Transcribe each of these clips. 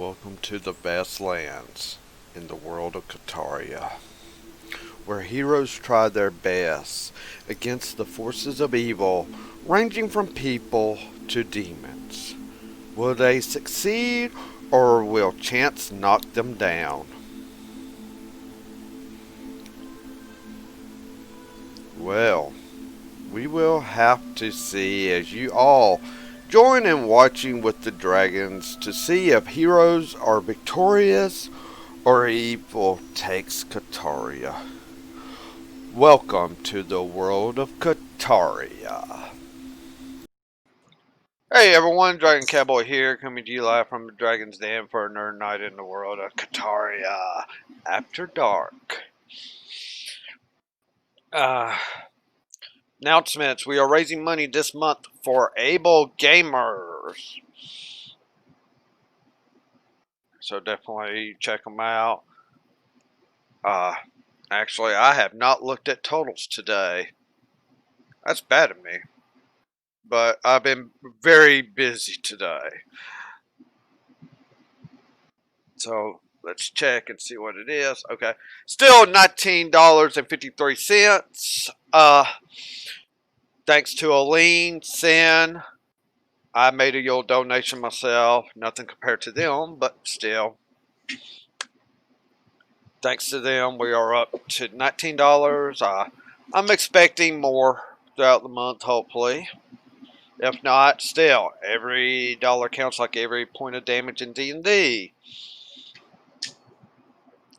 welcome to the best lands in the world of Kataria, where heroes try their best against the forces of evil, ranging from people to demons. Will they succeed, or will chance knock them down? Well, we will have to see as you all join in watching with the dragons to see if heroes are victorious or evil takes Kataria. Welcome to the world of Kataria. Hey everyone, Dragon Cowboy here, coming to you live from the Dragon's Den for a nerd night in the world of Kataria After Dark. Uh, Announcements. We are raising money this month for able gamers. So definitely check them out. Uh, Actually, I have not looked at totals today. That's bad of me. But I've been very busy today. So let's check and see what it is. Okay. Still $19.53. Thanks to Aline, Sin. I made a little donation myself. Nothing compared to them, but still. Thanks to them, we are up to $19. I'm expecting more throughout the month, hopefully. If not, still, every dollar counts like every point of damage in D&D.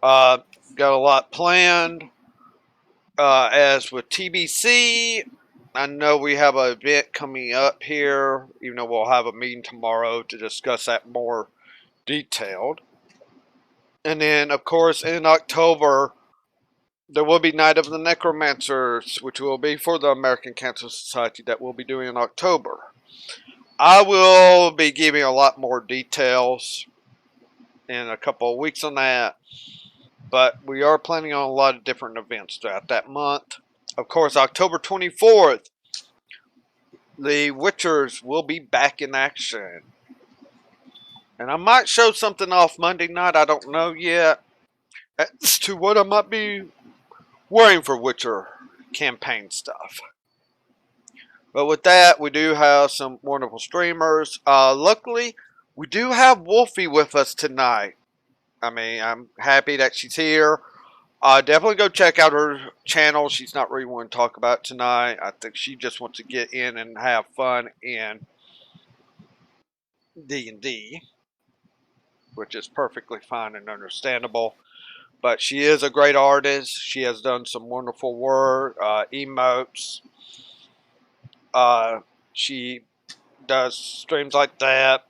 Got a lot planned. As with TBC, I know we have an event coming up here, even though we'll have a meeting tomorrow to discuss that more detailed. And then, of course, in October, there will be Night of the Necromancers, which will be for the American Cancer Society that we'll be doing in October. I will be giving a lot more details in a couple of weeks on that, but we are planning on a lot of different events throughout that month. Of course, October 24th, the Witchers will be back in action. And I might show something off Monday night, I don't know yet, as to what I might be wearing for Witcher campaign stuff. But with that, we do have some wonderful streamers. Luckily, we do have Wolfie with us tonight. I mean, I'm happy that she's here. Definitely go check out her channel. She's not really wanting to talk about it tonight. I think she just wants to get in and have fun in D&D, which is perfectly fine and understandable. But she is a great artist. She has done some wonderful work, emotes. She does streams like that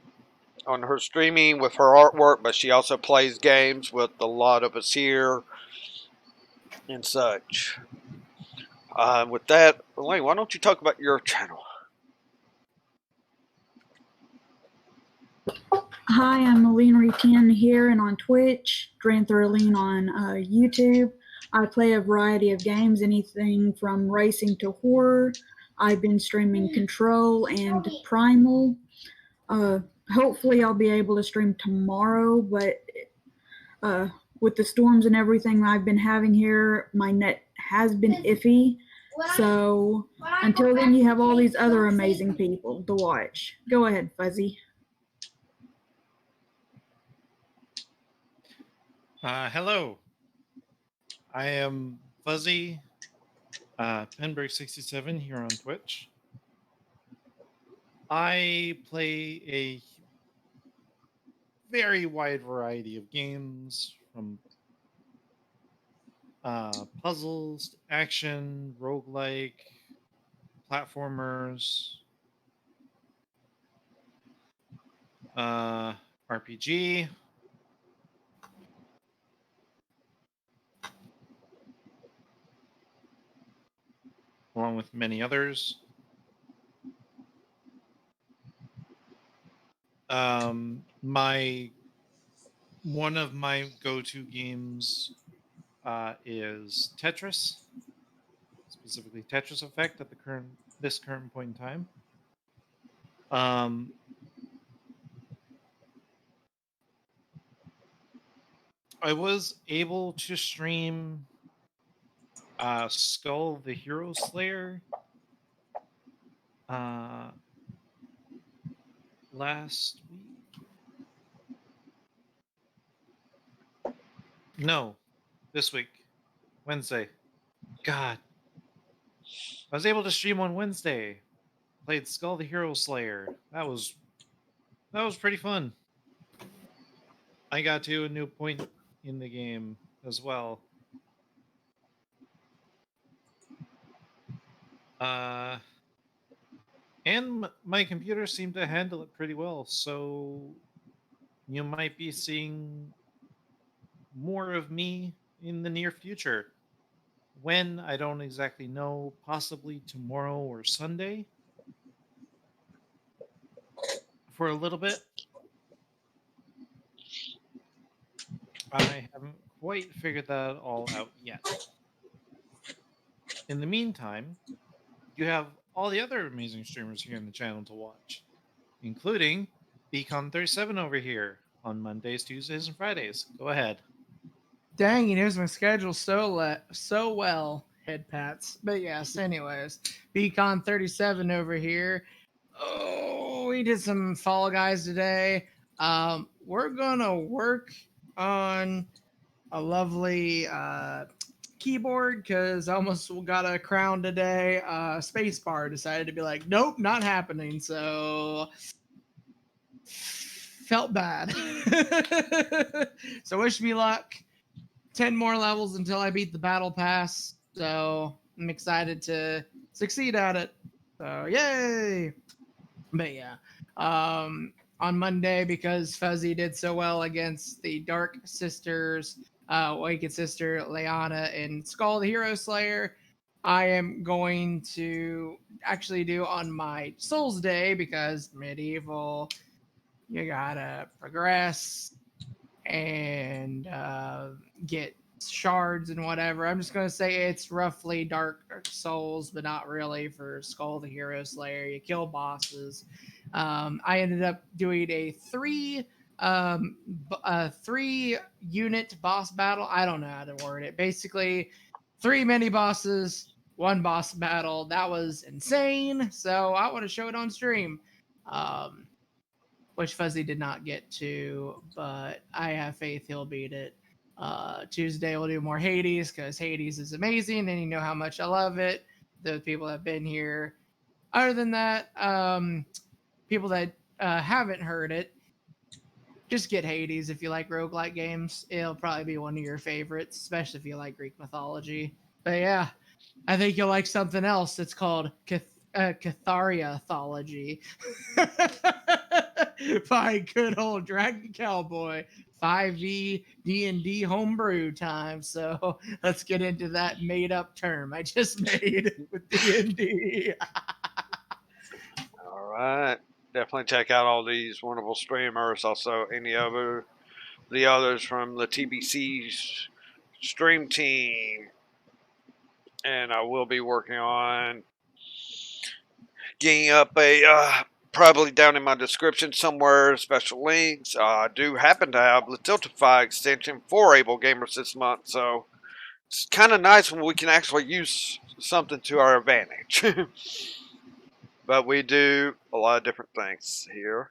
on her streaming with her artwork, but she also plays games with a lot of us here and such. With that, Elaine, why don't you talk about your channel? Hi, I'm Aline Retian here and on Twitch, Dranther on YouTube. I play a variety of games, anything from racing to horror. I've been streaming Control and Primal. Hopefully I'll be able to stream tomorrow, but with the storms and everything I've been having here, my net has been iffy. So until then, you have all these other amazing people to watch. Go ahead, Fuzzy. Hello, I am Fuzzy Penberg67 here on Twitch. I play a very wide variety of games from puzzles, action, roguelike, platformers, RPG. Along with many others. One of my go-to games is Tetris, specifically Tetris Effect at this current point in time. I was able to stream Skull the Hero Slayer last week. No, this week, Wednesday. God, I was able to stream on Wednesday. Played Skull the Hero Slayer. That was pretty fun. I got to a new point in the game as well. And my computer seemed to handle it pretty well, so you might be seeing more of me in the near future. When, I don't exactly know, possibly tomorrow or Sunday for a little bit. I haven't quite figured that all out yet. In the meantime, you have all the other amazing streamers here in the channel to watch, including Beacon37 over here on Mondays, Tuesdays, and Fridays. Go ahead. Dang, he knows my schedule so well, head pats. But yes, anyways, Beacon37 over here. Oh, we did some Fall Guys today. We're gonna work on a lovely keyboard because I almost got a crown today. Spacebar decided to be like, nope, not happening. So felt bad. So wish me luck. 10 more levels until I beat the battle pass. So I'm excited to succeed at it. So yay! But yeah. On Monday, because Fuzzy did so well against the Dark Sisters, Wicked Sister, Leanna, and Skull the Hero Slayer, I am going to actually do on my Souls Day, because medieval, you gotta progress and get shards and whatever. I'm just going to say it's roughly Dark Souls, but not really for Skull the Hero Slayer. You kill bosses. I ended up doing a three unit boss battle. I don't know how to word it. Basically, 3 mini bosses, 1 boss battle. That was insane. So I want to show it on stream. Which Fuzzy did not get to, but I have faith he'll beat it. Tuesday we'll do more Hades, because Hades is amazing and you know how much I love it. Those people that have been here. Other than that, people that haven't heard it, just get Hades if you like roguelike games. It'll probably be one of your favorites, especially if you like Greek mythology. But yeah, I think you'll like something else. It's called Cathariathology. By good old Dragon Cowboy. 5e D&D homebrew time. So let's get into that made up term I just made with D&D. All right. Definitely check out all these wonderful streamers. Also, any other the others from the TBC stream team. And I will be working on getting up a probably down in my description somewhere special links. I do happen to have the Tiltify extension for Able Gamers this month, so it's kind of nice when we can actually use something to our advantage. But we do a lot of different things here.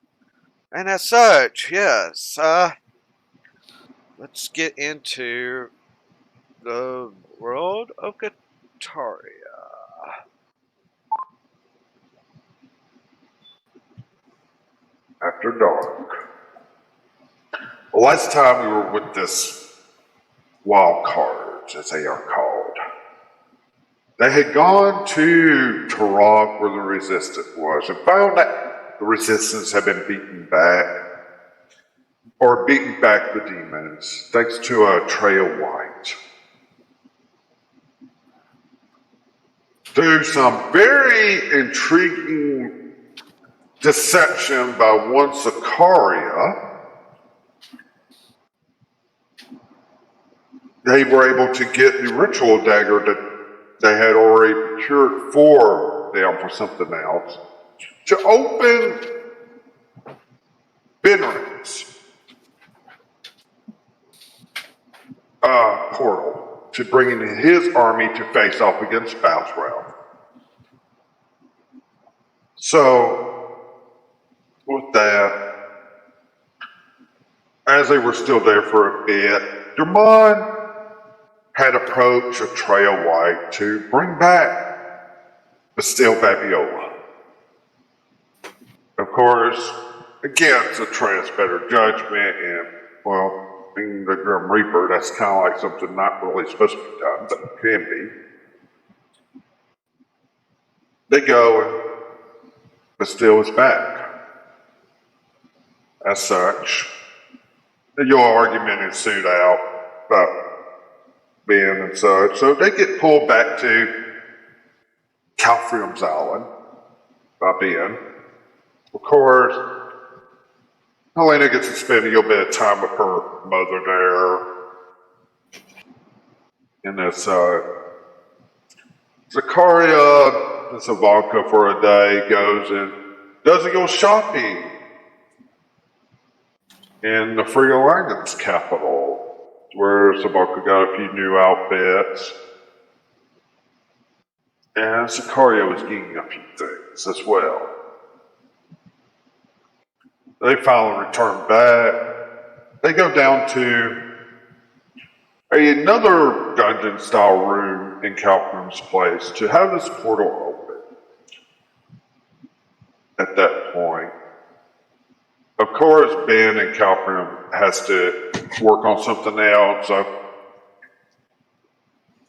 And as such, yes, let's get into the world of Guitaria. After dark. Last time we were with this Wildcards, as they are called. They had gone to Tarok, where the Resistance was, and found that the Resistance had been beaten back the demons, thanks to a Trail White. Through some very intriguing deception by one Sicaria, they were able to get the ritual dagger that they had already procured for them for something else to open Benrings. portal to bring in his army to face off against Bowsround. So, with that, as they were still there for a bit, Drummond had approached a Trail White to bring back Bastille Babiola. Of course, against a Trail's better judgment, and, well, being the Grim Reaper, that's kind of like something not really supposed to be done, but it can be. They go, and Bastille is back. As such, your argument ensued out about Ben and such, so they get pulled back to Calfrium's Island by Ben. Of course, Helena gets to spend a little bit of time with her mother there. And that's Zakaria and Savanka for a day goes and does a little shopping in the Free Alliance capital, where Savanka got a few new outfits. And Zakaria was getting a few things as well. They finally return back. They go down to another dungeon-style room in Calcrim's place to have this portal open. At that point, of course, Ben and Calcrim has to work on something else. So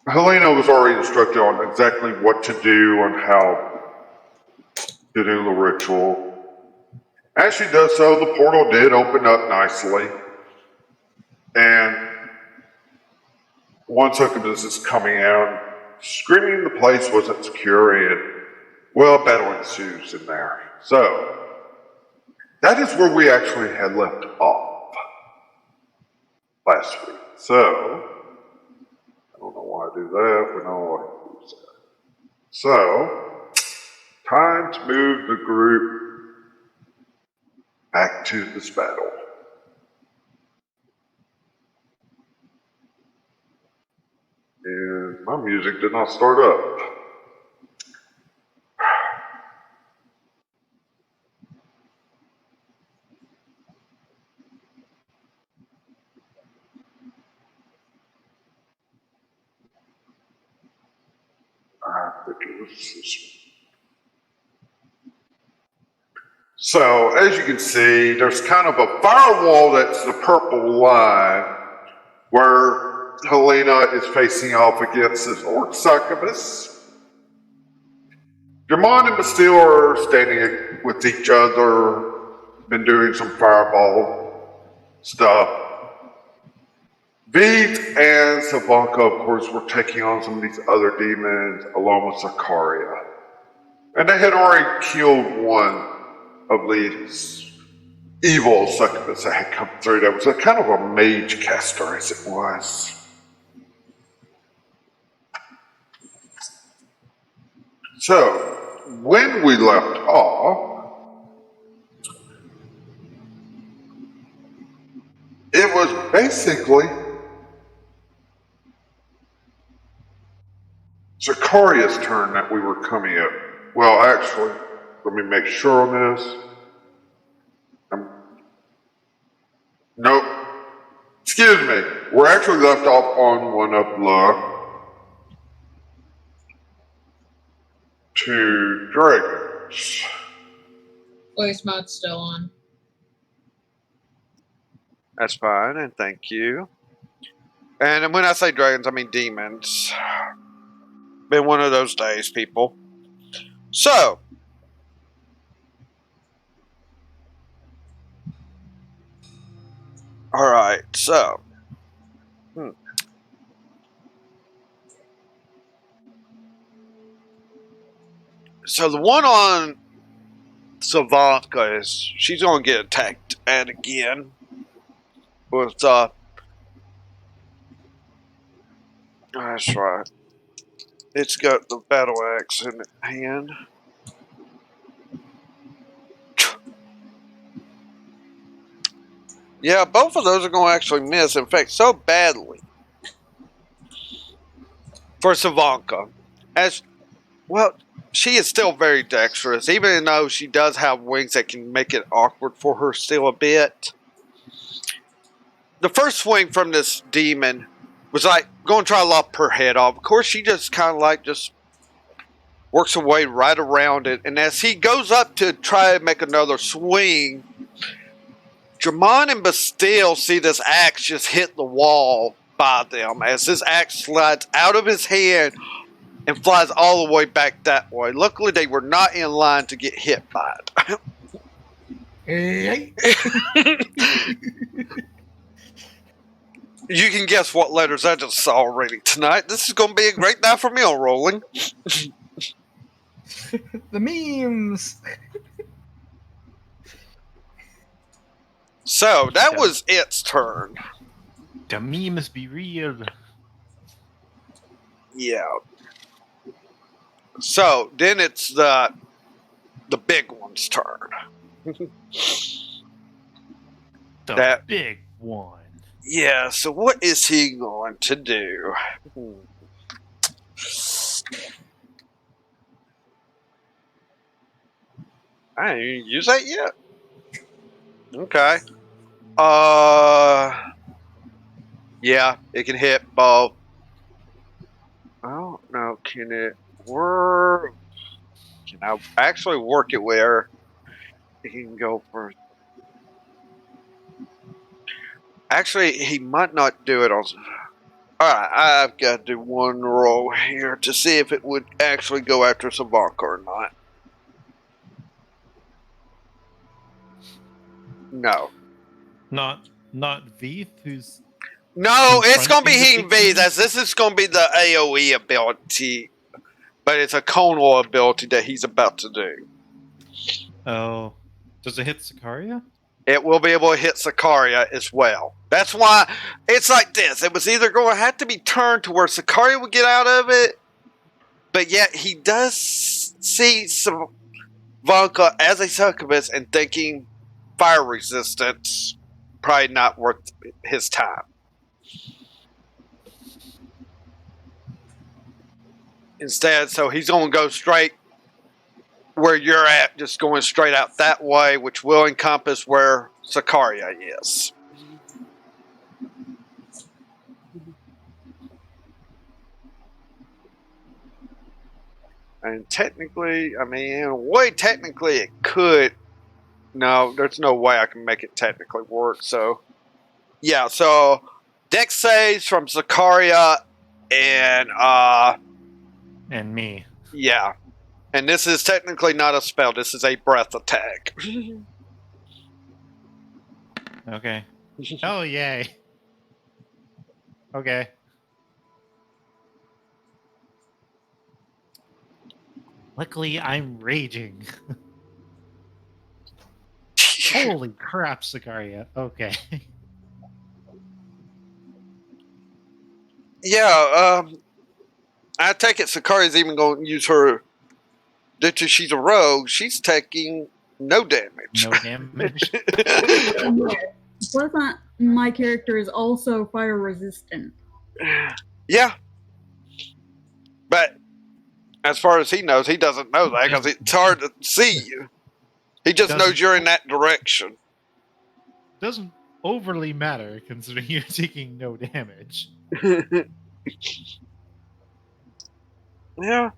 Helena was already instructed on exactly what to do and how to do the ritual. As she does so, the portal did open up nicely. And one succubus is coming out, screaming the place wasn't secure, and, well, battle ensues in there. So, that is where we actually had left off last week. So, I don't know why I do that, but no, I use that. So, time to move the group back to this battle. And my music did not start up. I think it was this one. So, as you can see, there's kind of a firewall that's the purple line where Helena is facing off against this orc succubus. Drummond and Bastille are standing with each other, been doing some fireball stuff. Veet and Savanka, of course, were taking on some of these other demons along with Zakaria. And they had already killed one of these evil succubus that had come through. That was a kind of a mage caster, as it was. So, when we left off, it was basically Zakaria's turn that we were coming at. Well, actually, let me make sure on this. Nope. Excuse me. We're actually left off on one of the 2 dragons. Voice mod's still on. That's fine, and thank you. And when I say dragons, I mean demons. Been one of those days, people. So, alright, so. So the one on Savanka is, she's going to get attacked at again. With, that's right. It's got the battle axe in hand. Yeah, both of those are going to actually miss. In fact, so badly for Savanka. As well, she is still very dexterous, even though she does have wings that can make it awkward for her still a bit. The first swing from this demon was like going to try to lop her head off. Of course, she just kind of like just works her way right around it. And as he goes up to try to make another swing, Dramon and Bastille see this axe just hit the wall by them as this axe slides out of his hand and flies all the way back that way. Luckily, they were not in line to get hit by it. Hey. You can guess what letters I just saw already tonight. This is going to be a great night for me on rolling. The memes. So, that was its turn. The memes be real. Yeah. So, then it's the big one's turn. The That- big one. Yeah, so what is he going to do? I didn't even use that yet. Okay. Yeah, it can hit both. I don't know, can it work? Can I actually work it where it can go for... Actually, he might not do it on... Alright, I've got to do one roll here to see if it would actually go after Savanka or not. No. Not Veeth, who's No, it's going to be confronting Heating the big V. This is going to be the AoE ability. But it's a conal ability that he's about to do. Oh, does it hit Sicaria? It will be able to hit Sicaria as well. That's why it's like this. It was either going to have to be turned to where Sicaria would get out of it, but yet he does see Savanka as a succubus and thinking fire resistance probably not worth his time. Instead, so he's going to go straight where you're at, just going straight out that way, which will encompass where Sicaria is. And technically, I mean, in a way, technically it could. No, there's no way I can make it technically work. So, yeah, so Dex saves from Sicaria And me. yeah. And this is technically not a spell. This is a breath attack. Okay. Oh, yay. Okay. Luckily, I'm raging. Holy crap, Sicaria. Okay. Yeah, I take it Sicaria's even going to use her... Due to she's a rogue, she's taking no damage. No damage. Wasn't my character is also fire resistant? Yeah. But as far as he knows, he doesn't know that because it's hard to see you. He just knows you're in that direction. Doesn't overly matter considering you're taking no damage. Yeah.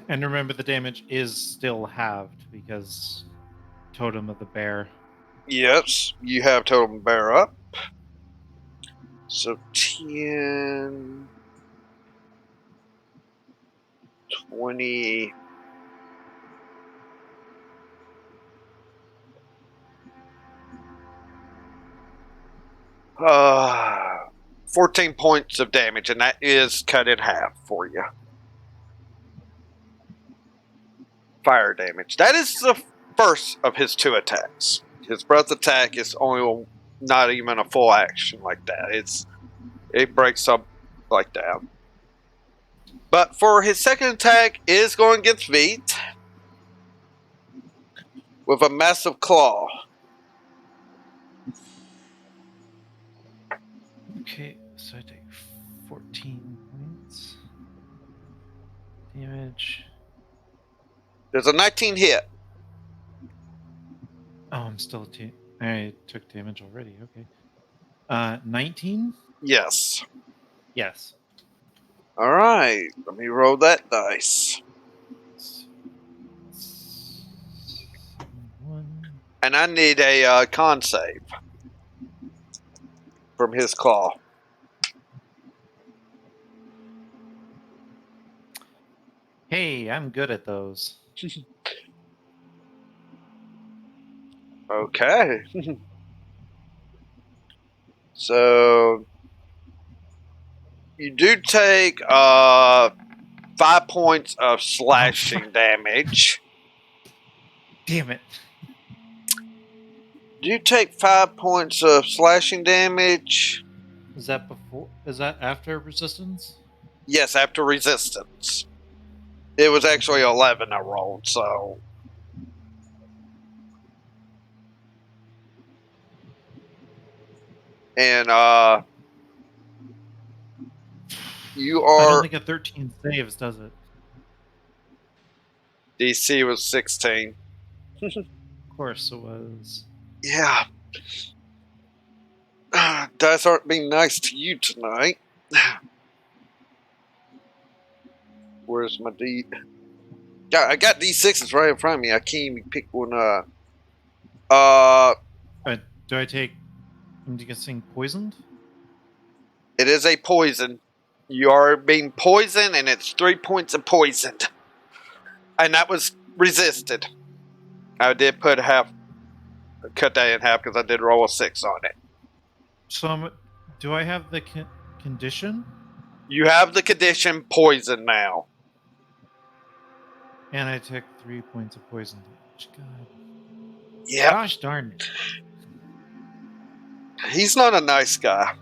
And remember, the damage is still halved because Totem of the Bear. Yes, you have Totem Bear up. So 10, 20. Uh, 14 points of damage, and that is cut in half for you. Fire damage. That is the first of his 2 attacks. His breath attack is only not even a full action like that. It breaks up like that. But for his second attack, it is going against Veet. with a massive claw. Okay, so I take 14 points. Damage. There's a 19 hit. Oh, I'm still I took damage already. Okay. 19? Yes. Yes. All right. Let me roll that dice. 1. And I need a con save from his claw. Hey, I'm good at those. Okay. So you do take 5 points of slashing damage. Damn it. Do you take 5 points of slashing damage? Is that before? Is that after resistance? Yes, after resistance. It was actually 11 I rolled, so. And you I don't are. think a 13 saves, does it? DC was 16. Of course it was. Yeah. Dice aren't being nice to you tonight. Where's my D? Yeah, I got D6s right in front of me. I can't even pick one up. Do I take? I'm guessing poisoned. It is a poison. You are being poisoned, and it's 3 points of poisoned. And that was resisted. I did cut that in half because I did roll a 6 on it. So do I have the condition? You have the condition poison now. And I took 3 points of poison damage. God. Yep. Gosh darn it. He's not a nice guy. You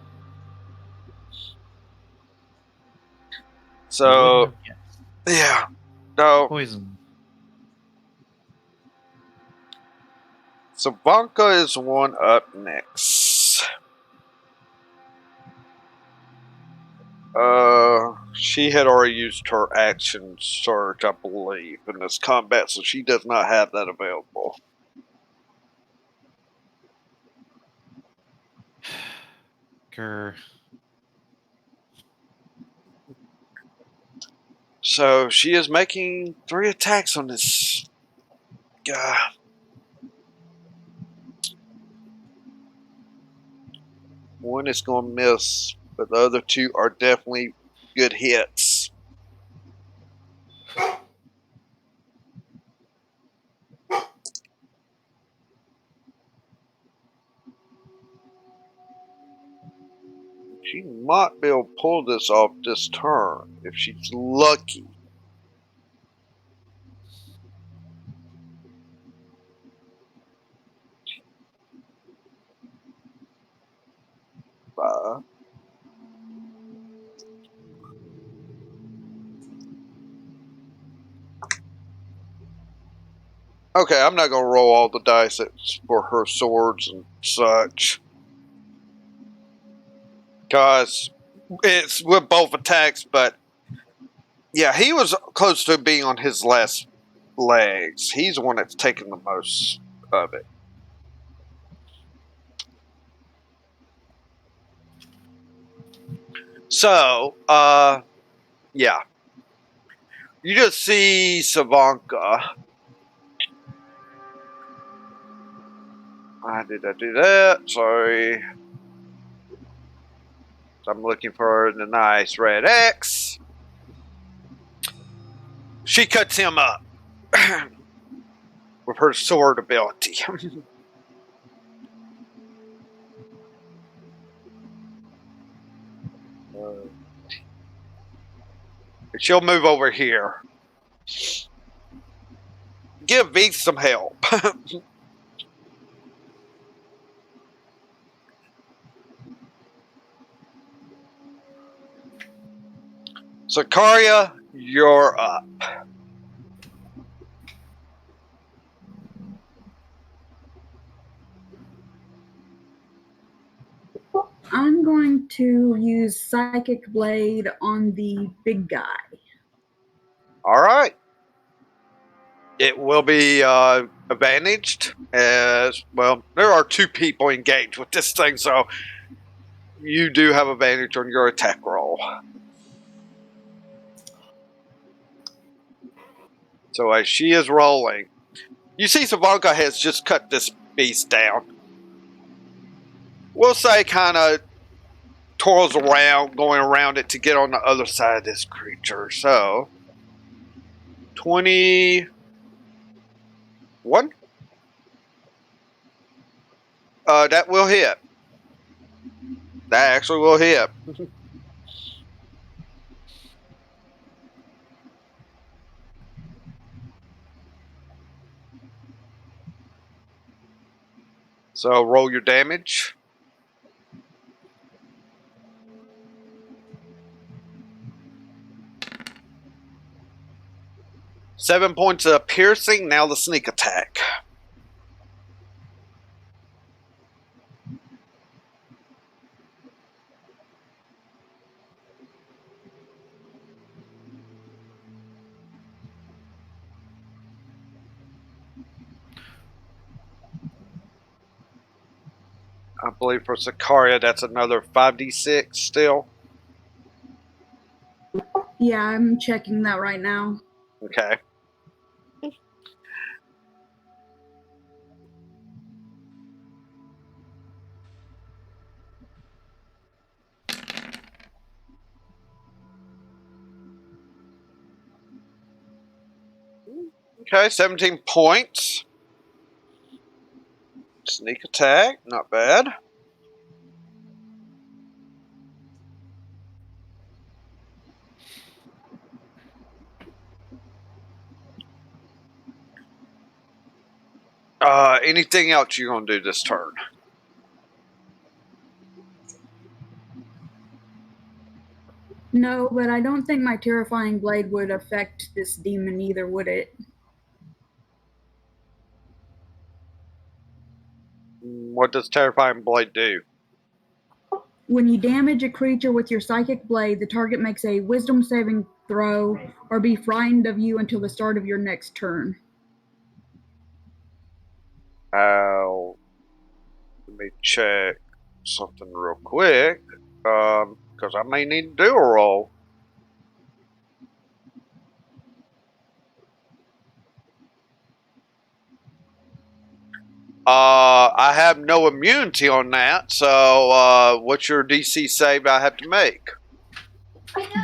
wouldn't So, have guessed. yeah. No. Poison. So, Vanka is one up next. She had already used her action surge, I believe, in this combat, so she does not have that available. Grr. So she is making 3 attacks on this guy. One is going to miss, but the other 2 are definitely good hits. She might be able to pull this off this turn if she's lucky. Okay, I'm not going to roll all the dice for her swords and such. Because it's with both attacks, but yeah, he was close to being on his last legs. He's the one that's taken the most of it. So, yeah. You just see Savanka. Why did I do that? Sorry. I'm looking for the nice red X. She cuts him up with her sword ability. She'll move over here. Give V some help. Zakaria, you're up. going to use Psychic Blade on the big guy. All right. It will be advantaged as well. There are 2 people engaged with this thing, so you do have advantage on your attack roll. So as she is rolling, you see Savanka has just cut this beast down. We'll say kind of twirls around, going around it to get on the other side of this creature. So 21. That will hit. That actually will hit. So roll your damage. Seven points of piercing. Now the sneak attack. I believe for Sicaria, that's another 5d6 still. Yeah, I'm checking that right now. Okay. Okay, 17 points. Sneak attack, not bad. Anything else you're going to do this turn? No, but I don't think my Terrifying Blade would affect this demon either, would it? What does Terrifying Blade do? When you damage a creature with your Psychic Blade, the target makes a Wisdom saving throw or be frightened of you until the start of your next turn. Let me check something real quick, because I may need to do a roll. I have no immunity on that, so what's your DC save I have to make?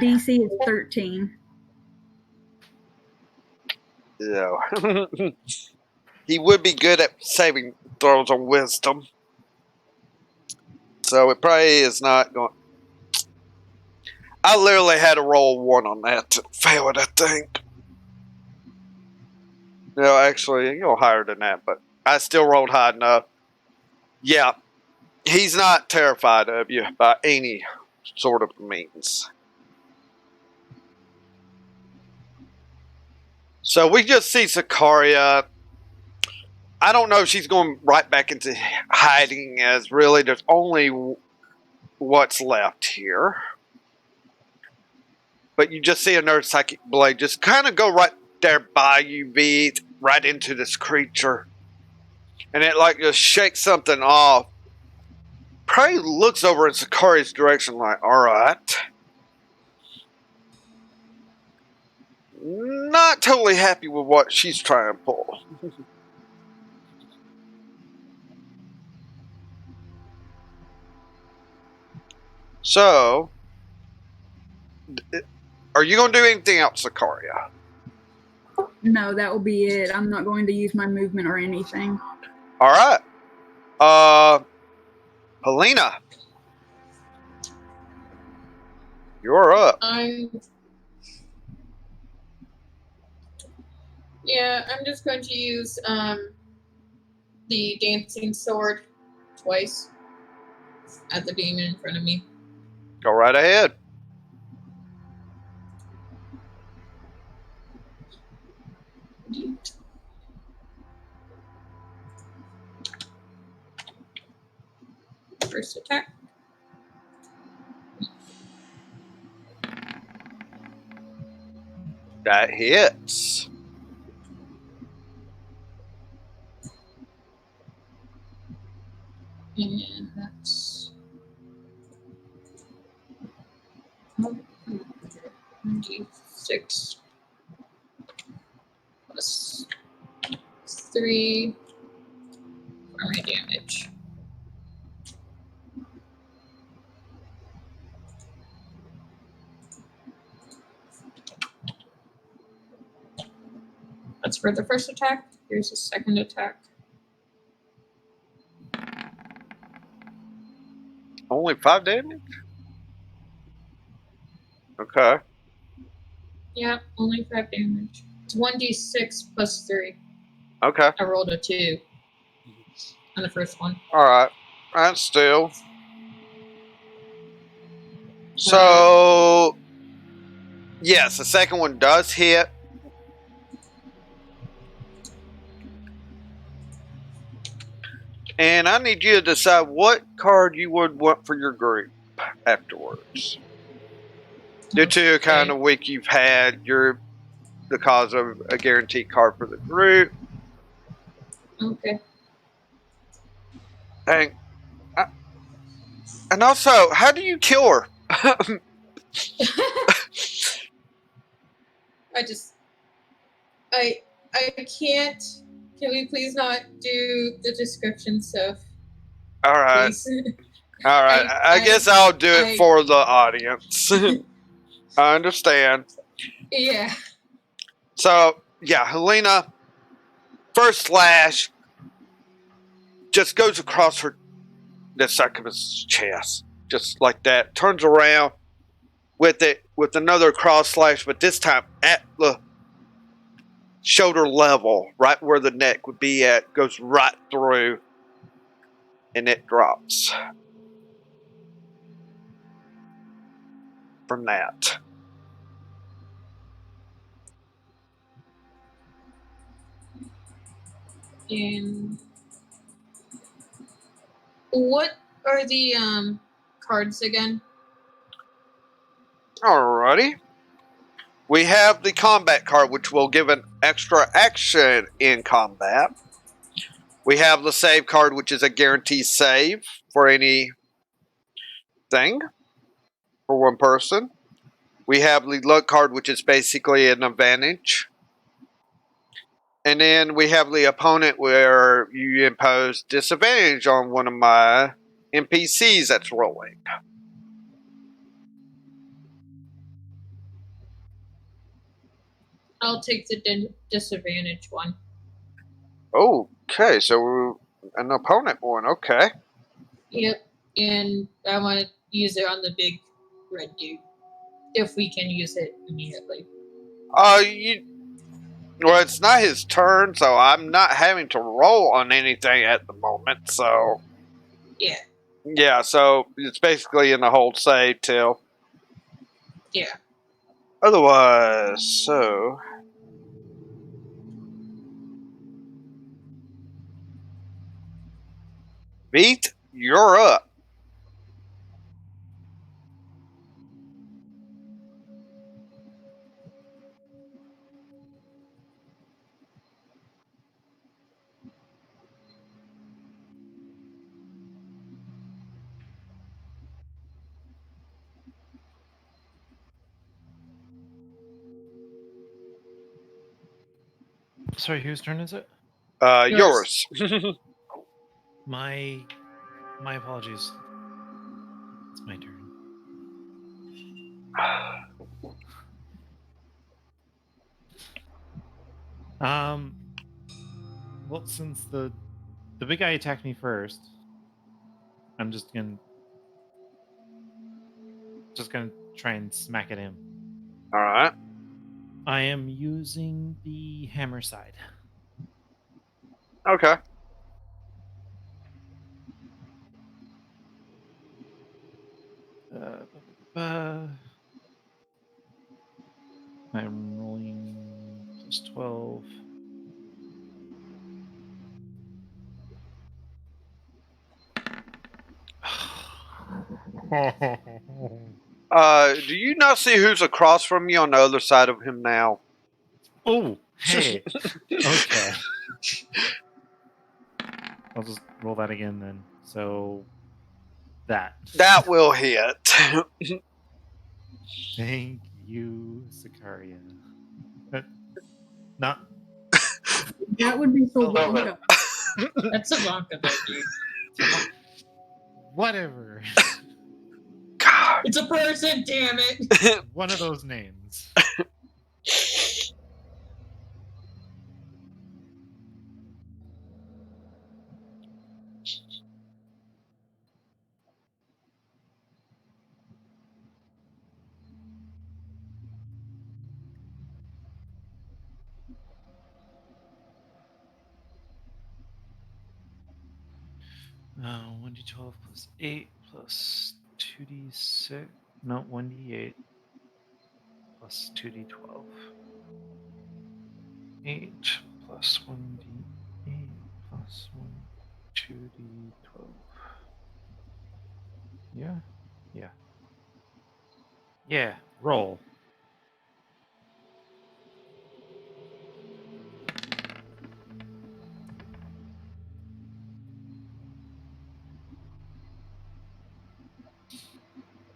DC is 13. Yeah. He would be good at saving throws on wisdom. So it probably is not going. I literally had to roll 1 on that to fail it, I think. No, actually, you know, higher than that, but I still rolled high enough. Yeah, he's not terrified of you by any sort of means. So we just see Sicaria. I don't know if she's going right back into hiding, as really there's only what's left here. But you just see another Psychic Blade just kind of go right there by you, V, right into this creature. And it like just shakes something off. Probably looks over in Sicaria's direction like, alright. Not totally happy with what she's trying to pull. So, are you going to do anything else, Sicaria? No, that will be it. I'm not going to use my movement or anything. Alright. Helena. You're up. Yeah, I'm just going to use the dancing sword twice at the demon in front of me. Go right ahead. First attack. That hits. And that's 96 plus 3 for my damage. That's for the first attack. Here's the second attack. Only 5 damage? Okay. Yeah, only 5 damage. It's 1d6 plus 3. Okay. I rolled a 2 on the first one. Alright. That's still. So, yes, the second one does hit. And I need you to decide what card you would want for your group afterwards. Due to kind of week you've had, you're the cause of a guaranteed card for the group. Okay. And also, how do you kill her? I can't. Can we please not do the description stuff? Alright. Please? Alright. I guess I'll do it for the audience. I understand. Yeah. So, yeah, Helena, first slash, just goes across the side of his chest. Just like that. Turns around with another cross slash, but this time at the shoulder level, right where the neck would be at, goes right through, and it drops from that. And what are the cards again? Alrighty. We have the combat card, which will give an extra action in combat. We have the save card, which is a guaranteed save for any thing for one person. We have the luck card, which is basically an advantage. And then we have the opponent, where you impose disadvantage on one of my NPCs that's rolling. I'll take the disadvantage one. Okay, so an opponent one. Okay. Yep. And I want to use it on the big red dude. If we can use it immediately. Well, it's not his turn, so I'm not having to roll on anything at the moment, so. Yeah. Yeah, so it's basically in the hold save till. Yeah. Otherwise, so. Beat, you're up. Sorry, whose turn is it? Yours. My apologies. It's my turn. Well, since the big guy attacked me first, I'm just gonna try and smack at him. All right. I am using the hammer side. Okay. I'm rolling plus 12. Do you not see who's across from you on the other side of him now? Oh, hey. Okay. I'll just roll that again then. So that. That will hit. Thank you, Sicaria. Not That would be so Oh, Blanca. That's a Blanca though, dude. whatever. God. It's a person, damn it. One of those names. Uh, 1d12 plus 8 plus 2d6. No, 1d8 plus 2d12. 8 plus 1d8 plus 1, 2d12. Yeah? Yeah. Yeah, roll.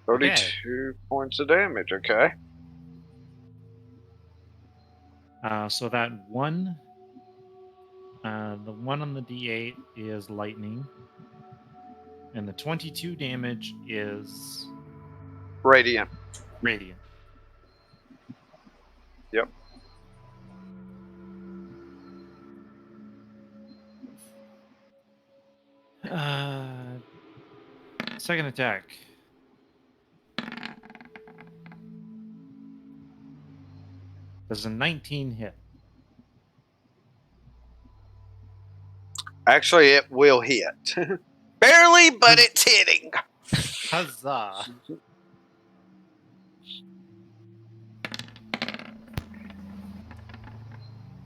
Okay. 32 points of damage, okay. So that one, the one on the d8 is lightning, and the 22 damage is Radiant. radiant. Yep. Second attack. Does a 19 hit? Actually, it will hit. Barely, but it's hitting. Huzzah!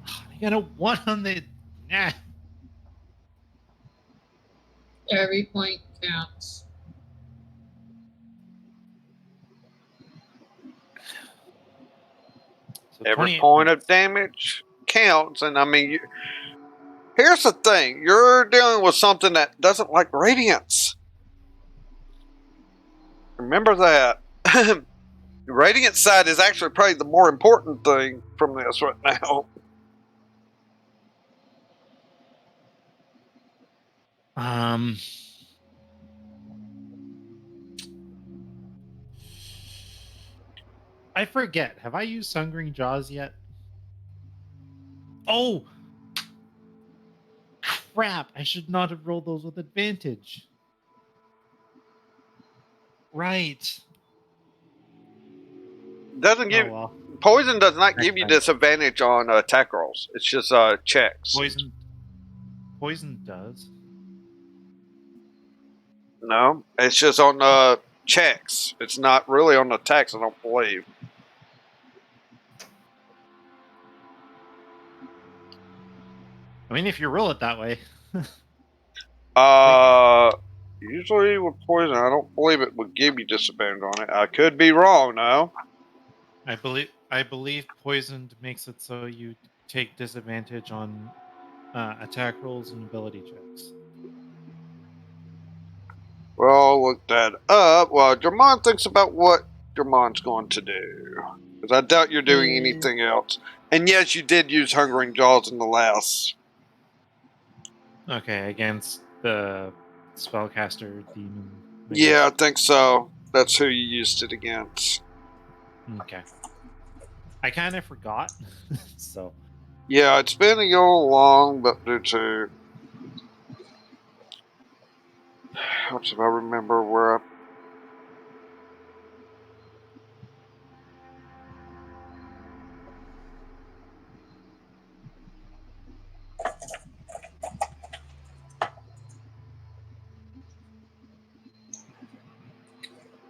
I got a 1 on the. Nah. Every point counts. So Every 28 point points. of damage counts, and I mean, here's the thing: you're dealing with something that doesn't like radiance. Remember that. The radiant side is actually probably the more important thing from this right now. I forget. Have I used Hungering Jaws yet? Oh! Crap! I should not have rolled those with advantage. Right. Doesn't give Oh well. poison does not Next give you time. disadvantage on attack rolls. It's just checks. Poison does. No, it's just on checks. It's not really on attacks. I don't believe. I mean, if you roll it that way. Usually with poison, I don't believe it would give you disadvantage on it. I could be wrong, though. I believe poisoned makes it so you take disadvantage on attack rolls and ability checks. Well, I'll look that up. Well, Jermon thinks about what Jermon's going to do. Because I doubt you're doing anything else. And yes, you did use Hungering Jaws in the last. Okay, against the spellcaster demon. Yeah, I think so. That's who you used it against. Okay. I kind of forgot, so. Yeah, it's been a little long, but due to. If I remember where I.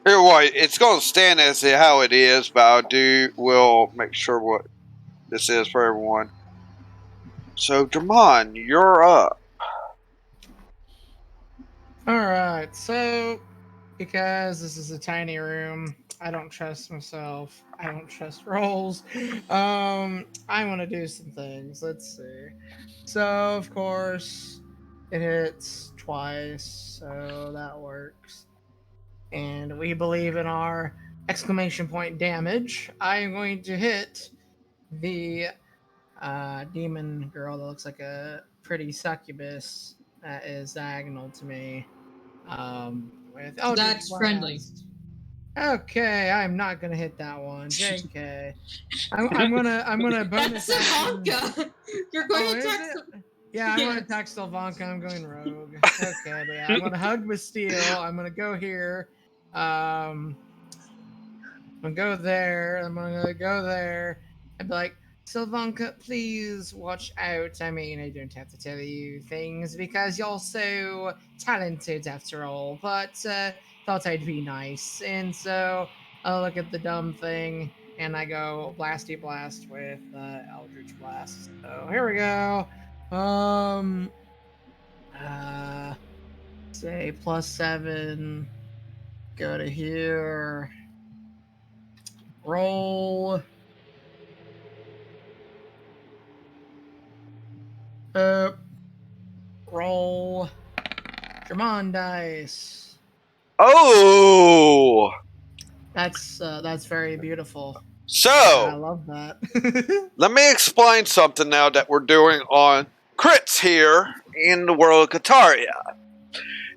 Here, wait, it's going to stand as how it is, but will make sure what this is for everyone. So, Jermon, you're up. All right, so because this is a tiny room, I don't trust myself. I don't trust rolls. I want to do some things. Let's see. So of course, it hits twice, so that works. And we believe in our exclamation point damage. I am going to hit the demon girl that looks like a pretty succubus that is diagonal to me. With That's friendly. Okay, I'm not gonna hit that one. JK. I'm gonna bonus That's action. Savanka. You're going Oh, to is attack. it? Yeah, I'm gonna Yes. attack Sylvanka. I'm going rogue. Okay, but yeah, I'm gonna hug Bastille. I'm gonna go here. I'm gonna go there. I'm gonna go there. I'd be like, Sylvanka, please watch out. I mean, I don't have to tell you things because you're so talented after all. But thought I'd be nice, and so I look at the dumb thing and I go blasty blast with Eldritch Blast. So here we go. Uh, say +7. Go to here. Roll. Roll. Dramon dice. Oh, That's very beautiful. I so love that. let me explain something now that we're doing on crits here in the world of Kataria.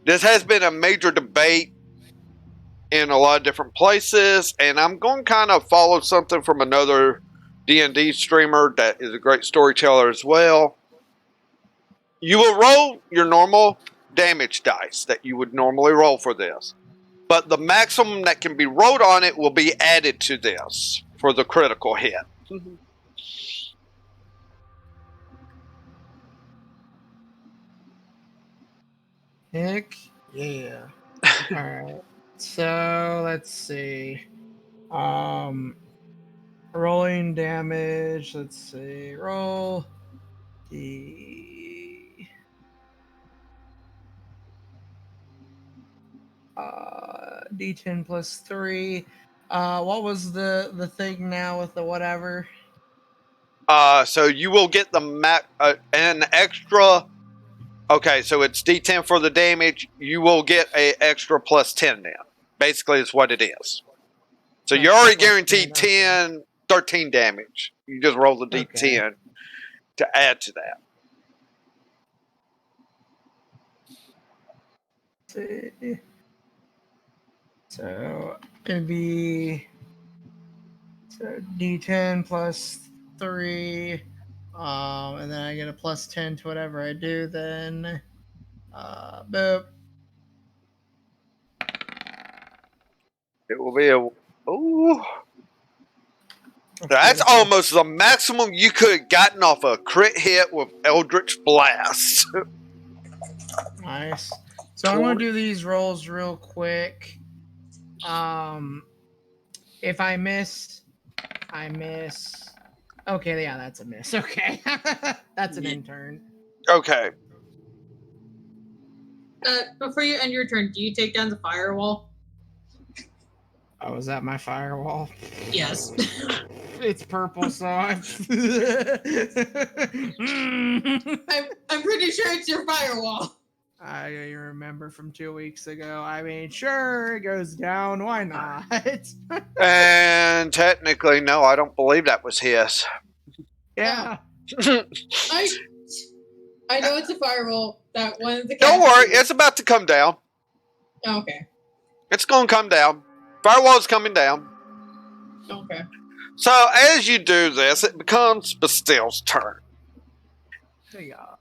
This has been a major debate in a lot of different places, and I'm going to kind of follow something from another D&D streamer that is a great storyteller as well. You will roll your normal damage dice that you would normally roll for this, but the maximum that can be rolled on it will be added to this for the critical hit. Heck yeah. Alright. So let's see. Rolling damage. Let's see. Roll the D10 +3. What was the thing now with the whatever? So you will get the an extra. Okay, so it's D10 for the damage. You will get a extra +10 then. Basically, is what it is. So you're already guaranteed 10, 13 damage. You just roll the D10 to add to that. See. So it'd be D10 +3, and then I get a +10 to whatever I do. Then, boop. It will be a. Ooh. That's almost the maximum you could have gotten off a crit hit with Eldritch Blast. Nice. So I'm gonna do these rolls real quick. If I miss, I miss. Okay, yeah, that's a miss. Okay, that's an intern. Okay. Before you end your turn, do you take down the firewall? Oh, is that my firewall? Yes. It's purple, so I'm pretty sure it's your firewall. I remember from 2 weeks ago. I mean, sure, it goes down. Why not? And technically, no, I don't believe that was his. Yeah. I know it's a firewall. That one of the. Don't worry, it's about to come down. Okay. It's going to come down. Firewall's coming down. Okay. So as you do this, it becomes Bastille's turn. Yeah.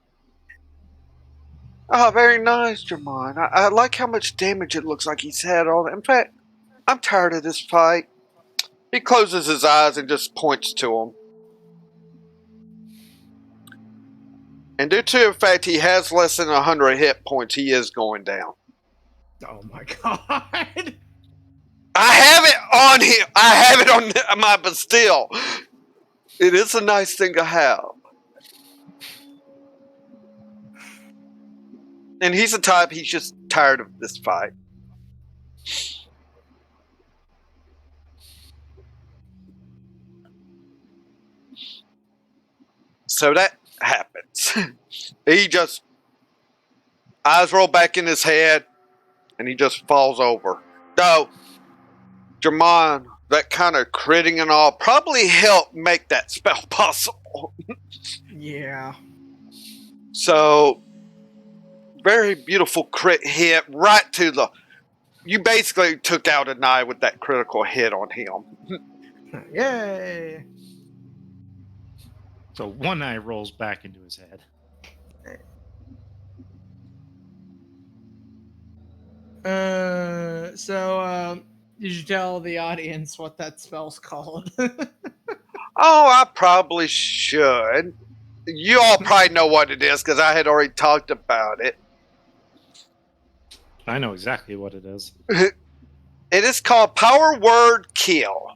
Oh, very nice, Jermon. I like how much damage it looks like he's had on it. In fact, I'm tired of this fight. He closes his eyes and just points to him. And due to the fact he has less than 100 hit points, he is going down. Oh my god. I have it on him. I have it on my Bastille. It is a nice thing to have. And he's the type, he's just tired of this fight. So that happens. He just eyes roll back in his head, and he just falls over. So, Jermon, that kind of critting and all probably helped make that spell possible. Yeah. So, very beautiful crit hit right to the. You basically took out an eye with that critical hit on him. Yay. So one eye rolls back into his head. Did you tell the audience what that spell's called? Oh, I probably should. You all probably know what it is because I had already talked about it. I know exactly what it is. It is called Power Word Kill.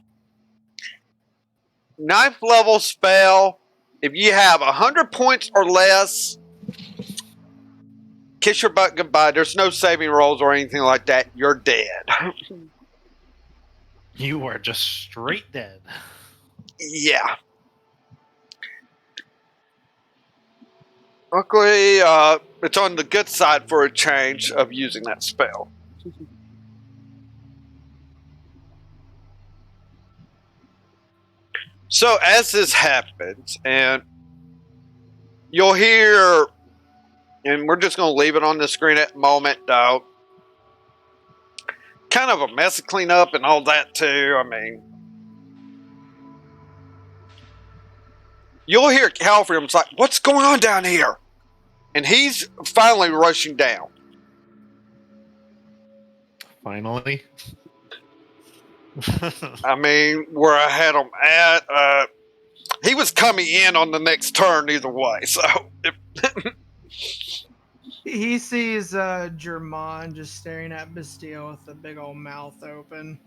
9th level spell. If you have 100 points or less, kiss your butt goodbye. There's no saving rolls or anything like that. You're dead. You are just straight dead. Yeah. Luckily, it's on the good side for a change of using that spell. So as this happens, and you'll hear, and we're just going to leave it on the screen at the moment, though. Kind of a mess to clean up and all that, too. I mean, you'll hear Calfram's like, what's going on down here? And he's finally rushing down. Finally. I mean, where I had him at, he was coming in on the next turn either way, so... He sees Jermon just staring at Bastille with a big old mouth open.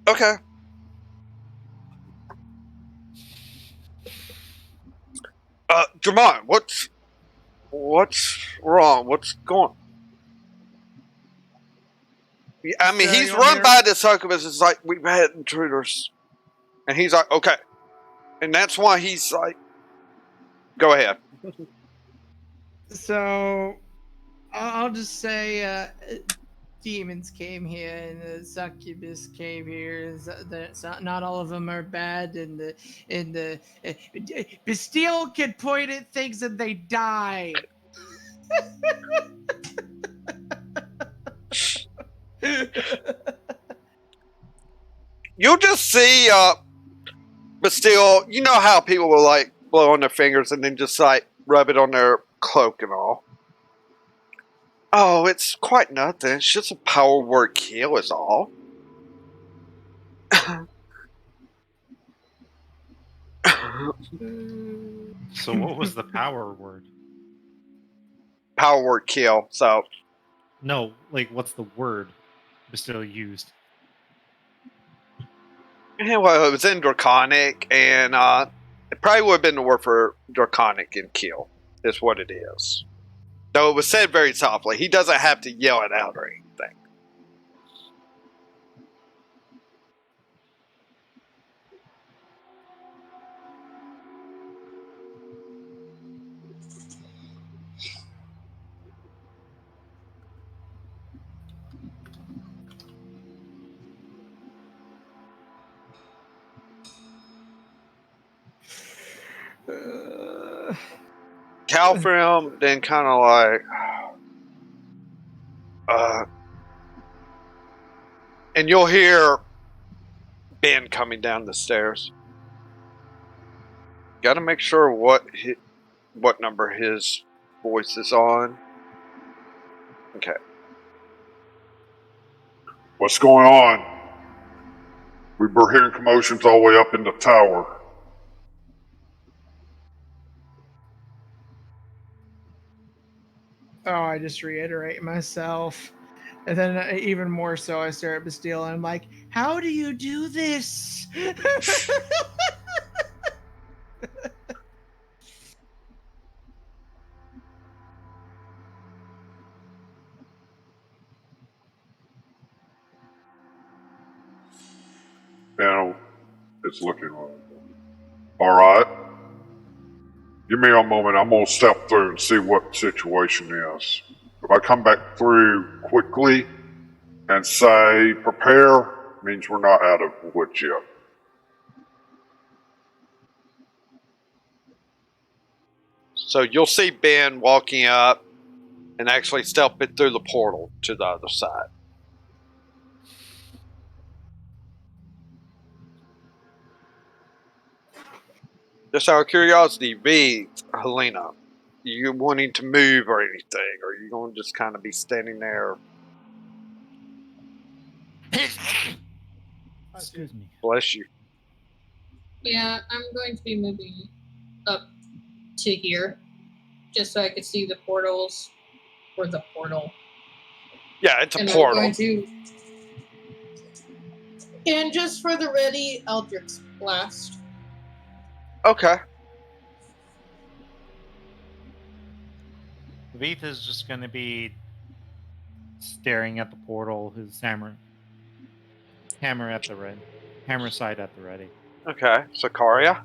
Okay. Jermon, what's wrong? What's going? I mean, So he's you'll run hear- by the succubus. It's like we've had intruders, and he's like, okay, and that's why he's like, go ahead. So I'll just say demons came here and the succubus came here. Not all of them are bad, and the Bastille can point at things and they die. You'll just see, but still, you know how people will like blow on their fingers and then just like rub it on their cloak and all. Oh, it's quite nothing. It's just a power word kill is all. So what was the power word? Power word kill. So, No, like what's the word Bastille used? yeah, well, it was in Draconic, and it probably would have been the word for Draconic and kill, is what it is. Though it was said very softly. He doesn't have to yell it out or anything. Calfram then kind of like, and you'll hear Ben coming down the stairs. Got to make sure what number his voice is on. Okay. What's going on? We were hearing commotions all the way up in the tower. Oh, I just reiterate myself. And then even more so, I stare at Bastille and I'm like, how do you do this? And it's looking all right. Give me a moment. I'm gonna step through and see what the situation is. If I come back through quickly and say prepare, means we're not out of the woods yet. So you'll see Ben walking up and actually stepping through the portal to the other side. Just out of curiosity, V, Helena, you wanting to move or anything, or are you going to just kind of be standing there? Excuse me. Bless you. Yeah, I'm going to be moving up to here, just so I could see the portals, or the portal. Yeah, it's a And portal. I'm going to, and just for the ready, Eldritch Blast. Okay. Veeth is just going to be staring at the portal, his hammer at the ready, hammer side at the ready. Okay. Sakaria?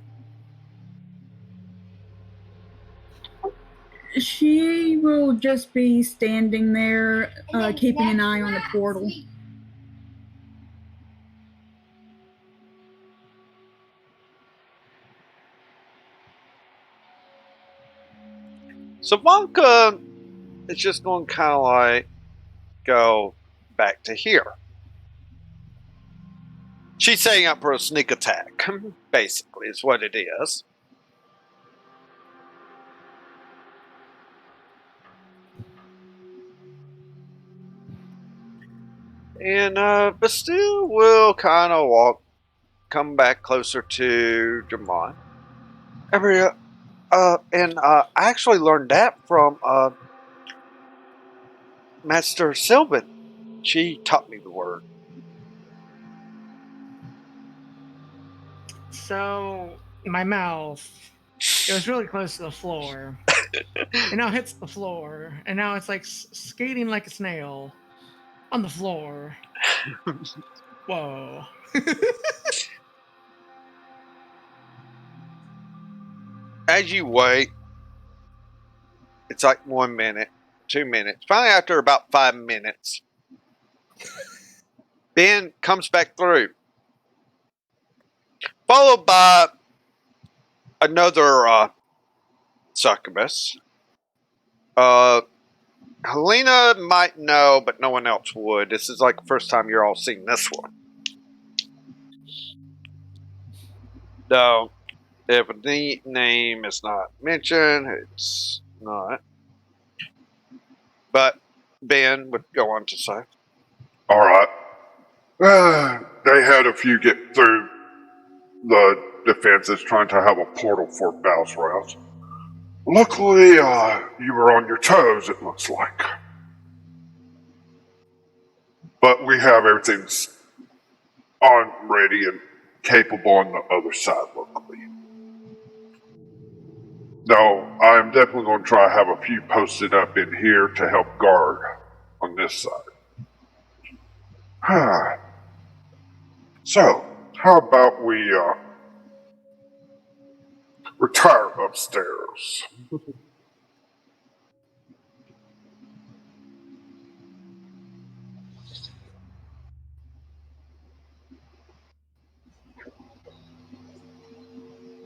She will just be standing there, keeping an eye on the portal. Savanka is just going to kind of like go back to here. She's setting up for a sneak attack, basically, is what it is. And Bastille will kind of come back closer to Jamon. I actually learned that from Master Sylvan. She taught me the word. So my mouth goes really close to the floor, and now hits the floor, and now it's like skating like a snail on the floor. Whoa. As you wait, it's like 1 minute, 2 minutes. Finally, after about 5 minutes, Ben comes back through, followed by another succubus. Helena might know, but no one else would. This is like the first time you're all seeing this one. So, if the name is not mentioned, it's not. But Ben would go on to say, All right. They had a few get through the defenses trying to have a portal for Balsraz. Luckily, you were on your toes, it looks like. But we have everything on ready and capable on the other side locally. No, I'm definitely going to try to have a few posted up in here to help guard on this side. So, how about we retire upstairs?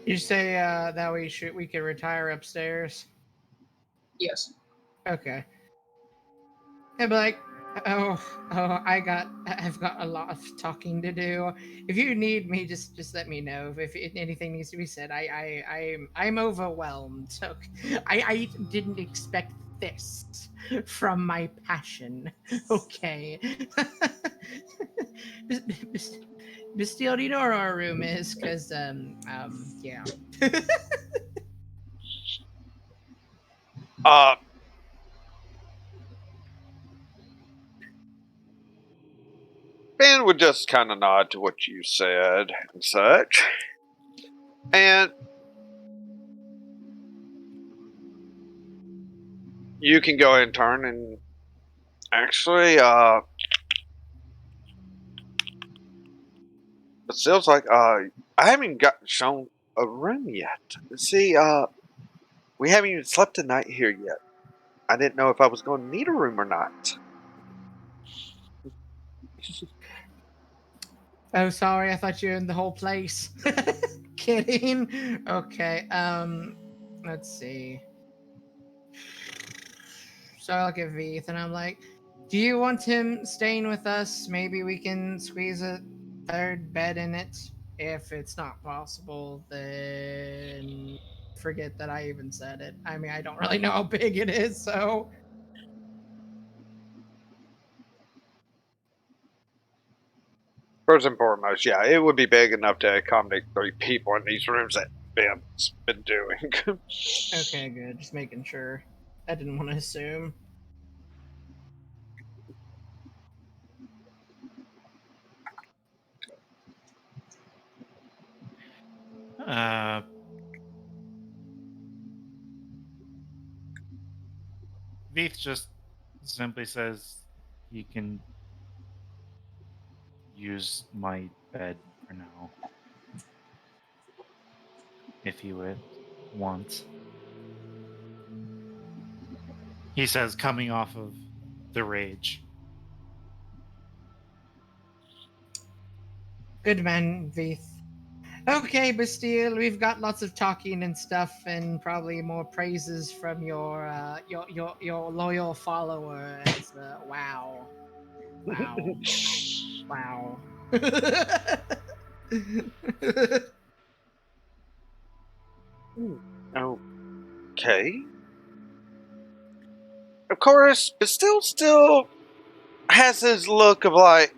You say that we could retire upstairs? Yes. Okay. I'd be like, I've got a lot of talking to do. If you need me, just let me know. If anything needs to be said, I'm overwhelmed. Okay. I didn't expect this from my passion. Okay. Bastille, do you know where our room is? Cause yeah. Ben would just kind of nod to what you said and such. And you can go ahead and turn and actually, Bastille's like, I haven't gotten shown a room yet. See, we haven't even slept a night here yet. I didn't know if I was going to need a room or not. Oh, sorry, I thought you were in the whole place. Kidding. Okay, let's see. So I look at Veeth and I'm like, do you want him staying with us? Maybe we can squeeze a third bed in it. If it's not possible, then forget that I even said it. I mean, I don't really know how big it is, so. First and foremost, yeah, it would be big enough to accommodate 3 people in these rooms that Ben's been doing. Okay, good. Just making sure. I didn't want to assume. Veeth just simply says he can use my bed for now. If he would want. He says, coming off of the rage. Good man, Veeth. Okay, Bastille, we've got lots of talking and stuff, and probably more praises from your loyal followers. Wow, wow. Okay. Of course, Bastille still has his look of like,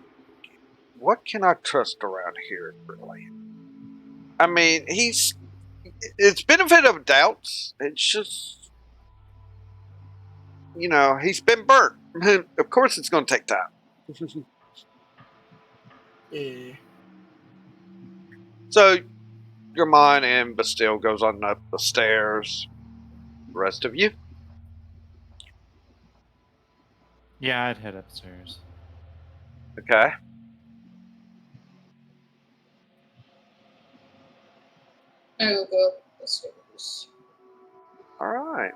what can I trust around here, really? I mean, it's benefit of doubts. It's just, he's been burnt. Of course it's going to take time. Yeah. So, your mind and Bastille goes on up the stairs. The rest of you? Yeah, I'd head upstairs. Okay. I will go up the stairs. Alright.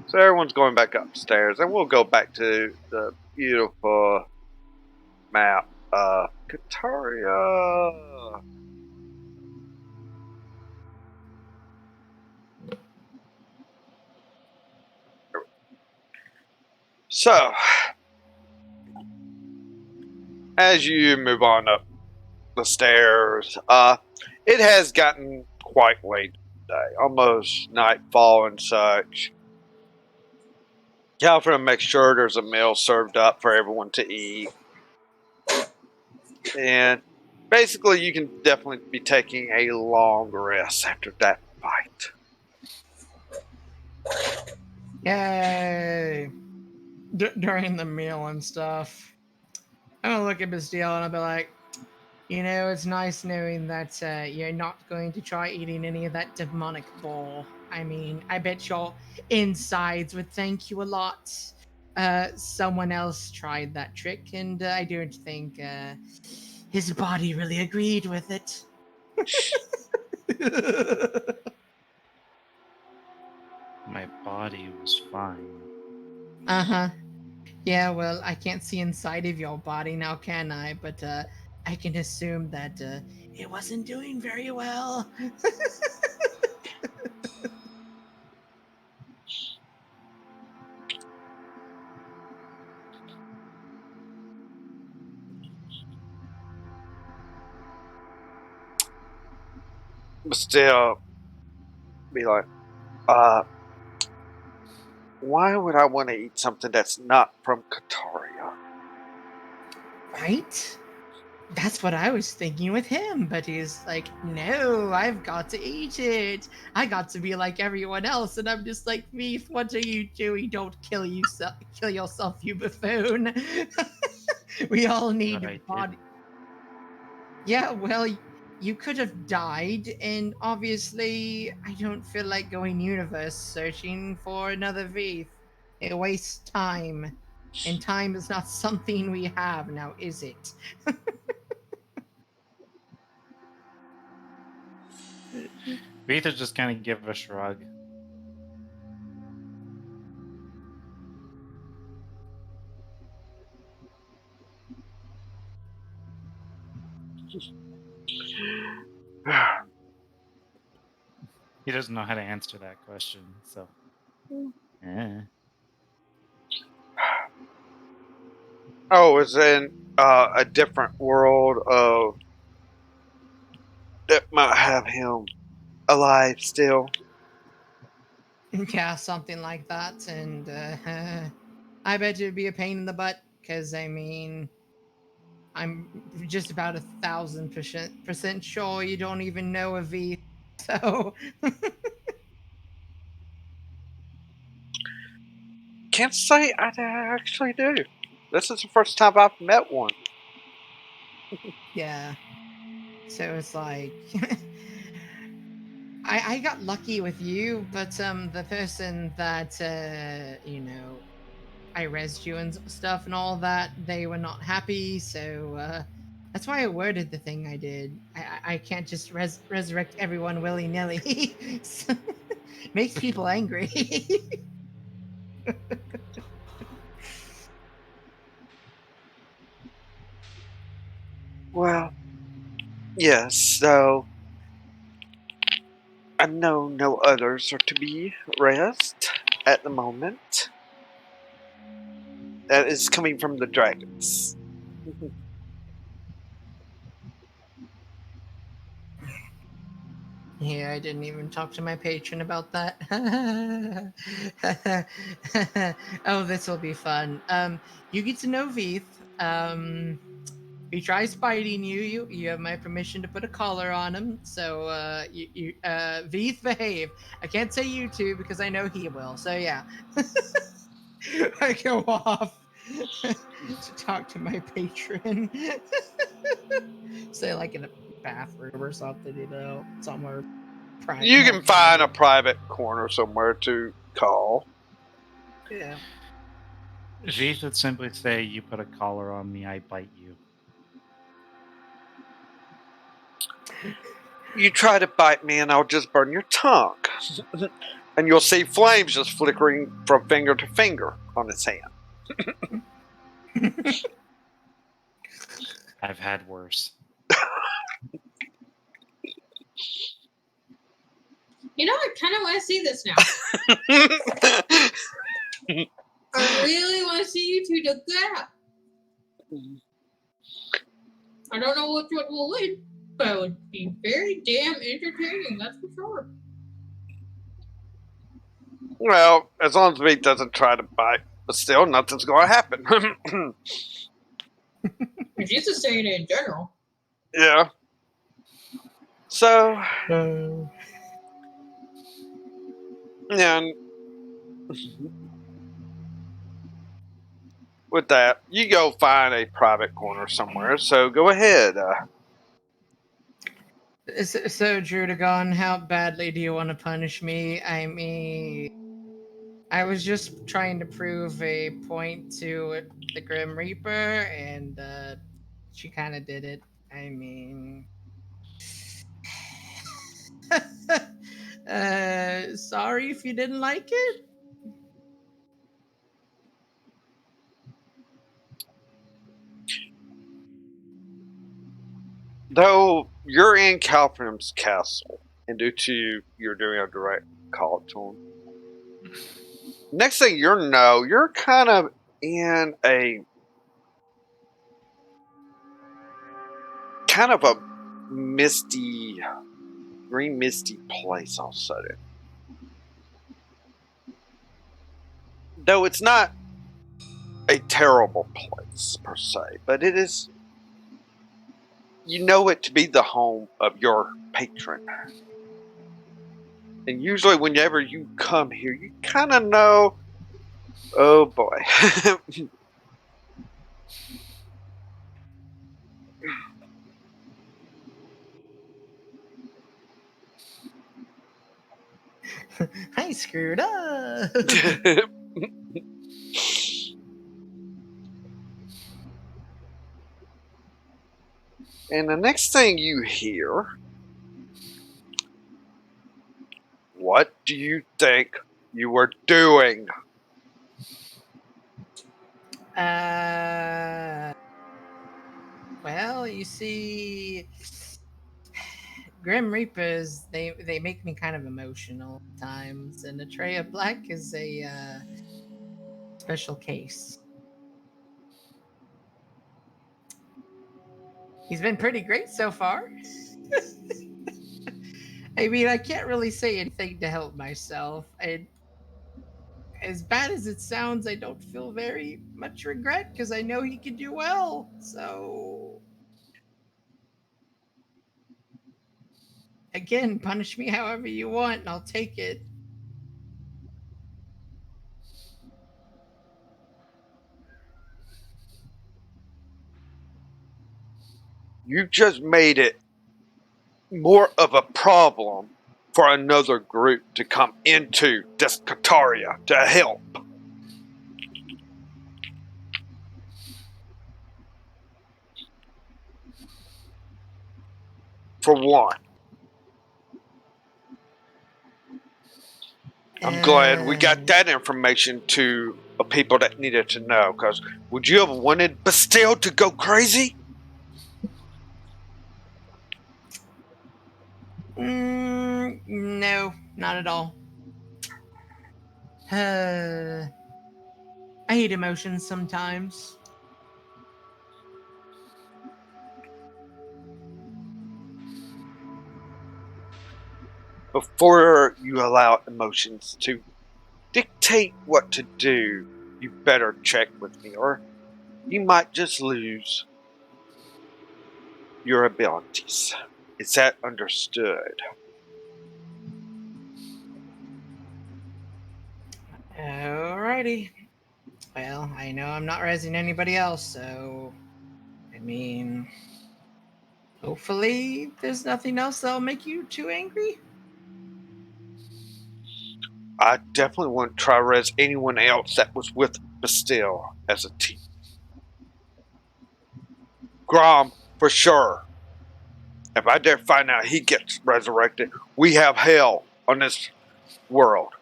So everyone's going back upstairs, and we'll go back to the beautiful map. Kataria. So, as you move on up the stairs, it has gotten quite late today, almost nightfall and such. Calvin makes sure there's a meal served up for everyone to eat. And basically, you can definitely be taking a long rest after that fight. Yay! During the meal and stuff, I'm gonna look at Bastille and I'll be like, it's nice knowing that you're not going to try eating any of that demonic bowl. I mean, I bet your insides would thank you a lot. Someone else tried that trick, and I don't think his body really agreed with it. My body was fine. Uh-huh. Yeah, well, I can't see inside of your body now, can I? But I can assume that it wasn't doing very well. But still, be like, why would I want to eat something that's not from Kataria? Right? That's what I was thinking with him, but he's like, no, I've got to eat it. I got to be like everyone else, and I'm just like, Beef, what are you doing? Don't kill yourself, you buffoon. We all need But I body. did. Yeah, well, you could have died, and obviously, I don't feel like going universe searching for another Veeth. It wastes time, and time is not something we have now, is it? Beatha just kind of give a shrug. He doesn't know how to answer that question, so. Oh, it's in a different world of that might have him alive still. Yeah, something like that. And I bet it'd be a pain in the butt because I mean, I'm just about 1,000% sure you don't even know a V. So Can't say I actually do. This is the first time I've met one. yeah, so it's like I got lucky with you, but the person that I rezzed you and stuff and all that, they were not happy, so that's why I worded the thing I did. I can't just resurrect everyone willy nilly. Makes people angry. Well, yes, so I know no others are to be raised at the moment. That is coming from the dragons. Yeah, I didn't even talk to my patron about that. Oh, this will be fun. You get to know Veeth. If he tries biting you have my permission to put a collar on him. So, Veeth, behave. I can't say you two because I know he will. So yeah, I go off to talk to my patron. Say like in a bathroom or something, somewhere private. You can find a private corner somewhere to call. Yeah. Veeth would simply say, "You put a collar on me, I bite you." You try to bite me and I'll just burn your tongue. And you'll see flames just flickering from finger to finger on his hand. I've had worse. You know, I kind of want to see this now. I really want to see you two do that. I don't know which one will win, but it would be very damn entertaining, that's for sure. Well, as long as he doesn't try to bite, but still, nothing's going to happen. She's just saying it in general. Yeah. So, yeah, and with that, you go find a private corner somewhere. So go ahead. So, Drudagon, how badly do you want to punish me? I mean, I was just trying to prove a point to the Grim Reaper, and she kind of did it. I mean, sorry if you didn't like it. Though you're in Calfram's castle, and due to you're doing a direct call to him, next thing you know, you're kind of in a kind of a misty, green misty place all of a sudden. Though it's not a terrible place per se, but it is, you know it to be the home of your patron. And usually whenever you come here, you kind of know, oh boy. I screwed up. And the next thing you hear What do you think you were doing? Well, you see, Grim Reapers, they make me kind of emotional at times, and a tray of black is a special case. He's been pretty great so far. I mean, I can't really say anything to help myself. And as bad as it sounds, I don't feel very much regret because I know he can do well. So, again, punish me however you want, and I'll take it. You just made it more of a problem for another group to come into this Kataria to help. For one. I'm glad we got that information to people that needed to know, because would you have wanted Bastille to go crazy? No, not at all. I hate emotions sometimes. Before you allow emotions to dictate what to do, you better check with me, or you might just lose your abilities. Is that understood? Alrighty. Well, I know I'm not raising anybody else, so I mean, hopefully there's nothing else that'll make you too angry. I definitely wouldn't try to res anyone else that was with Bastille as a team. Grom, for sure. If I dare find out he gets resurrected, we have hell on this world.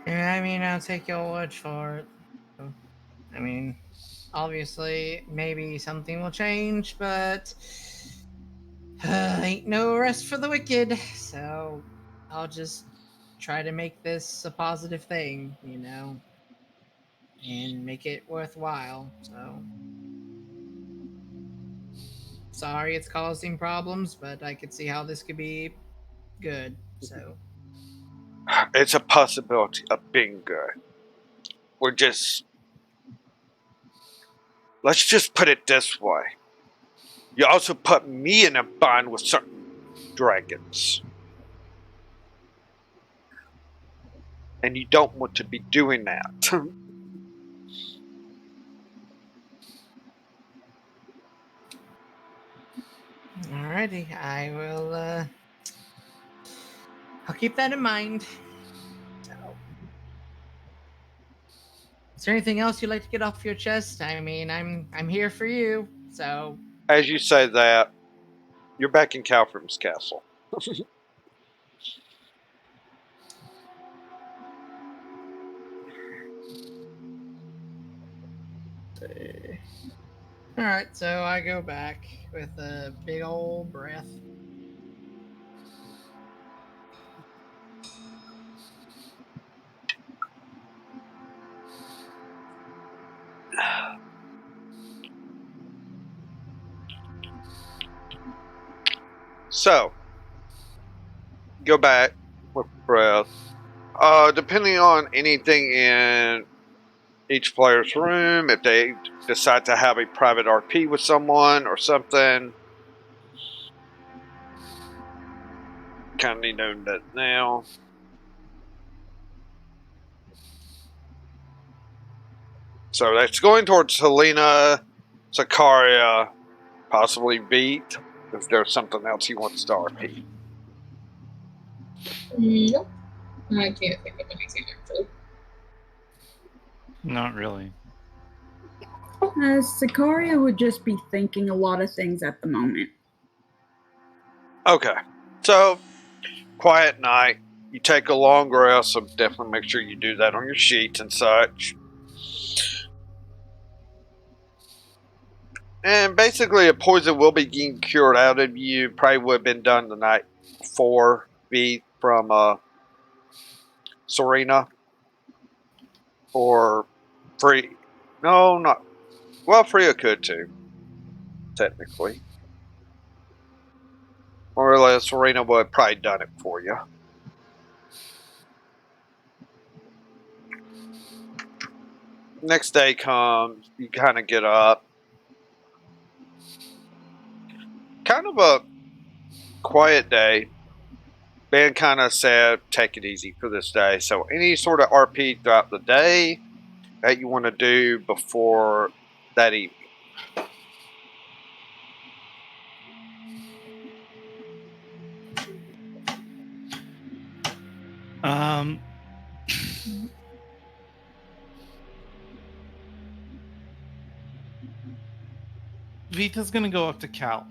I mean, I'll take your word for it. I mean, obviously, maybe something will change, but ain't no rest for the wicked. So I'll just try to make this a positive thing, and make it worthwhile. So sorry it's causing problems, but I could see how this could be good. So It's a possibility of being good. Let's just put it this way. You also put me in a bind with certain dragons. And you don't want to be doing that. alrighty, I will. I'll keep that in mind. So, is there anything else you'd like to get off your chest? I mean, I'm here for you. So As you say that, you're back in Calfram's castle. all right, so I go back with a big old breath. So, go back with breath. Depending on anything in each player's room, if they decide to have a private RP with someone or something, kind of need to know that now. So that's going towards Helena, Sakaria, possibly Beat, if there's something else he wants to RP. Nope. I can't think of anything actually. Not really. Sikaria would just be thinking a lot of things at the moment. Okay. So, quiet night. You take a long rest, so definitely make sure you do that on your sheets and such. And basically, a poison will be getting cured out of you. Probably would have been done the night before, be from Serena or Free. No, not. Well, Freya could too, technically. Or else Serena would have probably done it for you. Next day comes, you kind of get up. Kind of a quiet day. Ben kind of said, take it easy for this day. So, any sort of RP throughout the day that you want to do before that evening? Um, Vita's gonna go up to Cal.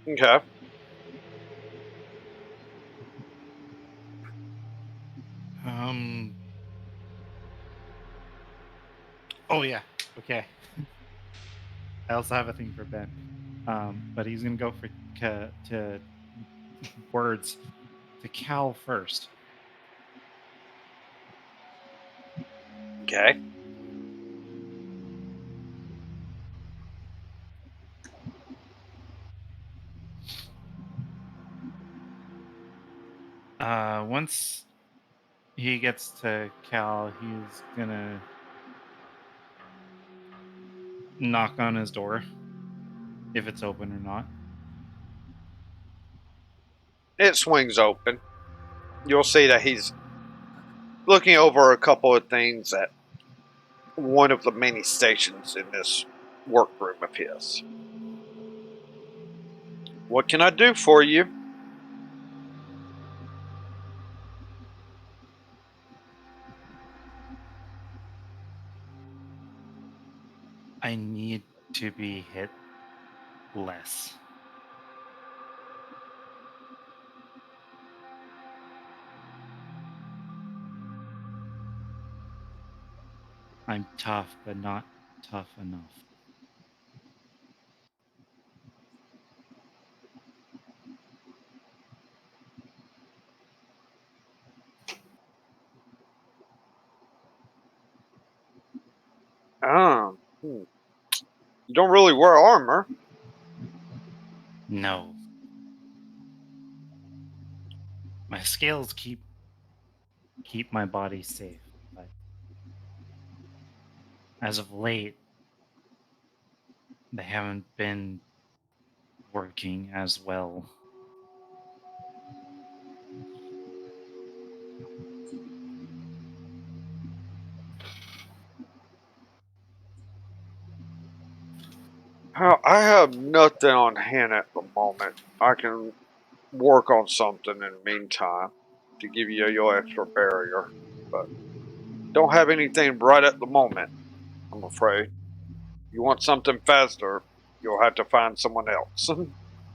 Okay. Um. Oh yeah. Okay. I also have a thing for Ben. But he's gonna go for to words to Cal first. Okay. Once he gets to Cal, he's gonna knock on his door, if it's open or not. It swings open. You'll see that he's looking over a couple of things at one of the many stations in this workroom of his. What can I do for you? I need to be hit less. I'm tough, but not tough enough. You don't really wear armor. No. My scales keep my body safe, but as of late, they haven't been working as well. I have nothing on hand at the moment. I can work on something in the meantime to give you your extra barrier, but don't have anything right at the moment, I'm afraid. You want something faster, you'll have to find someone else.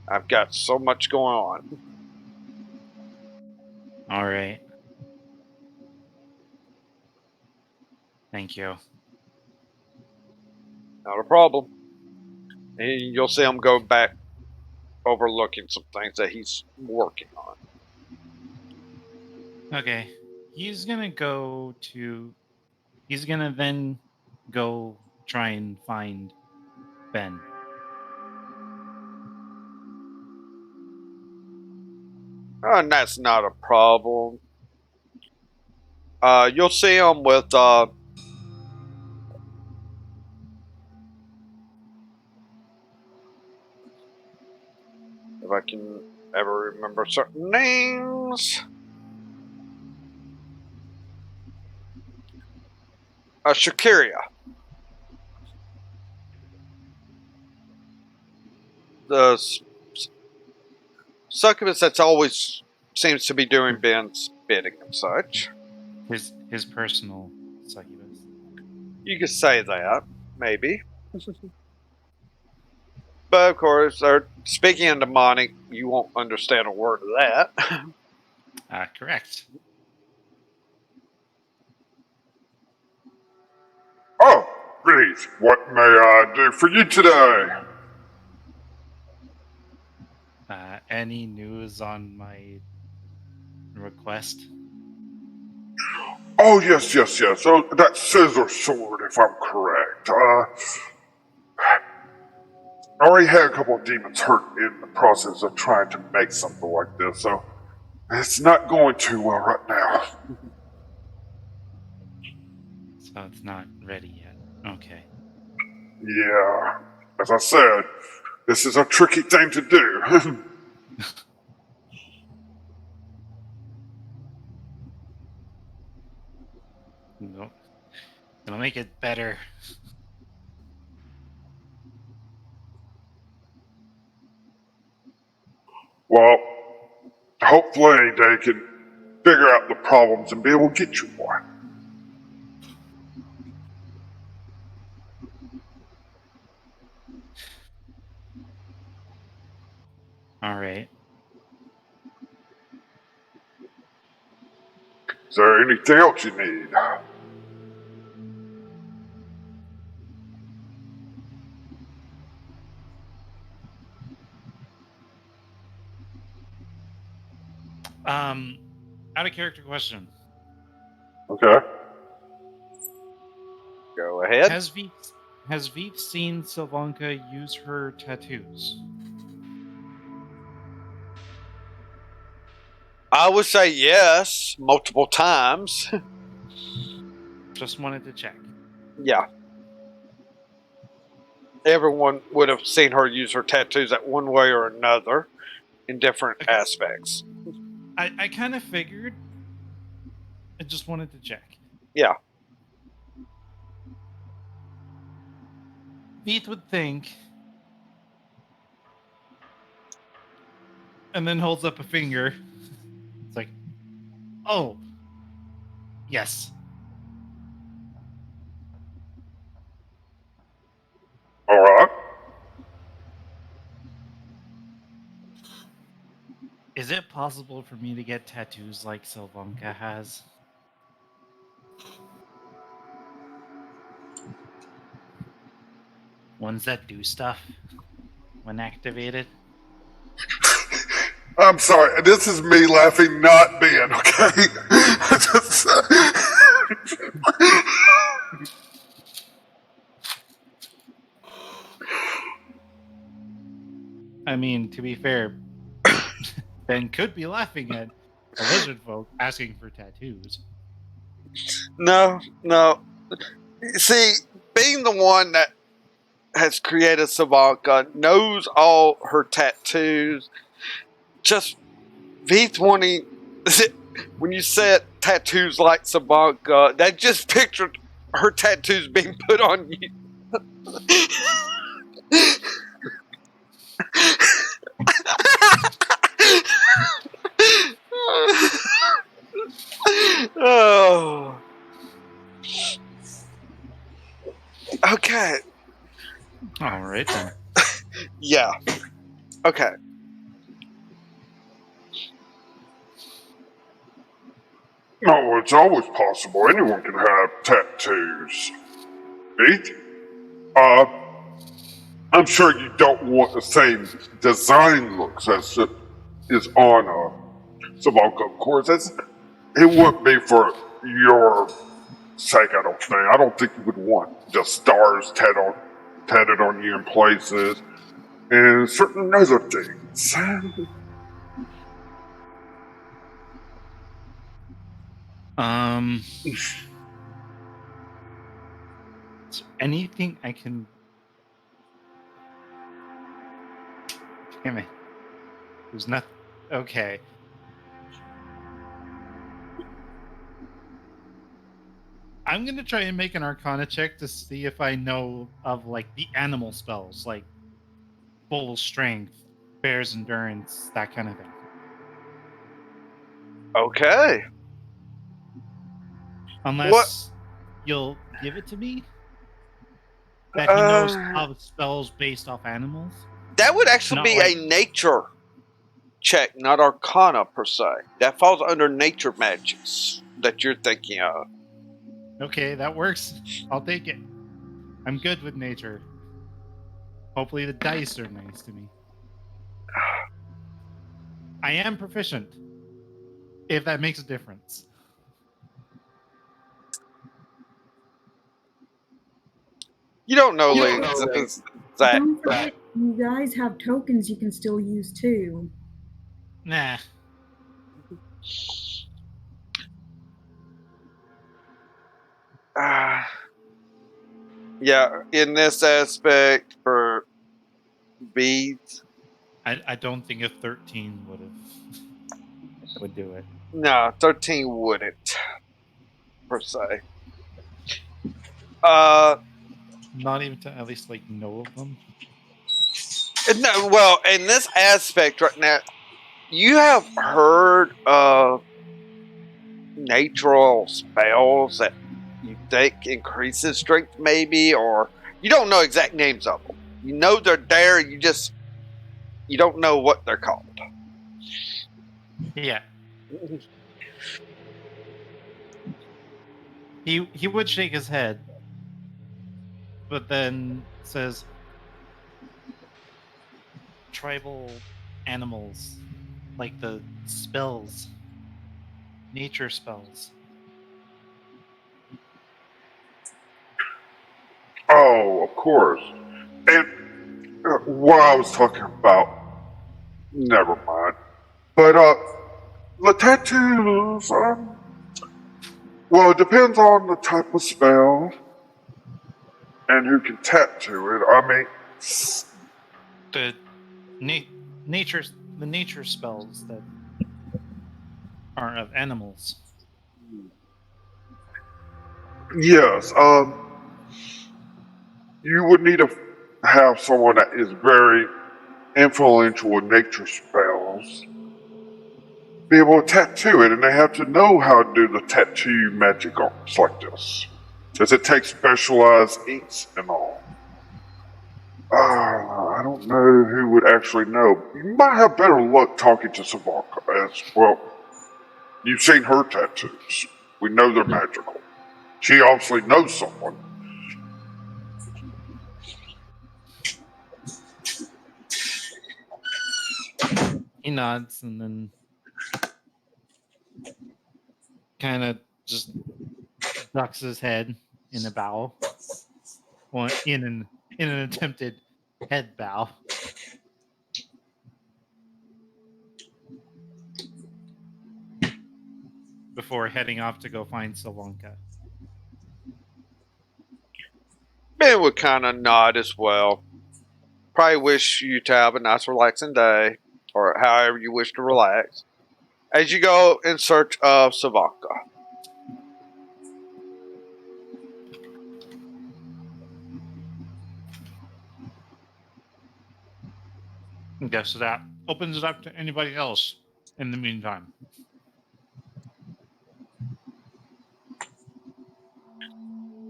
I've got so much going on. All right. Thank you. Not a problem. And you'll see him go back overlooking some things that he's working on. Okay. He's gonna go to. He's gonna then go try and find Ben. And that's not a problem. You'll see him with if I can ever remember certain names. Shakira. The succubus that's always seems to be doing Ben's bidding and such. His personal succubus. You could say that, maybe. But of course, speaking in demonic, you won't understand a word of that. Correct. Oh, please, what may I do for you today? Any news on my request? Oh, yes. Oh, that scissor sword, if I'm correct. I already had a couple of demons hurt in the process of trying to make something like this, so it's not going too well right now. So it's not ready yet. Okay. Yeah, as I said, this is a tricky thing to do. No. Gonna make it better. Well, hopefully they can figure out the problems and be able to get you one. Alright. Is there anything else you need? Out of character question. Okay. Go ahead. Has Veep seen Sylvanka use her tattoos? I would say yes, multiple times. Just wanted to check. Yeah. Everyone would have seen her use her tattoos that one way or another in different aspects. I kind of figured. I just wanted to check. Yeah. Veep would think, and then holds up a finger. It's like, oh, yes. Alright. Is it possible for me to get tattoos like Sylvanka has? Ones that do stuff when activated? I'm sorry, this is me laughing, not Ben, okay? I mean, to be fair, Ben could be laughing at a lizard folk asking for tattoos. No. See, being the one that has created Savanka, knows all her tattoos, just Veith wanting. When you said tattoos like Savanka, that just pictured her tattoos being put on you. Oh. Okay. All right then. Yeah. Okay. No, it's always possible. Anyone can have tattoos. Pete? I'm sure you don't want the same design looks as it is on Savanka, of course. It wouldn't be for your sake, I don't think. I don't think you would want just stars tatted on you in places and certain other things. Is there anything I can? Damn it. There's nothing. Okay. I'm gonna try and make an Arcana check to see if I know of like the animal spells, like bull strength, bear's endurance, that kind of thing. Okay. Unless you'll give it to me. That he knows of spells based off animals. That would actually Not be like- a nature check, not arcana per se. That falls under nature magics that you're thinking of. Okay, that works. I'll take it. I'm good with nature. Hopefully the dice are nice to me. I am proficient. If that makes a difference. You don't know, Yeah. ladies, if it's that. Don't forget, you guys have tokens you can still use too. Nah. Yeah, in this aspect for beads, I don't think a 13 would do it. no, 13 wouldn't per se. Not even to at least like know of them. No, well, in this aspect right now, you have heard of natural spells that you think increases strength, maybe, or you don't know exact names of them. You know they're there. You don't know what they're called. Yeah. He would shake his head, but then says, "Tribal animals, like the spells, nature spells." Oh, of course. And what I was talking about, never mind. But the tattoos, well, it depends on the type of spell and who can tattoo it. I mean, The nature the nature spells that are of animals. yes, you would need to have someone that is very influential with nature spells be able to tattoo it, and they have to know how to do the tattoo magic arts like this. Because it takes specialized inks and all. I don't know who would actually know. You might have better luck talking to Savanka as well. You've seen her tattoos. We know they're magical. She obviously knows someone. He nods and then kind of just ducks his head in a bow, or in an attempted head bow. Before heading off to go find Savanka. Ben would kind of nod as well. Probably wish you to have a nice, relaxing day, or however you wish to relax, as you go in search of Savanka. Guess that opens it up to anybody else in the meantime.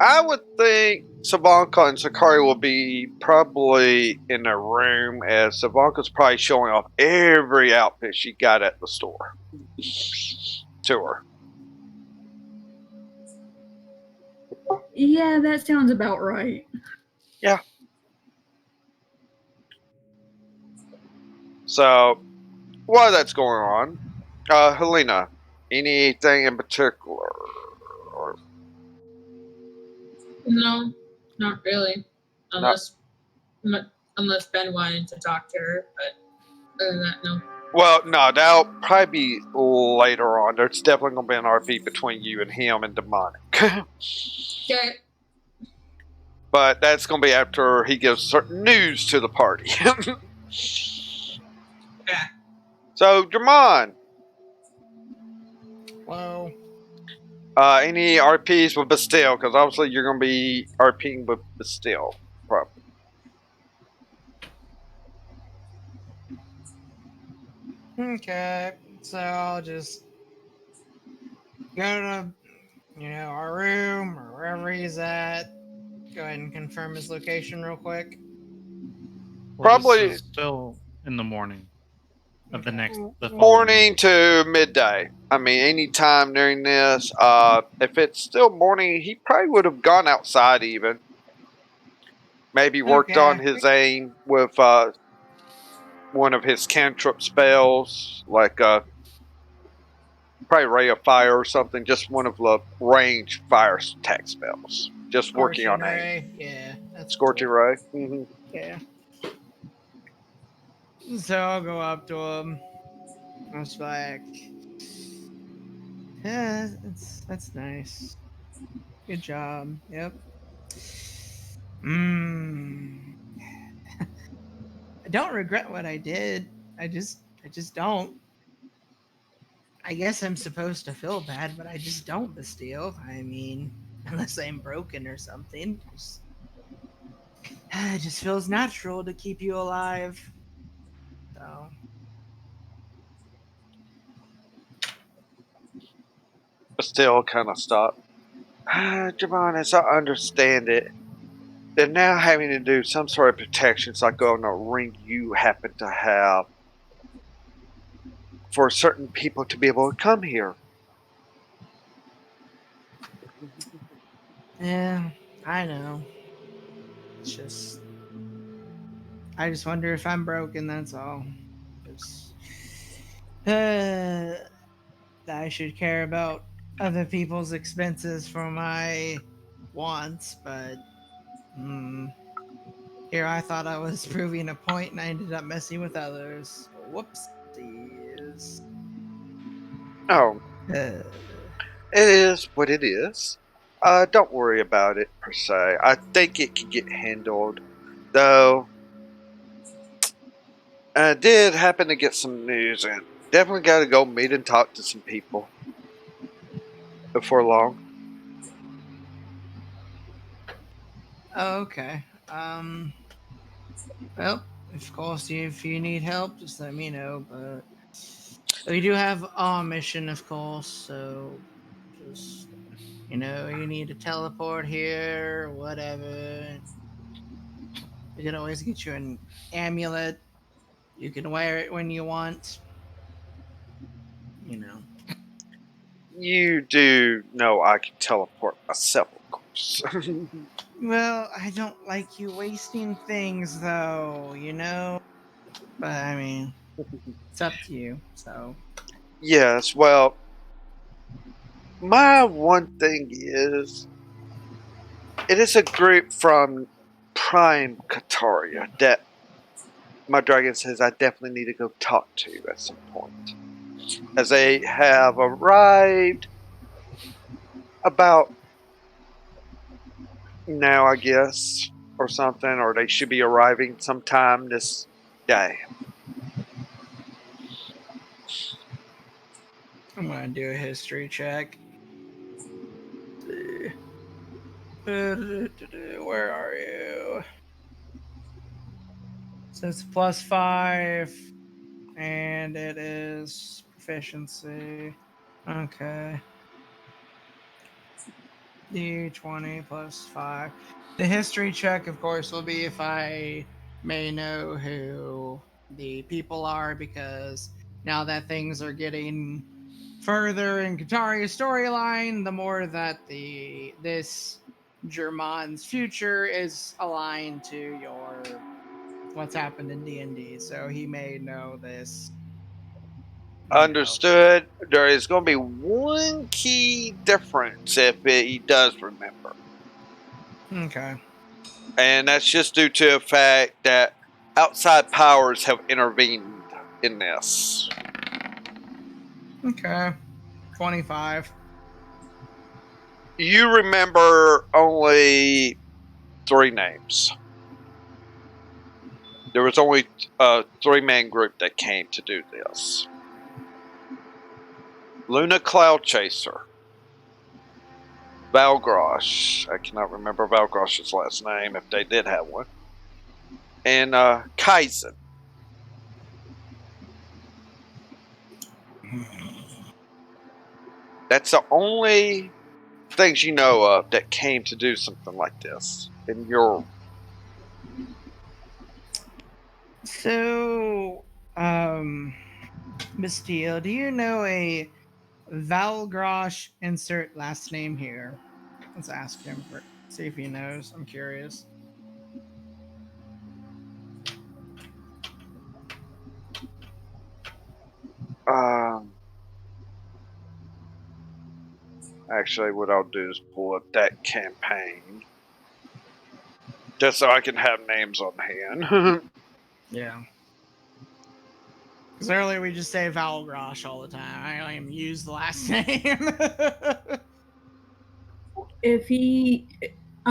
I would think Savanka and Sakari will be probably in a room, as Savanka's probably showing off every outfit she got at the store to her. Yeah, that sounds about right. So, while that's going on, Helena, anything in particular? Or No, not really. Unless unless Ben wanted to talk to her, but other than that, no. well, no, that'll probably be later on. There's definitely going to be an RP between you and him and Demonic. Okay. But that's going to be after he gives certain news to the party. Yeah. So, Jamon, Well, any RPs with Bastille? Because obviously you're going to be RPing with Bastille, probably. okay. So I'll just go to, our room or wherever he's at. Go ahead and confirm his location real quick. Well, this Probably is still in the morning of the following morning to midday. I mean, any time during this. If it's still morning, he probably would have gone outside even. Maybe worked on Okay. his aim with one of his cantrip spells, like probably Ray of Fire or something. Just one of the range fire attack spells. Just working Scorching on aim. ray. Yeah, that's Scorching cool. Ray. Hmm. Yeah. So I'll go up to him. I was like, yeah, that's nice. Good job. Yep. Mmm. I don't regret what I did. I just don't. I guess I'm supposed to feel bad, but I just don't, Bastille. I mean, unless I'm broken or something. It just feels natural to keep you alive. So, But still kind of stopped. Javon, as I understand it, they're now having to do some sort of protections like on a ring you happen to have for certain people to be able to come here. yeah, I know. It's just, I just wonder if I'm broken, that's all. Just, that I should care about other people's expenses for my wants, but here I thought I was proving a point and I ended up messing with others. Whoopsies. Oh, Uh, it is what it is. Don't worry about it per se. I think it can get handled, though. I did happen to get some news, and definitely got to go meet and talk to some people before long. okay. Well, of course, if you need help, just let me know. But we do have our mission, of course. So just you need to teleport here, or whatever. We can always get you an amulet. You can wear it when you want. You know. You do know I can teleport myself, of course. Well, I don't like you wasting things, though. But I mean, it's up to you. So. Yes, well, my one thing is, it is a group from Prime Kataria that my dragon says I definitely need to go talk to at some point. As they have arrived about now, I guess, or something, or they should be arriving sometime this day. I'm gonna do a history check. Where are you? So it's +5, and it is proficiency. Okay. D20 +5. The history check, of course, will be if I may know who the people are, because now that things are getting further in Kataria's storyline, the more that this German's future is aligned to your what's happened in D&D, so he may know this. Understood. There is going to be one key difference if he does remember. Okay. And that's just due to the fact that outside powers have intervened in this. Okay. 25. You remember only 3 names. There was only a 3-man group that came to do this. Luna Cloud Chaser. Valgrosh. I cannot remember Valgrosh's last name if they did have one. And Kaizen. That's the only things you know of that came to do something like this in your. So, Bastille, do you know a Valgrosh insert last name here? Let's ask him for see if he knows. I'm curious. Um, actually, what I'll do is pull up that campaign just so I can have names on hand. Yeah. Because earlier we just say Valgrosh all the time. I don't even use the last name. If he,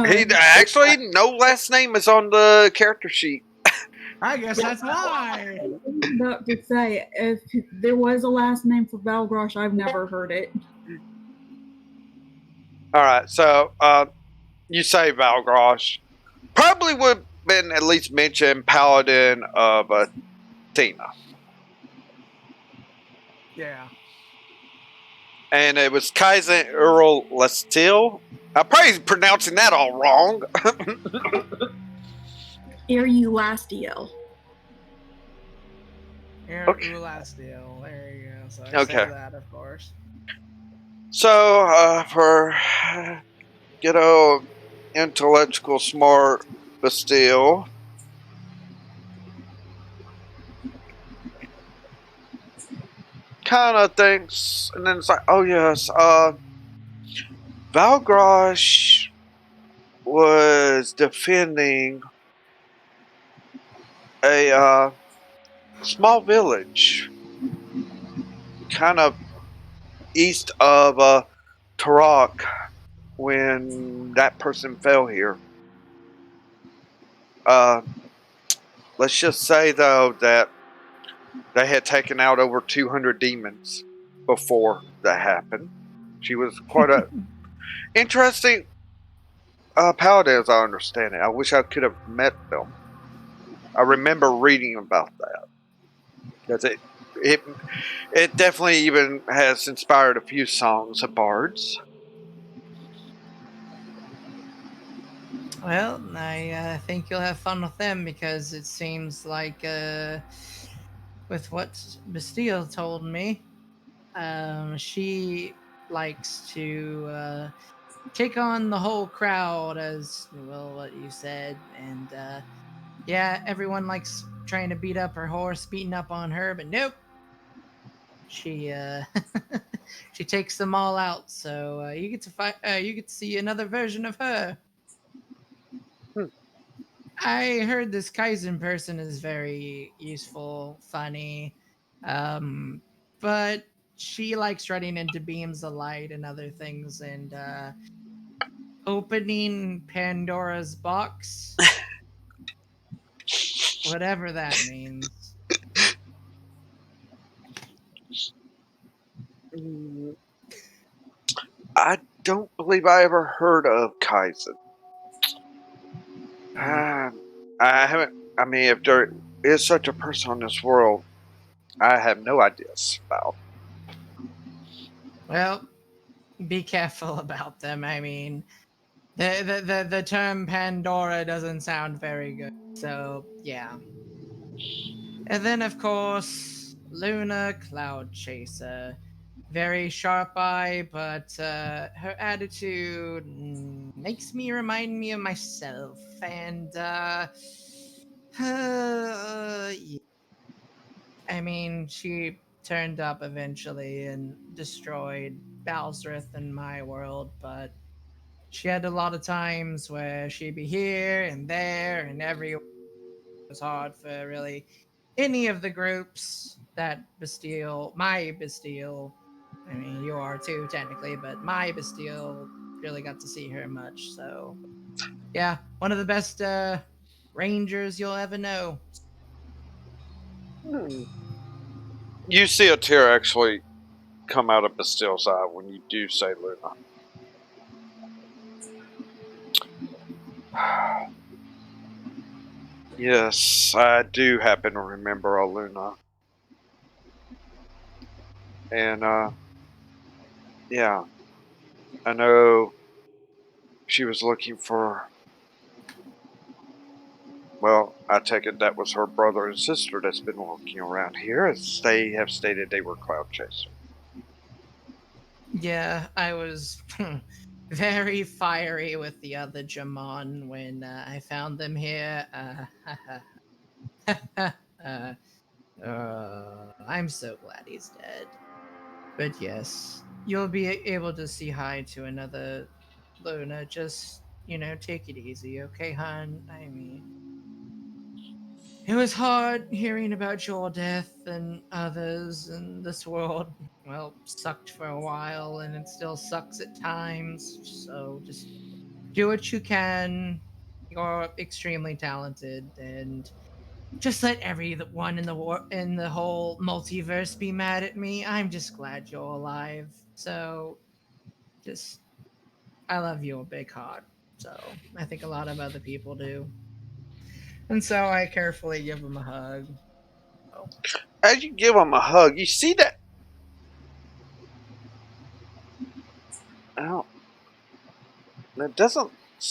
He actually no last name is on the character sheet. I guess that's why. about to say, if there was a last name for Valgrosh, I've never heard it. All right, so you say Valgrosh. Probably would have been at least mentioned Paladin of Athena. Yeah. And it was Kaizen Earl Lestil. I'm probably pronouncing that all wrong. Erulastiel. Okay. Ulastiel. There you go. So I Okay. say that, of course. So, for ghetto intellectual smart Bastille, kind of thinks, and then it's like, oh yes, Valgrosh was defending a small village, kind of east of Tarak, when that person fell here. Let's just say though that they had taken out over 200 demons before that happened. She was quite a interesting paladin, as I understand it. I wish I could have met them. I remember reading about that because it definitely even has inspired a few songs of bards. Well, I think you'll have fun with them because it seems like, with what Bastille told me, she likes to take on the whole crowd, as well, what you said. And yeah, everyone likes trying to beat up her horse, beating up on her, but nope. She she takes them all out. So you get to fight. You get to see another version of her. Hmm. I heard this Kaizen person is very useful, funny, um, but she likes running into beams of light and other things, and opening Pandora's box, whatever that means. Mm, I don't believe I ever heard of Kaizen. Mm. I haven't. I mean, if there is such a person in this world, I have no ideas about. Well, be careful about them. I mean, the term Pandora doesn't sound very good. So yeah. And then of course Luna Cloud Chaser. Very sharp eye, but her attitude makes me remind me of myself. And yeah. I mean, she turned up eventually and destroyed Balsrith in my world, but she had a lot of times where she'd be here and there and everywhere. It was hard for really any of the groups that Bastille, my Bastille, I mean, you are too, technically, but my Bastille really got to see her much. So, yeah, one of the best rangers you'll ever know. Hmm. You see a tear actually come out of Bastille's eye when you do say Luna. Yes, I do happen to remember a Luna. And, yeah, I know she was looking for Well, I take it that was her brother and sister that's been walking around here, as they have stated they were cloud chasers. Yeah, I was very fiery with the other Jamon when I found them here. I'm so glad he's dead. But yes, you'll be able to see hi to another Luna. Just, take it easy, okay, hon? I mean, it was hard hearing about your death and others, and this world, well, sucked for a while, and it still sucks at times. So just do what you can. You're extremely talented, and just let everyone in the whole multiverse be mad at me. I'm just glad you're alive. So just I love your big heart. So I think a lot of other people do. And so I carefully give him a hug. Oh. As you give him a hug, you see that. Oh, that doesn't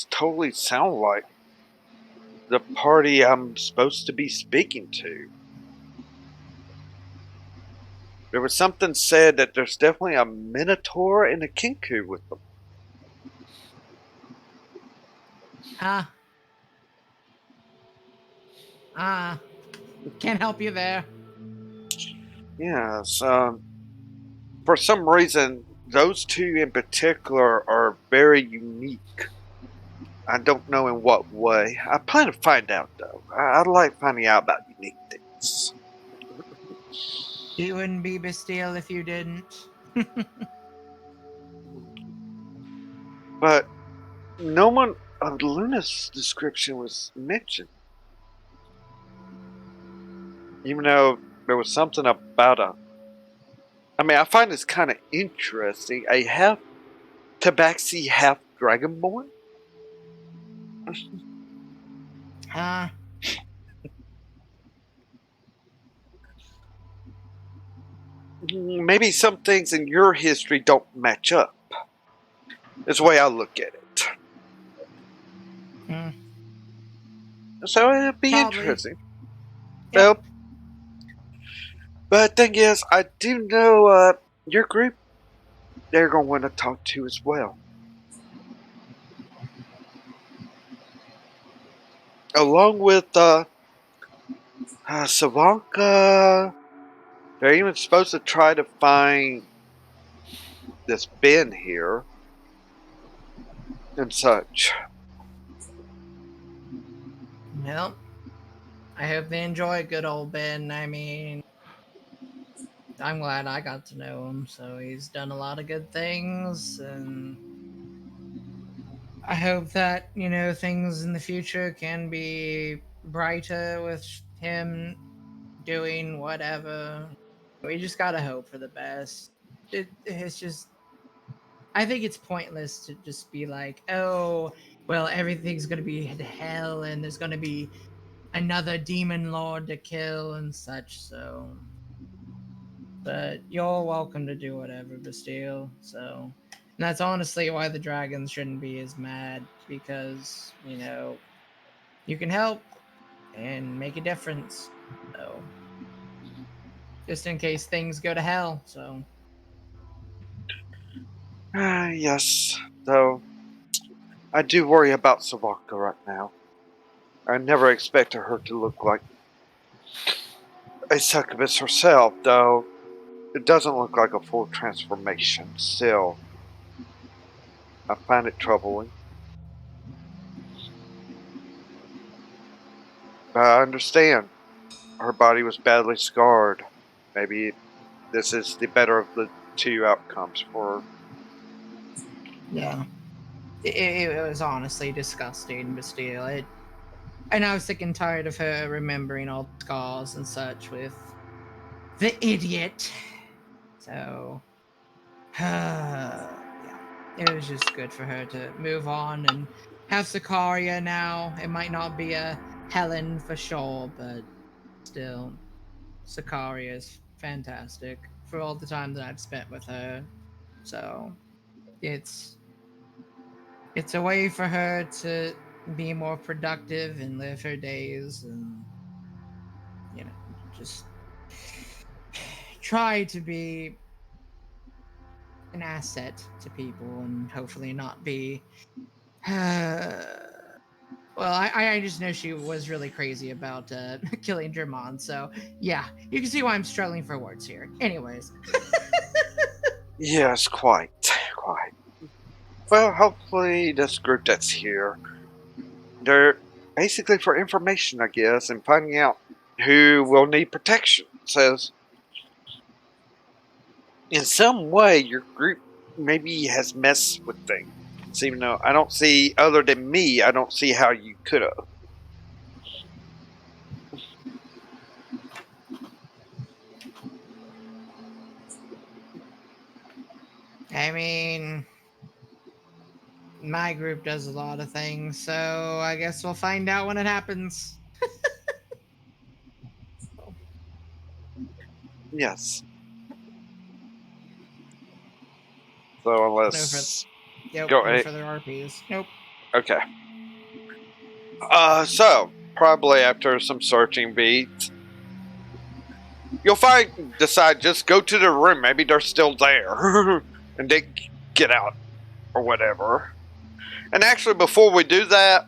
totally sound like the party I'm supposed to be speaking to. There was something said that there's definitely a Minotaur and a Kinku with them. Ah, ah, can't help you there. Yes, for some reason, those two in particular are very unique. I don't know in what way. I plan to find out, though. I like finding out about unique things. You wouldn't be Bastille if you didn't. But no one of Luna's description was mentioned. Even though there was something about a. I mean, I find this kind of interesting. A half Tabaxi, half Dragonborn? Ah, Maybe some things in your history don't match up. That's the way I look at it. hmm, So it'd be probably. interesting. Yep. Well, but the thing is, I do know your group, they're going to want to talk to as well. Along with Savanka, they're even supposed to try to find this Ben here and such. Well, I hope they enjoy good old Ben. I mean, I'm glad I got to know him. So he's done a lot of good things, and I hope that, things in the future can be brighter with him doing whatever. We just gotta hope for the best. It's just, I think it's pointless to just be like, oh, well, everything's gonna be hell and there's gonna be another demon lord to kill and such. So, but you're welcome to do whatever, Bastille. So, and that's honestly why the dragons shouldn't be as mad because, you can help and make a difference. So, just in case things go to hell. So, Yes, though I do worry about Savanka right now. I never expected her to look like a succubus herself, though it doesn't look like a full transformation. Still, I find it troubling. But I understand. Her body was badly scarred. Maybe this is the better of the two outcomes for her. yeah. It was honestly disgusting, Bastille. And I was sick and tired of her remembering all the scars and such with the idiot. So, yeah, it was just good for her to move on and have Sicaria now. It might not be a Helen for sure, but still, Sicaria is fantastic for all the time that I've spent with her. So, it's it's a way for her to be more productive and live her days, and just try to be an asset to people and hopefully not be. Well, I just know she was really crazy about killing Germán, so yeah, you can see why I'm struggling for words here. Anyways. Yes, quite. Well, hopefully this group that's here, they're basically for information, I guess, and finding out who will need protection. It says, in some way, your group maybe has messed with things. Even though I don't see, other than me, I don't see how you could have. I mean, my group does a lot of things, so I guess we'll find out when it happens. Yes. So unless go No ahead. further RPs. Nope. Okay. So probably after some searching beats, you'll decide just go to the room. Maybe they're still there, and they get out or whatever. And actually, before we do that,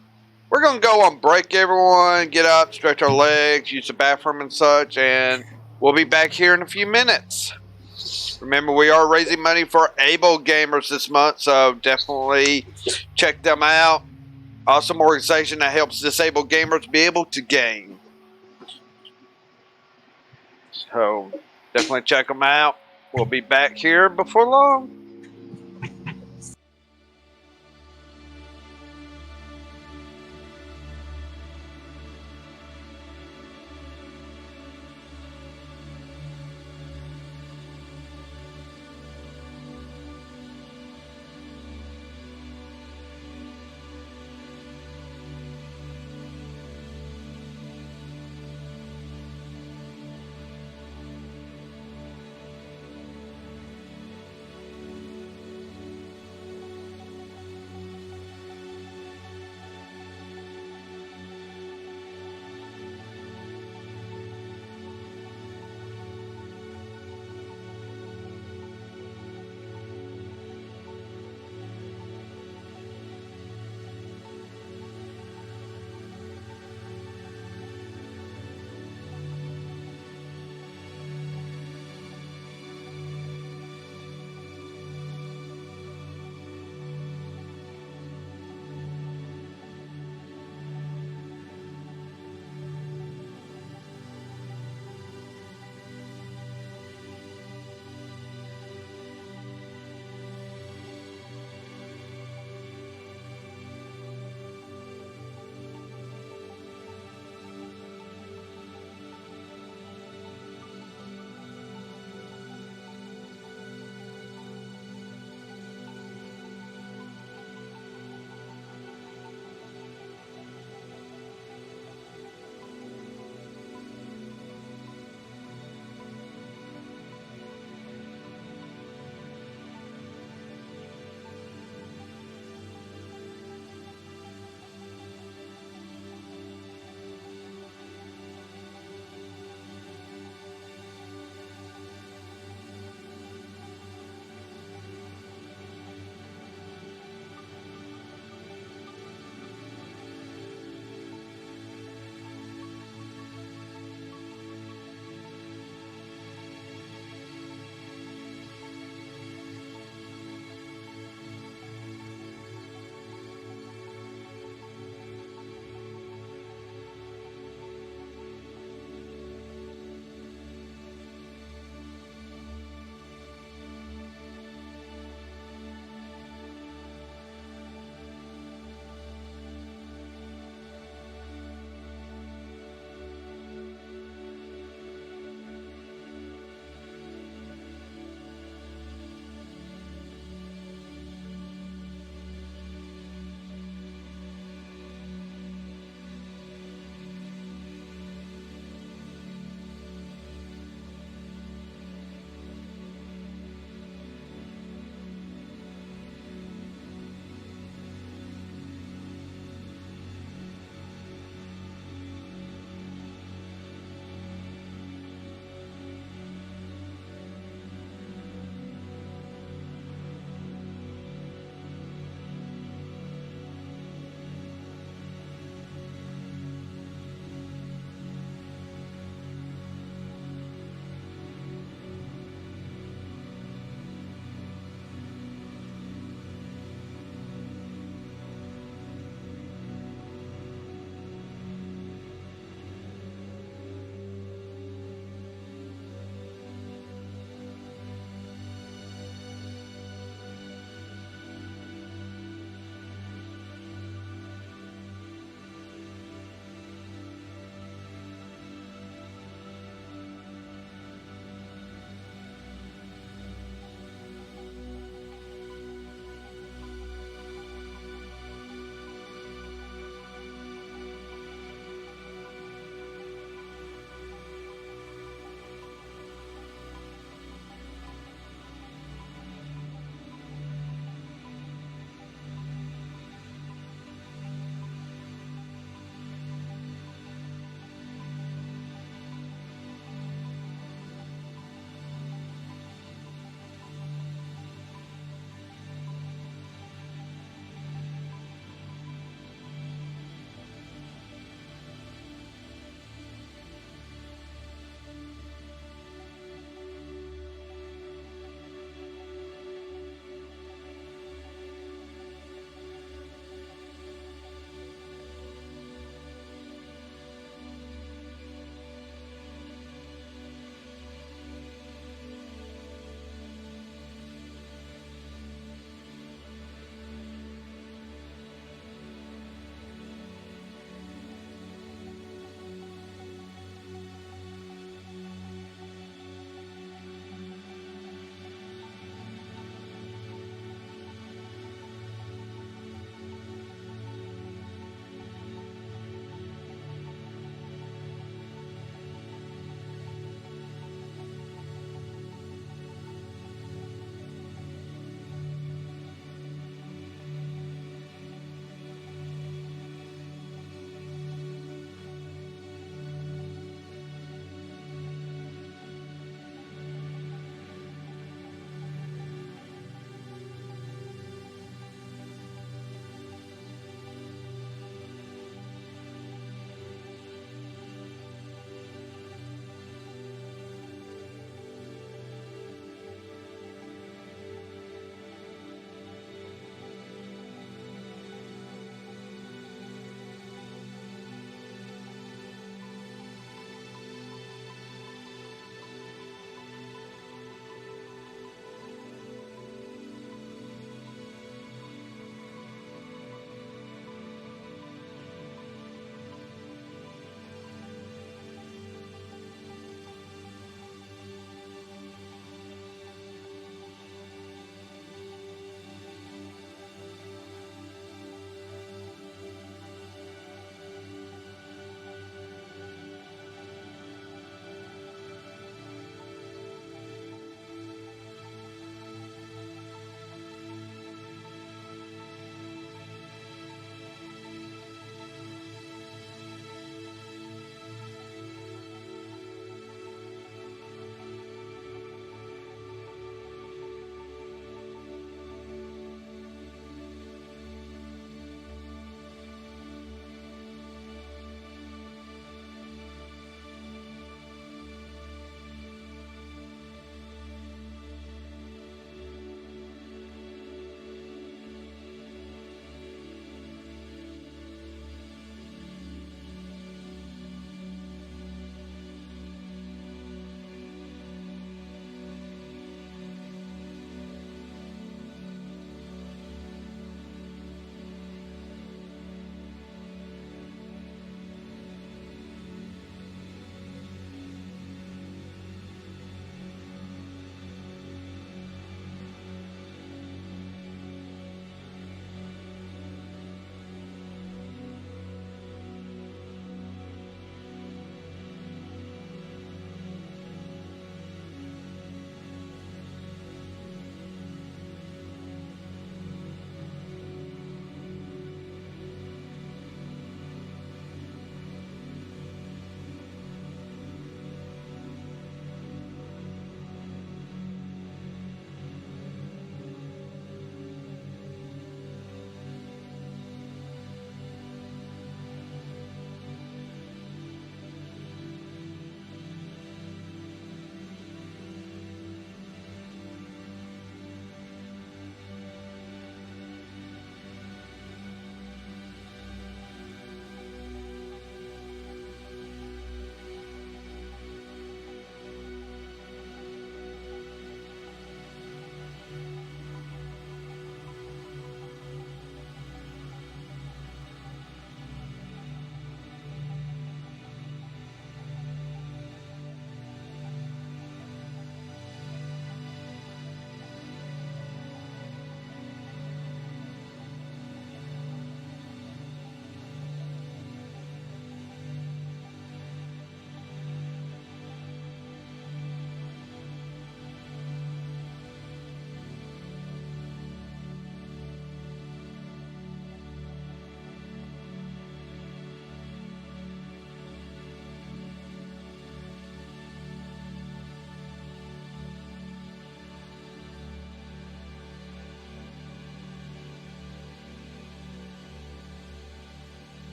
we're gonna go on break. Everyone, get up, stretch our legs, use the bathroom and such, and we'll be back here in a few minutes. Remember, we are raising money for Able Gamers this month, so definitely check them out. Awesome organization that helps disabled gamers be able to game. So definitely check them out. We'll be back here before long.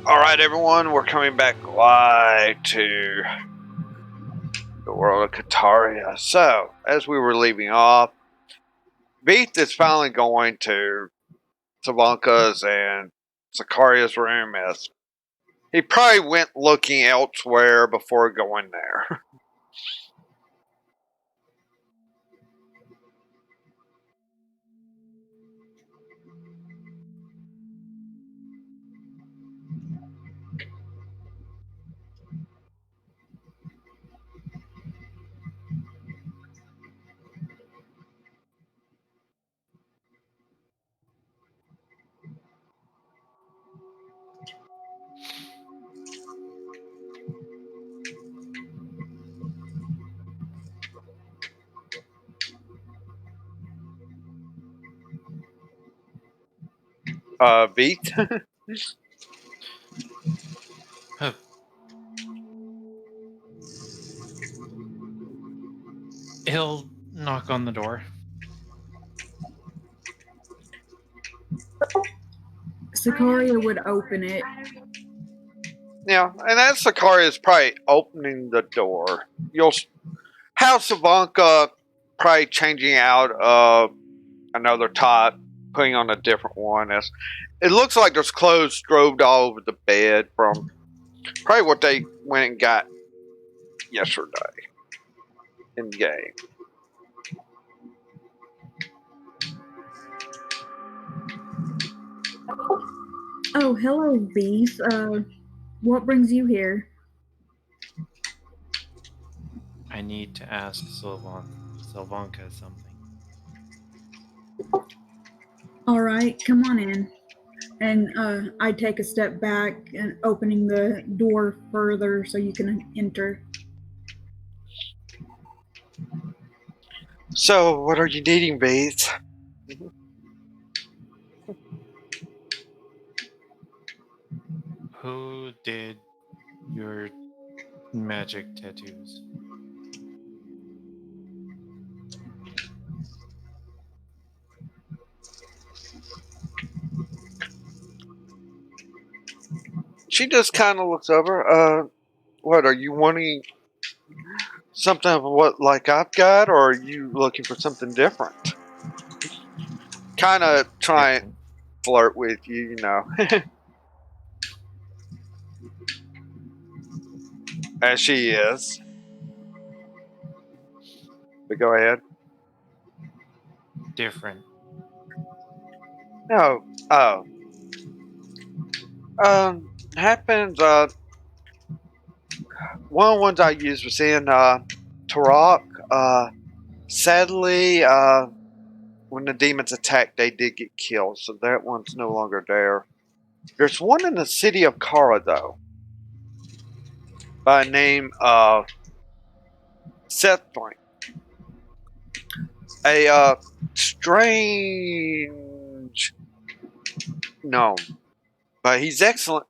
Alright, everyone, we're coming back live to the world of Kataria. So, as we were leaving off, Beat is finally going to Savanka's and Zakaria's room as he probably went looking elsewhere before going there. Beat? Huh. He'll knock on the door. Sakaria would open it. Yeah, and as Zakaria's probably opening the door, you'll have Savanka probably changing out of another top, putting on a different one. As it looks like there's clothes strobed all over the bed from probably what they went and got yesterday in game. Oh, hello, Beef. What brings you here? I need to ask Sylvanka something. All right, come on in. And I take a step back and opening the door further so you can enter. So, what are you needing, Bates? Who did your magic tattoos? She just kind of looks over. What are you wanting? Something of what like I've got, or are you looking for something different? Kind of try and flirt with you, you know, as she is. But go ahead. Different. No. Oh. Happens. One of the ones I used was in Turok. Sadly, when the demons attacked, they did get killed, so that one's no longer there. There's one in the city of Kara, though, by the name of Sethbrink. A strange gnome, but he's excellent.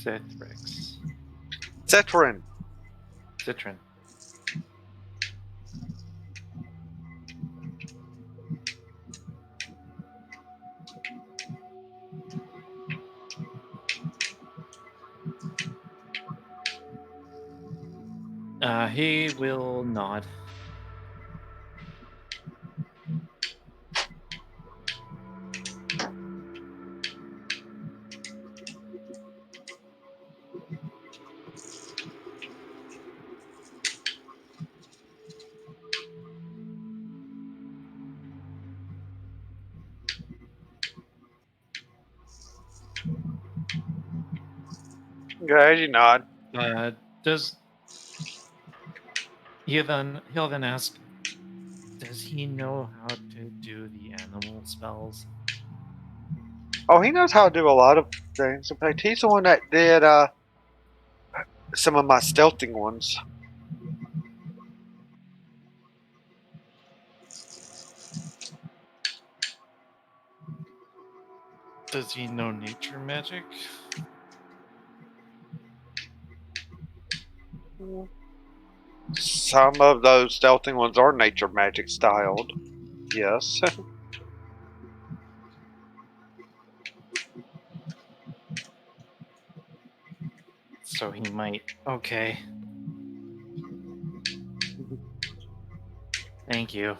Cithrix. Cetrin. Citron. He will nod. Okay, you nod. Does he'll then ask, does he know how to do the animal spells? Oh, he knows how to do a lot of things. In fact, he's the one that did some of my stealthing ones. Does he know nature magic? Some of those stealthing ones are nature magic styled. Yes. So he might. Okay. Thank you.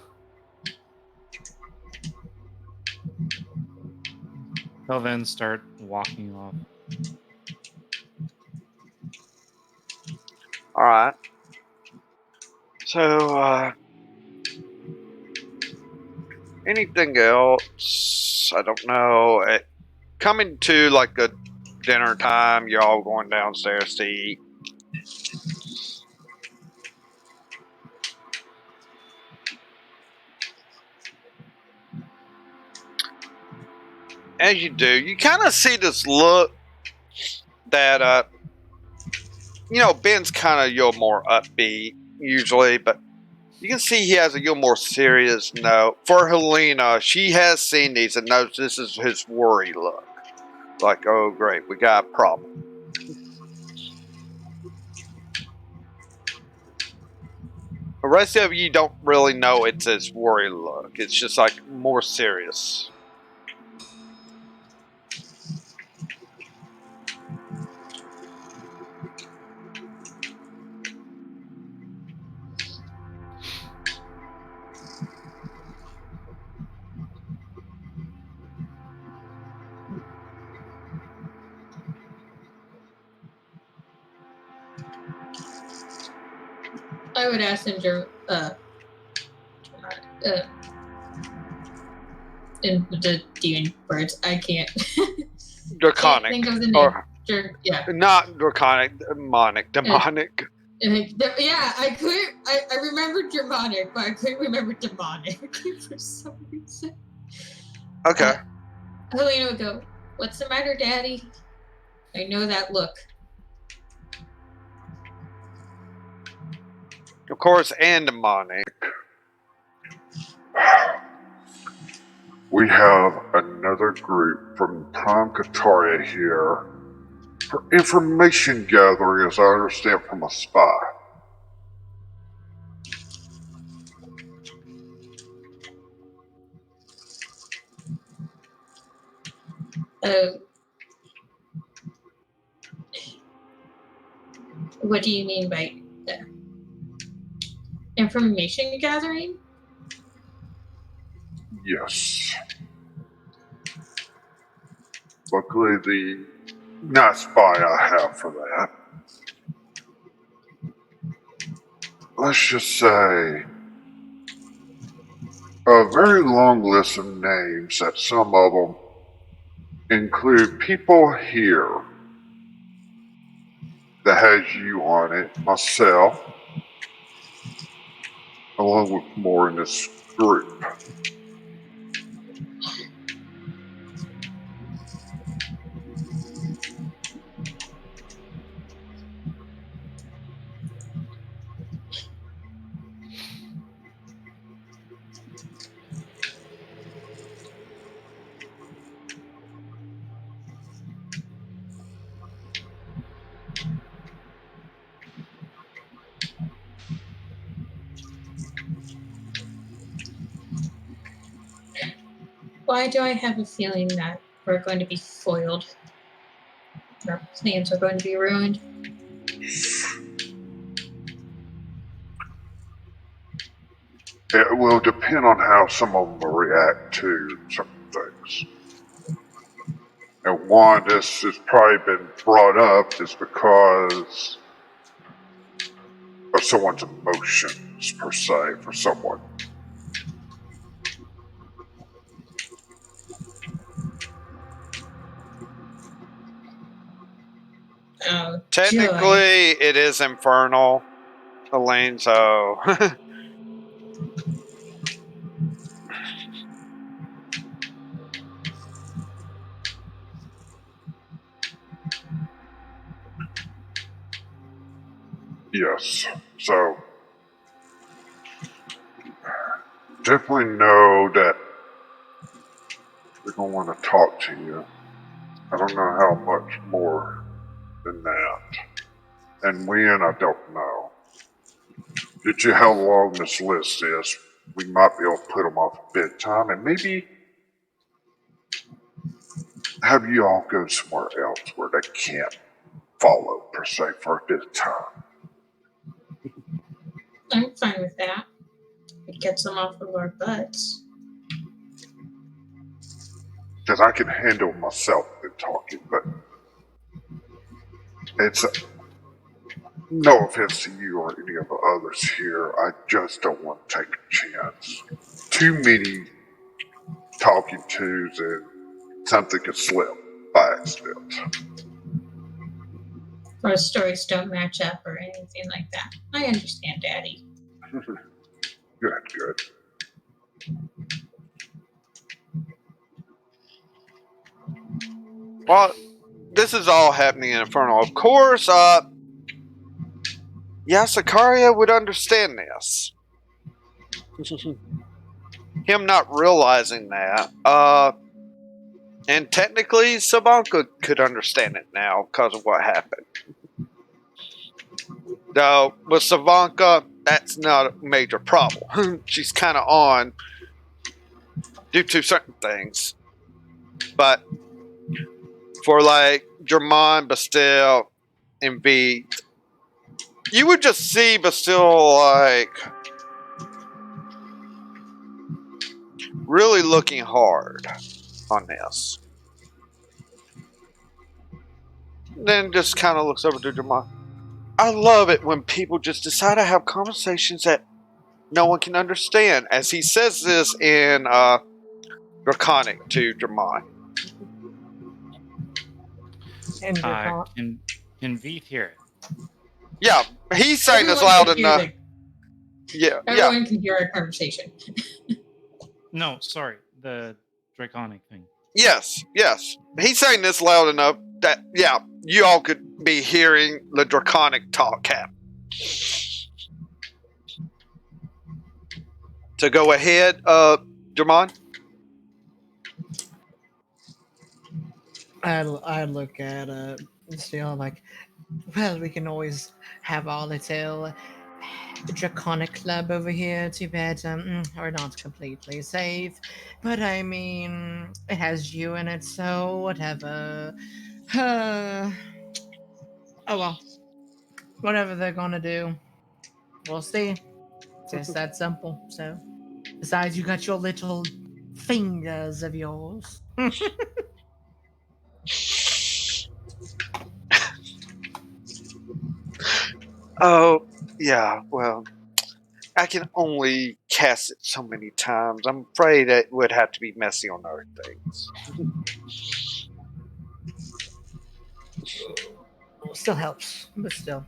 He'll then start walking off. Alright. So, anything else? I don't know. Coming to like a dinner time, you're all going downstairs to eat. As you do, you kind of see this look that, Ben's kind of your more upbeat usually, but you can see he has a little more serious note. For Helena, she has seen these and knows this is his worry look. Like, oh great, we got a problem. The rest of you don't really know it's his worry look. It's just like more serious. I would ask him to, in the demon words, I can't. Draconic. Think of the name. Or, Yeah. not draconic, demonic. Yeah, I couldn't. I remembered demonic, but I couldn't remember demonic for some reason. Okay. Helena would go, "What's the matter, Daddy? I know that look." Of course, and demonic. We have another group from Prime Kataria here for information gathering, as I understand from a spy. What do you mean by information gathering? Yes. Luckily, the not spy I have for that. Let's just say a very long list of names that some of them include people here that has you on it, myself, along with more in this group. Why do I have a feeling that we're going to be foiled? Our plans are going to be ruined. It will depend on how some of them will react to some things. And one, this has probably been brought up is because of someone's emotions, per se, for someone. Oh, Technically, it is infernal, Elaine, so. Yes. So, definitely know that they're going to want to talk to you. I don't know how much more than that. And when, I don't know. Did you how long this list is? We might be able to put them off a bedtime and maybe have you all go somewhere else where they can't follow, per se, for a bit of time. I'm fine with that. It gets them off of our butts. Because I can handle myself in talking, but it's no offense to you or any of the others here. I just don't want to take a chance. Too many talking tos and something could slip by accident. Our stories don't match up or anything like that. I understand, Daddy. Good. Well, this is all happening in Inferno. Of course, Sakaria would understand this. Him not realizing that. And technically, Savanka could understand it now because of what happened. Though, with Savanka, that's not a major problem. She's kind of on due to certain things. But for like Germain, Bastille, and V, you would just see Bastille like really looking hard on this. Then just kind of looks over to Germain. I love it when people just decide to have conversations that no one can understand. As he says this in Draconic to Germain. And Can Veeth hear it? Yeah, he's saying this Everyone loud can hear enough. the- Everyone can hear our conversation. No, sorry, the Draconic thing. Yes. He's saying this loud enough that, you all could be hearing the Draconic talk happen. So go ahead, Germain. I look at still like, well, we can always have our little draconic club over here. Too bad we're not completely safe, but I mean, it has you in it, so whatever. Oh well, whatever they're gonna do, we'll see. Just that simple. So, besides, you got your little fingers of yours. Oh, yeah, well, I can only cast it so many times. I'm afraid it would have to be messy on other things. Still helps, but still.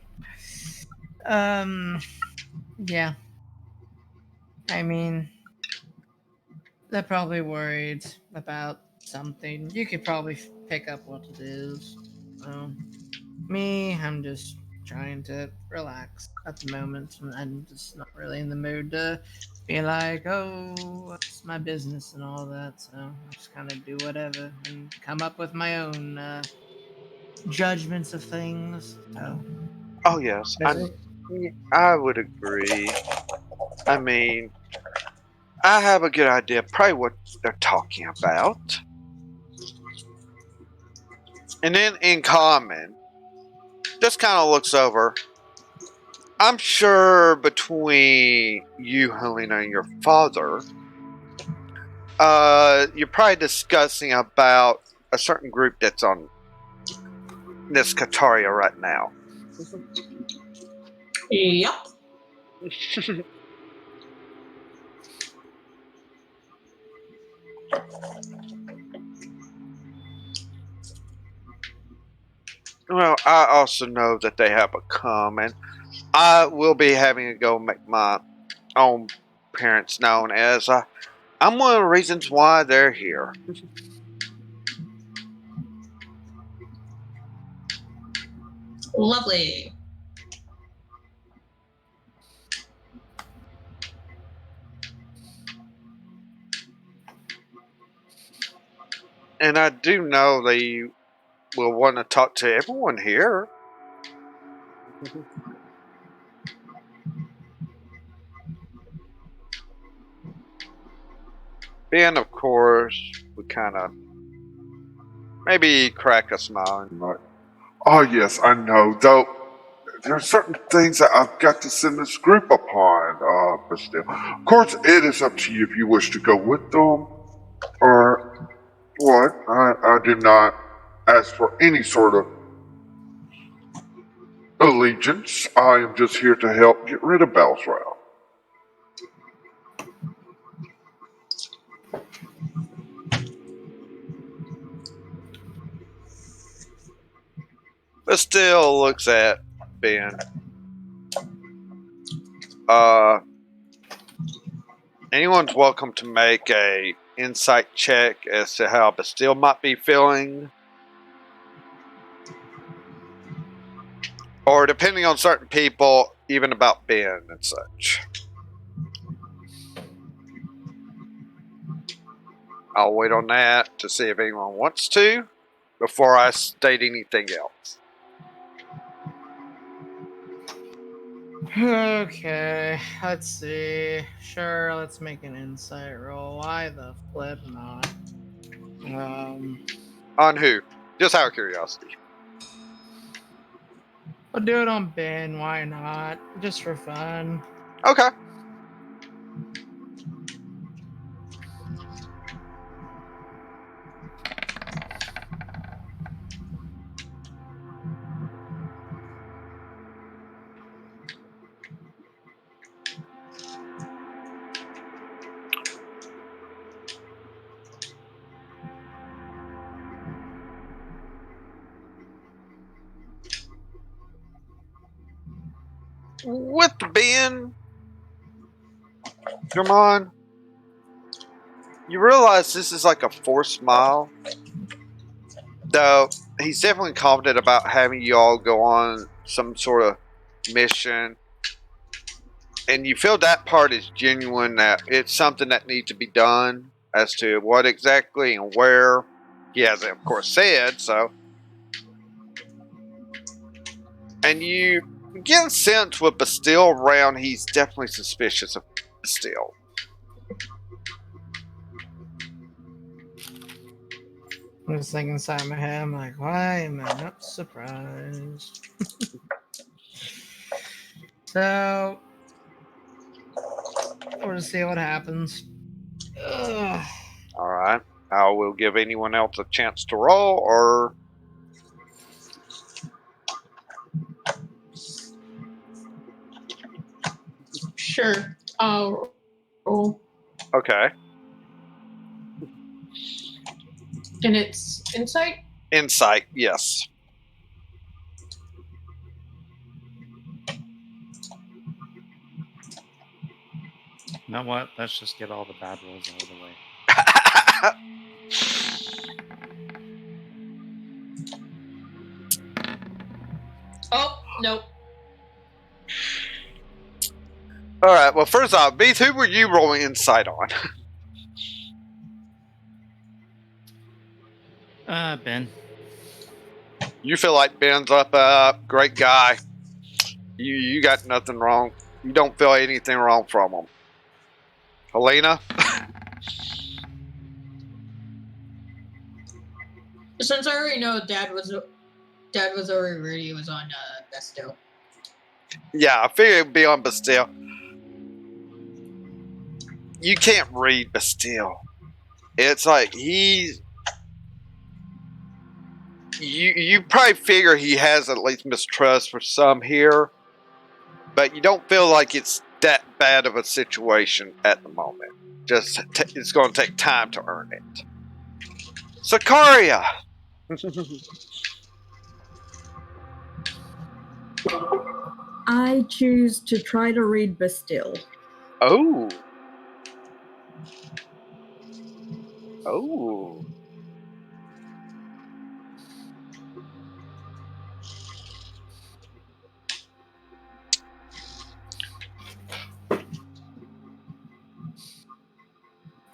Yeah. I mean, they're probably worried about something. You could probably pick up what it is. Me, I'm just trying to relax at the moment. I'm just not really in the mood to be like, oh, what's my business and all that. So I just kind of do whatever and come up with my own judgments of things. So, Oh, yes, I would agree. I mean, I have a good idea probably what they're talking about. And then in common, just kind of looks over. I'm sure between you, Helena, and your father, you're probably discussing about a certain group that's on this Kataria right now. Yep. Well, I also know that they have a common. I will be having to go make my own parents known as I'm one of the reasons why they're here. Lovely. And I do know that will want to talk to everyone here. Ben, of course, would kind of maybe crack a smile. Right. Oh, yes, I know. Though, there are certain things that I've got to send this group upon, but still. Of course, it is up to you if you wish to go with them or what. I did not ask for any sort of allegiance. I am just here to help get rid of Bellsround. But still looks at Ben. Anyone's welcome to make a insight check as to how Bastille might be feeling. Or depending on certain people, even about Ben and such. I'll wait on that to see if anyone wants to before I state anything else. Okay, let's see. Sure, let's make an insight roll. Why the flip not? On who? Just out of curiosity. I'll do it on Ben. Why not? Just for fun. Okay. With Ben, come on. You realize this is like a forced smile. Though he's definitely confident about having you all go on some sort of mission. And you feel that part is genuine, that it's something that needs to be done. As to what exactly and where, he hasn't, of course, said so. And you get a sense with Bastille around, he's definitely suspicious of Bastille. I'm just thinking inside my head, I'm like, why am I not surprised? So, we'll just see what happens. Ugh. Alright. I will give anyone else a chance to roll, or... Sure. I'll roll. Okay. And it's insight? Insight, yes. You know what? Let's just get all the bad rolls out of the way. Oh, nope. Alright, well, first off, Beith, who were you rolling insight on? Ben. You feel like Ben's up, great guy. You got nothing wrong. You don't feel anything wrong from him. Helena? Since I already know Dad was already was on Bastille. Yeah, I figured it'd be on Bastille. You can't read Bastille. It's like he's... You probably figure he has at least mistrust for some here, but you don't feel like it's that bad of a situation at the moment. Just it's going to take time to earn it. Sicaria! I choose to try to read Bastille. Oh. Oh.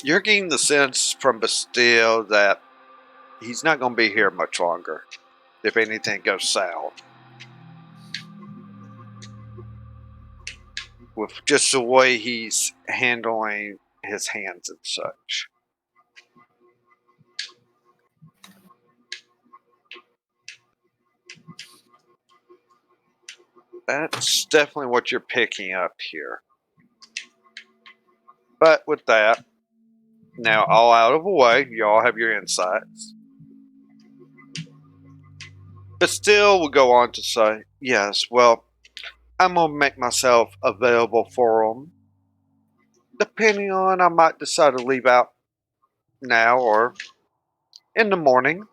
You're getting the sense from Bastille that he's not going to be here much longer. if anything goes south. With just the way he's handling his hands and such. That's definitely what you're picking up here. But with that, now all out of the way, y'all have your insights. But still, we'll go on to say, yes, well, I'm going to make myself available for them. Depending on, I might decide to leave out now or in the morning.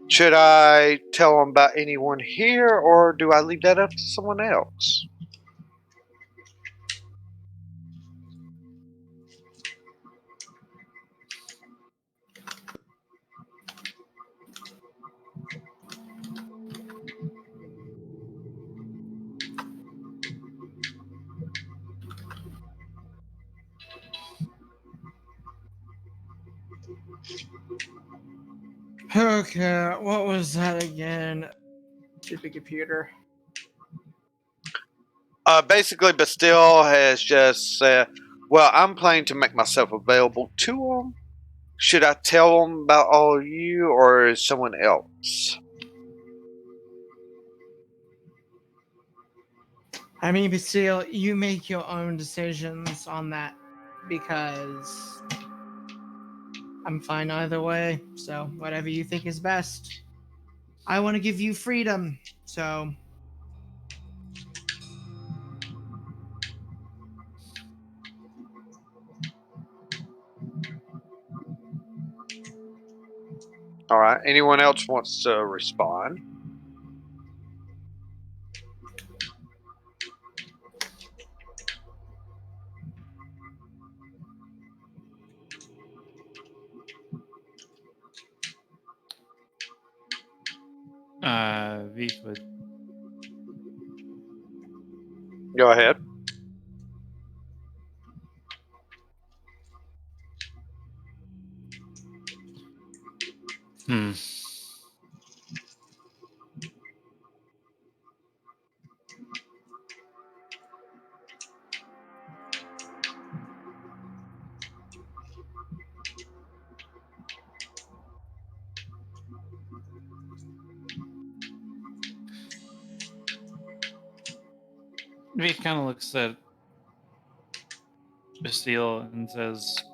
Should I tell them about anyone here, or do I leave that up to someone else? Okay, what was that again? Stupid computer. Basically, Bastille has just said, well, I'm planning to make myself available to them. Should I tell them about all of you, or is someone else? I mean, but still, you make your own decisions on that because I'm fine either way. So, whatever you think is best. I want to give you freedom. So, All right. Anyone else wants to respond? Veek would. Go ahead. Hmm. Veek kind of looks at Bastille and says,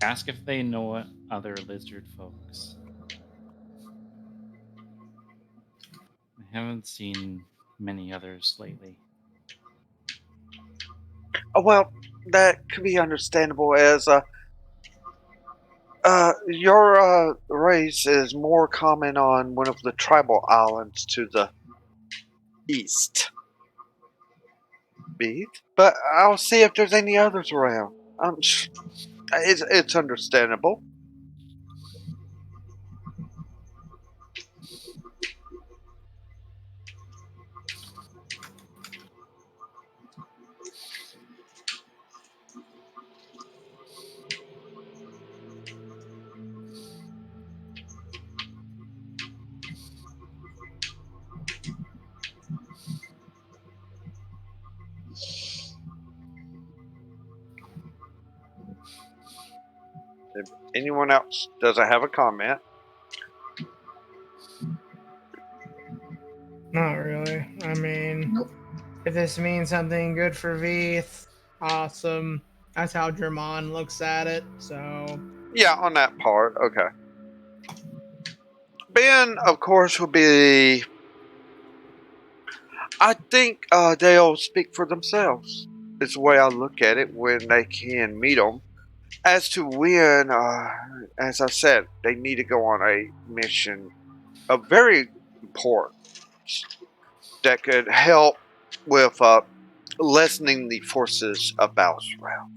ask if they know other lizard folks. I haven't seen many others lately. Oh, well, that could be understandable as your race is more common on one of the tribal islands to the east. Beat, but I'll see if there's any others around. It's understandable. If anyone else doesn't have a comment, not really. I mean, Nope. if this means something good for Veeth, awesome. That's how Germon looks at it. So, yeah, on that part, okay. Ben, of course, will be. I think they'll speak for themselves. It's the way I look at it when they can meet them. As to when, as I said, they need to go on a mission of very important that could help with lessening the forces of Battleground.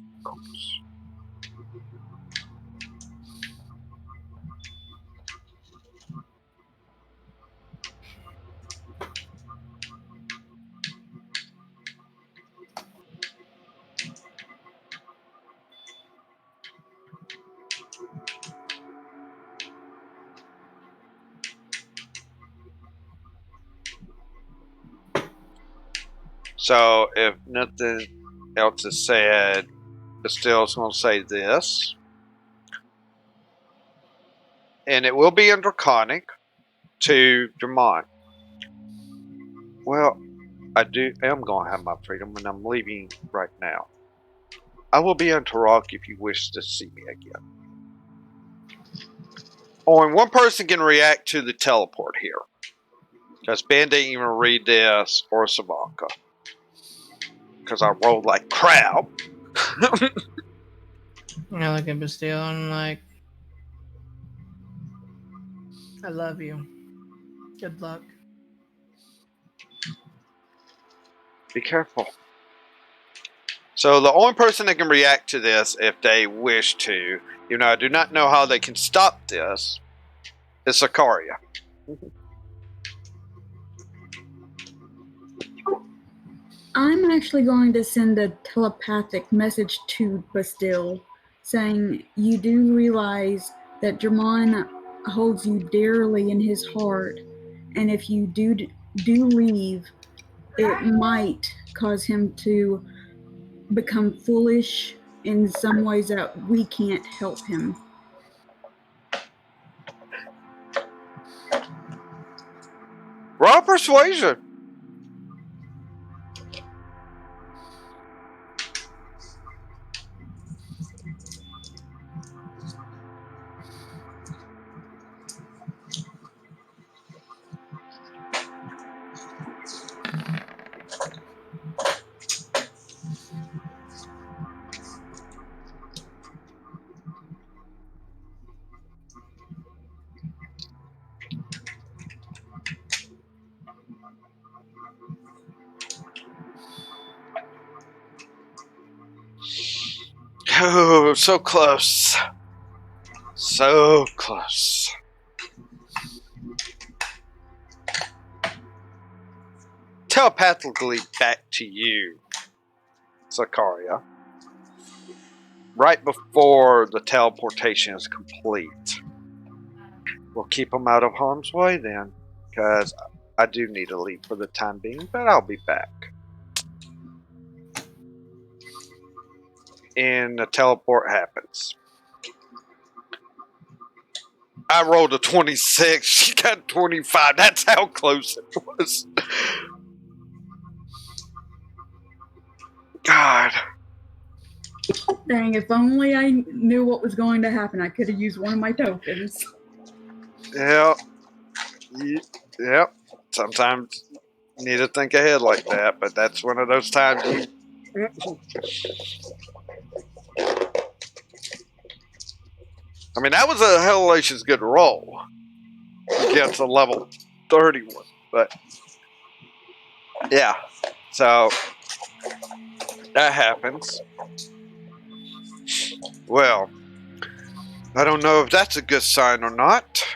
So if nothing else is said, Bastille's going to say this. And it will be in Draconic to Dramont. Well, I am going to have my freedom and I'm leaving right now. I will be in Turok if you wish to see me again. Only one person can react to the teleport here. Because Ben didn't even read this, or Savanka. Because I rolled like crap. I look at Bastille and I'm like, I love you. Good luck. Be careful. So the only person that can react to this, if they wish to, I do not know how they can stop this, is Sakaria. I'm actually going to send a telepathic message to Bastille saying you do realize that Dramon holds you dearly in his heart, and if you do leave, it might cause him to become foolish in some ways that we can't help him. Raw persuasion. Oh, so close. So close. Telepathically back to you, Sakaria. Right before the teleportation is complete. We'll keep them out of harm's way then, because I do need to leave for the time being, but I'll be back. And the teleport happens. I rolled a 26, she got 25. That's how close it was. God. Dang, if only I knew what was going to happen, I could have used one of my tokens. Yep. Yep. Sometimes you need to think ahead like that, but that's one of those times you... I mean, that was a hellacious good roll against a level 31, but yeah, so that happens. Well, I don't know if that's a good sign or not.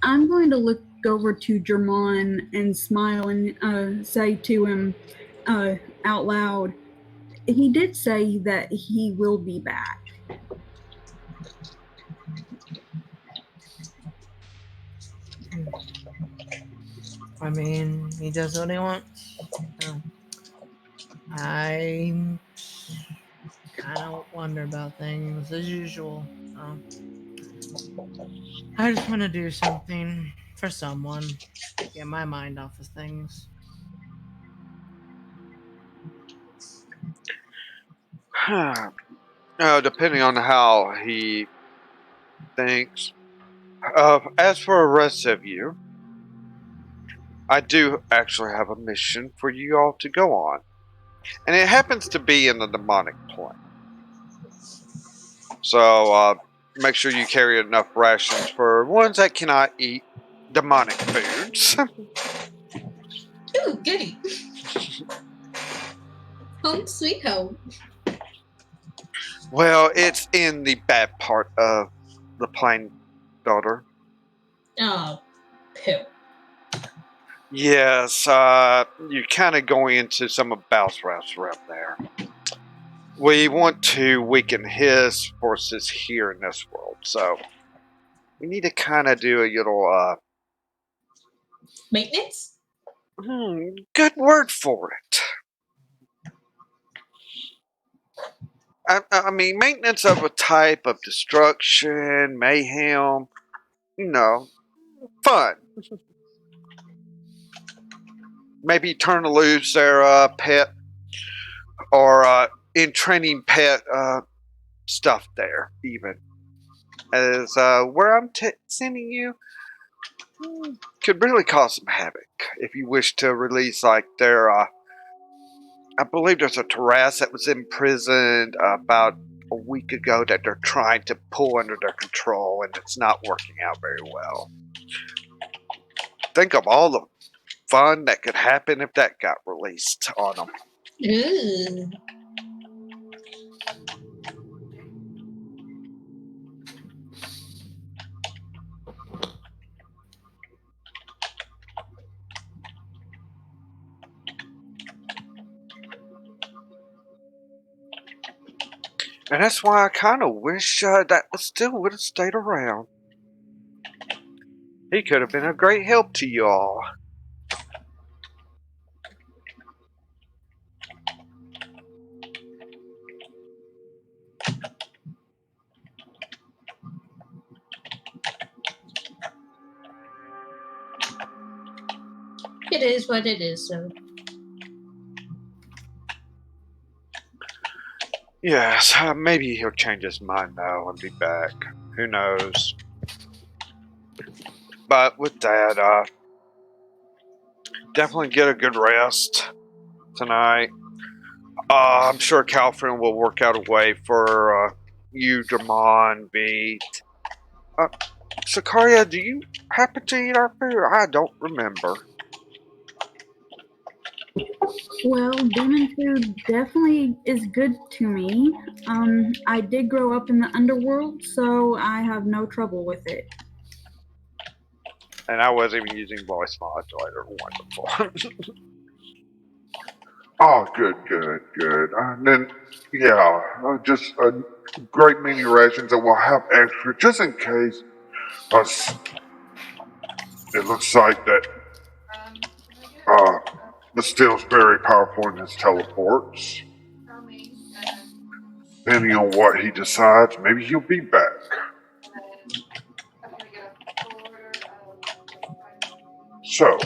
I'm going to look over to Germon and smile and say to him out loud, he did say that he will be back. I mean, he does what he wants. I kind of wonder about things as usual. I just want to do something for someone, get my mind off of things. Depending on how he thinks. As for the rest of you, I do actually have a mission for you all to go on. And it happens to be in the demonic plane. So make sure you carry enough rations for ones that cannot eat demonic foods. Ooh, goody. Home sweet home. Well, it's in the bad part of the plane, daughter. Oh, poo. Yes, you're kind of going into some of Balsraph's realm there. We want to weaken his forces here in this world, so we need to kind of do a little Maintenance? Good word for it. I mean, maintenance of a type of destruction, mayhem, fun. Maybe turn loose their pet or in training pet stuff there, even. As where I'm sending you could really cause some havoc if you wish to release like their I believe there's a Taras that was imprisoned about a week ago that they're trying to pull under their control, and it's not working out very well. Think of all the fun that could happen if that got released on them. Ooh. And that's why I kind of wish that still would have stayed around. He could have been a great help to you all. It is what it is, so. Yes, maybe he'll change his mind now and be back. Who knows? But with that, definitely get a good rest tonight. I'm sure Calfrin will work out a way for you, Dramon, Beat. Sakaria, do you happen to eat our food? I don't remember. Well, demon food definitely is good to me. I did grow up in the underworld, so I have no trouble with it. And I wasn't even using voice modulator. Wonderful. Oh, good. And then, yeah, just a great many rations that we'll have extra just in case. It looks like that Bastille's very powerful in his teleports. Depending on what he decides, maybe he'll be back. So,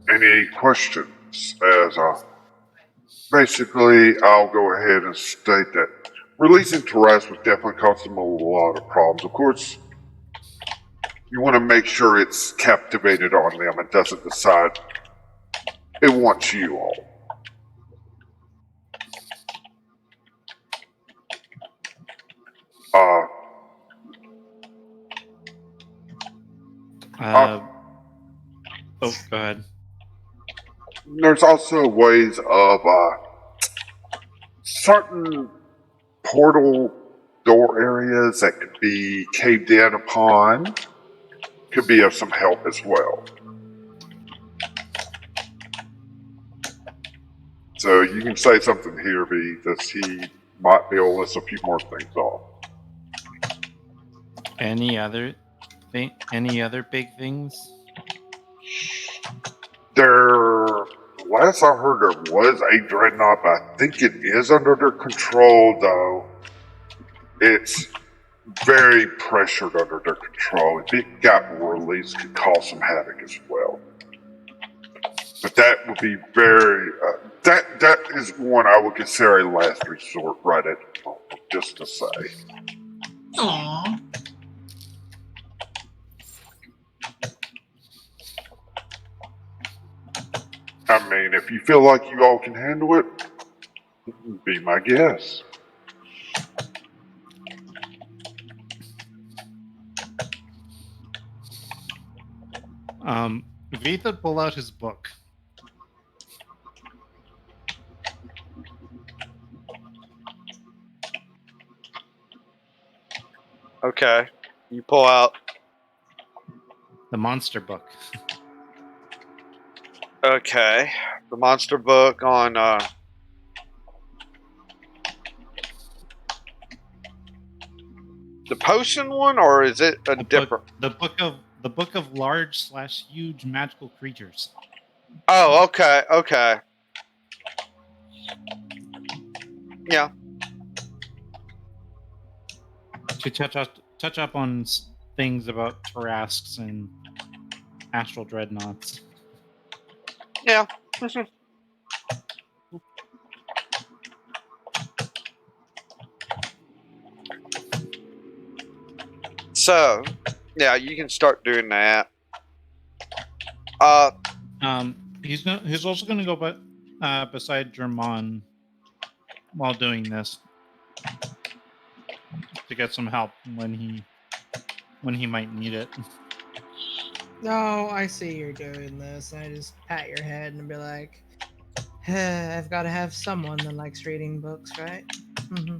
any questions? As basically, I'll go ahead and state that releasing Taras would definitely cause them a lot of problems. Of course, you want to make sure it's captivated on them and doesn't decide it wants you all. Oh, go ahead. There's also ways of certain portal door areas that could be caved in upon could be of some help as well. So you can say something here, V, that he might be able to list a few more things off. Any other big things? Last I heard there was a dreadnought, but I think it is under their control, though. It's very pressured under their control. If it got released, could cause some havoc as well. But that would be very, that is one I would consider a last resort right at the moment, just to say. Aww. I mean, if you feel like you all can handle it, be my guest. Vita pull out his book. Okay. You pull out. The monster book. Okay. The monster book on The potion one, or is it a different? The book of large / huge magical creatures. Oh, okay, okay. Yeah. To touch up on things about Tarrasques and astral dreadnoughts. Yeah. So, yeah, you can start doing that. He's also gonna go beside German while doing this to get some help when he might need it. No, I see you're doing this. I just pat your head and be like, I've got to have someone that likes reading books, right? Mm-hmm.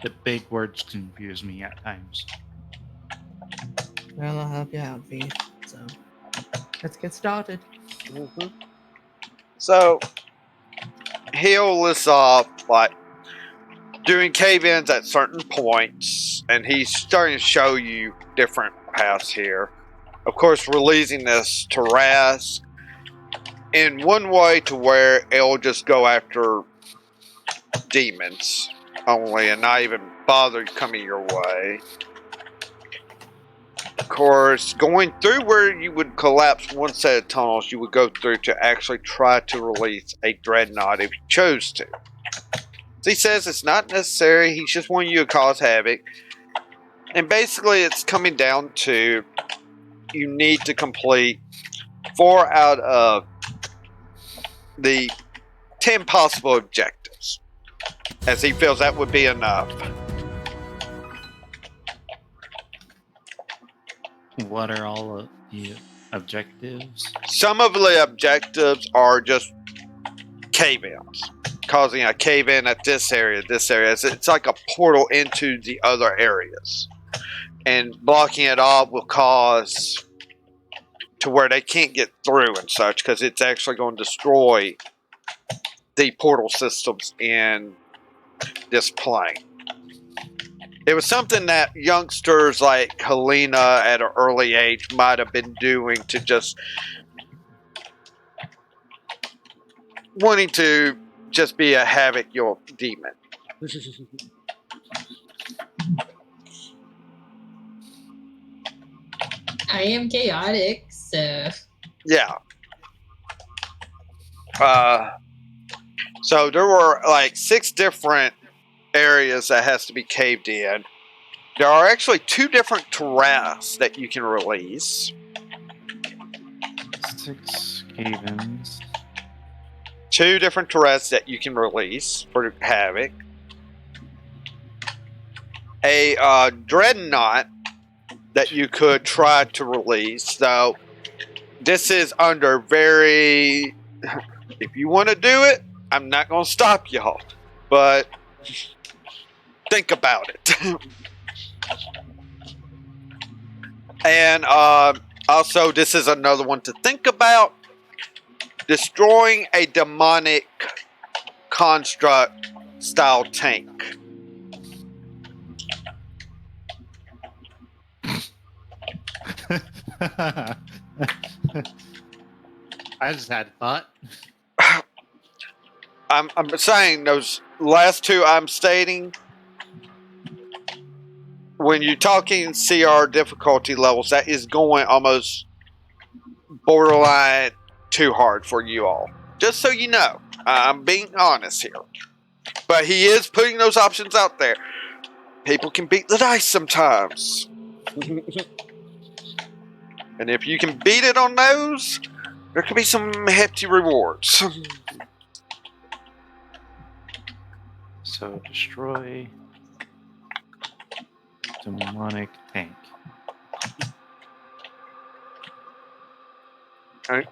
The big words confuse me at times. Well, I'll help you out, V. So, let's get started. Mm-hmm. So, he'll list off, like, doing cave-ins at certain points, and he's starting to show you different paths here. Of course, releasing this Tarrasque in one way to where it'll just go after demons only and not even bother coming your way. Of course, going through where you would collapse one set of tunnels, you would go through to actually try to release a dreadnought if you chose to. He says it's not necessary, he's just wanting you to cause havoc. And basically it's coming down to you need to complete 4 out of the 10 possible objectives, as he feels that would be enough. What are all of the objectives? Some of the objectives are just cave-ins, causing a cave-in at this area. It's like a portal into the other areas, and blocking it off will cause to where they can't get through and such, because it's actually going to destroy the portal systems in this plane. It was something that youngsters like Helena at an early age might have been doing to just wanting to just be a havoc your demon. I am chaotic, so Yeah. So there were like 6 different areas that has to be caved in. There are actually 2 different Tarrasques that you can release. 6 cave-ins. 2 different Tarrasques that you can release for havoc. A dreadnought that you could try to release. So this is under very... If you want to do it, I'm not going to stop y'all. But think about it. And also, this is another one to think about. Destroying a demonic construct style tank. I just had a thought. I'm saying those last 2 I'm stating, when you're talking CR difficulty levels, that is going almost borderline too hard for you all. Just so you know, I'm being honest here. But he is putting those options out there. People can beat the dice sometimes. And if you can beat it on those, there could be some hefty rewards. So destroy demonic tank. Okay.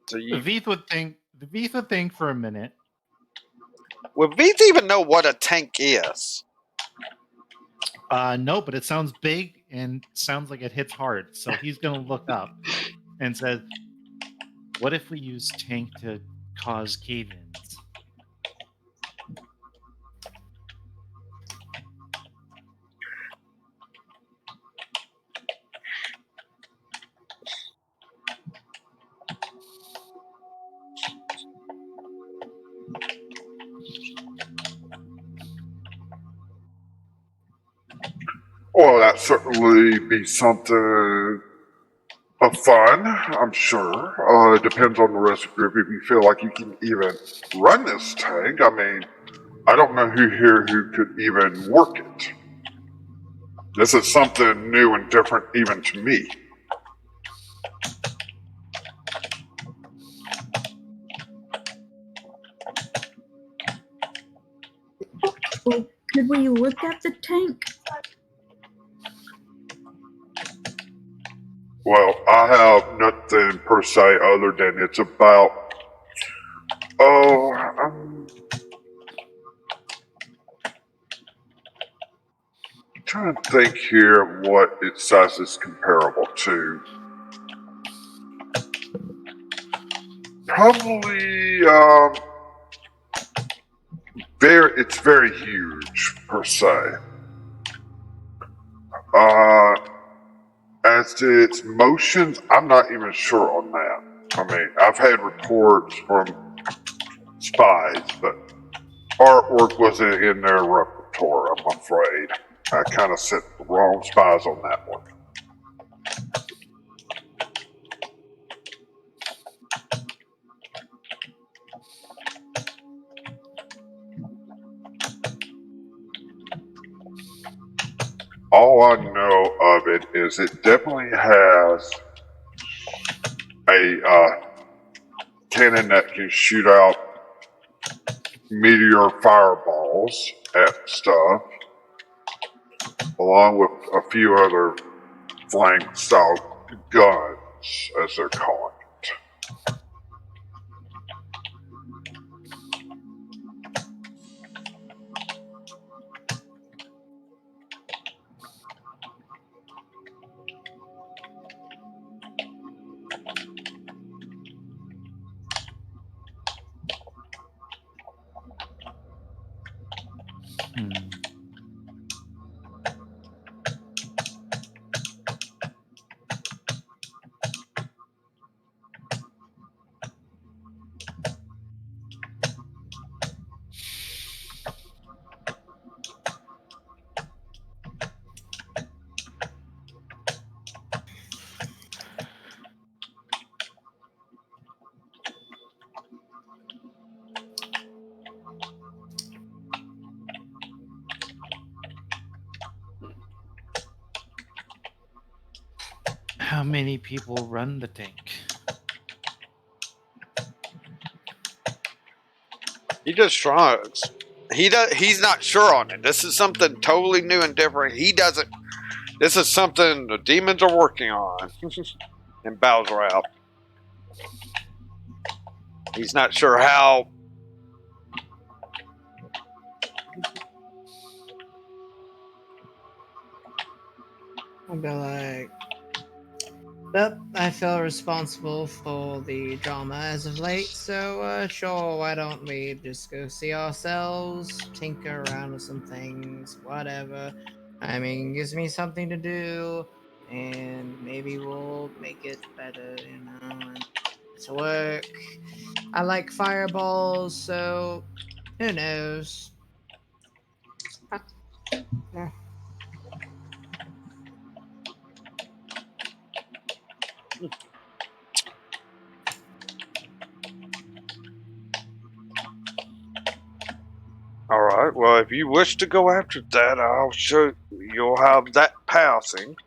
So you, Veeth would think. Veeth would think for a minute. will Veeth even know what a tank is? No, but it sounds big and sounds like it hits hard. So he's gonna look up and says, "What if we use tank to cause cave-ins?" Well, that certainly be something of fun, I'm sure. It depends on the rest of the group if you feel like you can even run this tank. I mean, I don't know who here who could even work it. This is something new and different even to me. Well, could we look at the tank? Well, I have nothing per se other than it's about. Oh, I'm trying to think here of what its size is comparable to. Probably, it's very huge per se. As to its motions, I'm not even sure on that. I mean, I've had reports from spies, but artwork wasn't in their repertoire, I'm afraid. I kind of set the wrong spies on that one. All I know of it is it definitely has a cannon that can shoot out meteor fireballs at stuff, along with a few other flank style guns, as they're calling it. Hmm. How many people run the tank? He just shrugs. He's not sure on it. This is something totally new and different. He doesn't. This is something the demons are working on in Bow's route. He's not sure how. I'll be like, "Yep, I feel responsible for the drama as of late, so sure, why don't we just go see ourselves, tinker around with some things, whatever. I mean, gives me something to do, and maybe we'll make it better, and to work. I like fireballs, so who knows?" Yeah. All right. Well, if you wish to go after that, I'll show. You'll have that passing.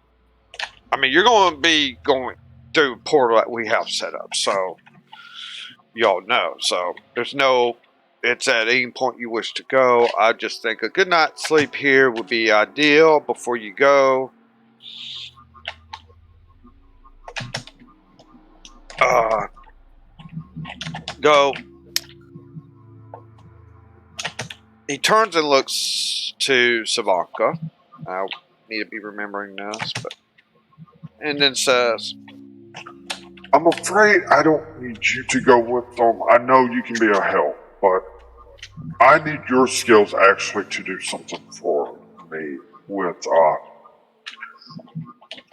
I mean, you're going to be going through a portal that we have set up, so y'all know. So there's no. It's at any point you wish to go. I just think a good night's sleep here would be ideal before you go. Uh, go. He turns and looks to Savanka. I need to be remembering this, and then says, I'm afraid I don't need you to go with them. I know you can be a help, but I need your skills actually to do something for me with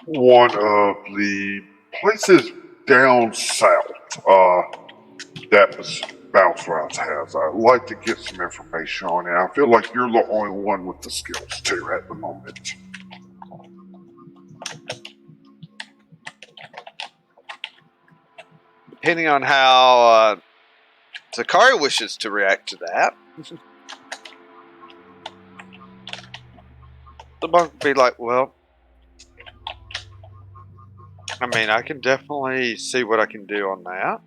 one of the places down south that Bounce Routes has. I'd like to get some information on it. I feel like you're the only one with the skills too at the moment. depending on how Takari wishes to react to that, the monk would be like, well, I mean, I can definitely see what I can do on that.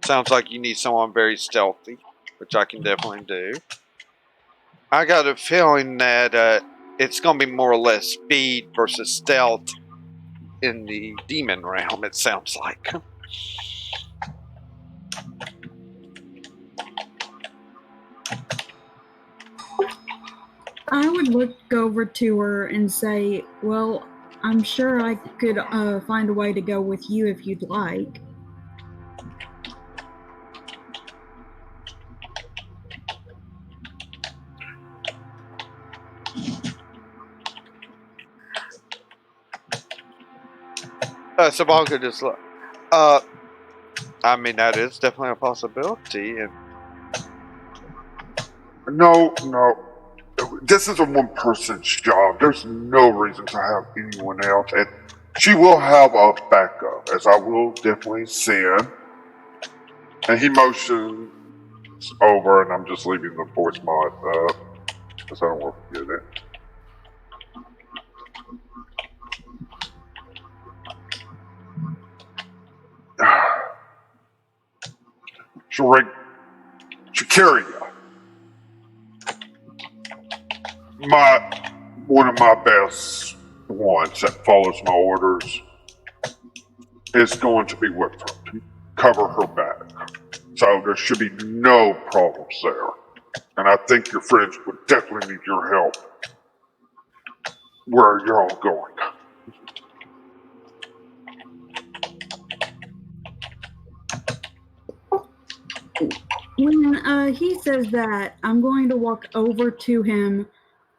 Sounds like you need someone very stealthy, which I can definitely do. I got a feeling that it's going to be more or less speed versus stealth in the demon realm, it sounds like. I would look over to her and say, well, I'm sure I could find a way to go with you if you'd like. Sabanka just look. I mean, that is definitely a possibility. And No. This is a one person's job. There's no reason to have anyone else. And she will have a backup, as I will definitely send. And he motions over, and I'm just leaving the voice mod up, because I don't want to forget it. Shakaria, one of my best ones that follows my orders, is going to be with her to cover her back. So there should be no problems there. And I think your friends would definitely need your help where you're all going. When he says that, I'm going to walk over to him,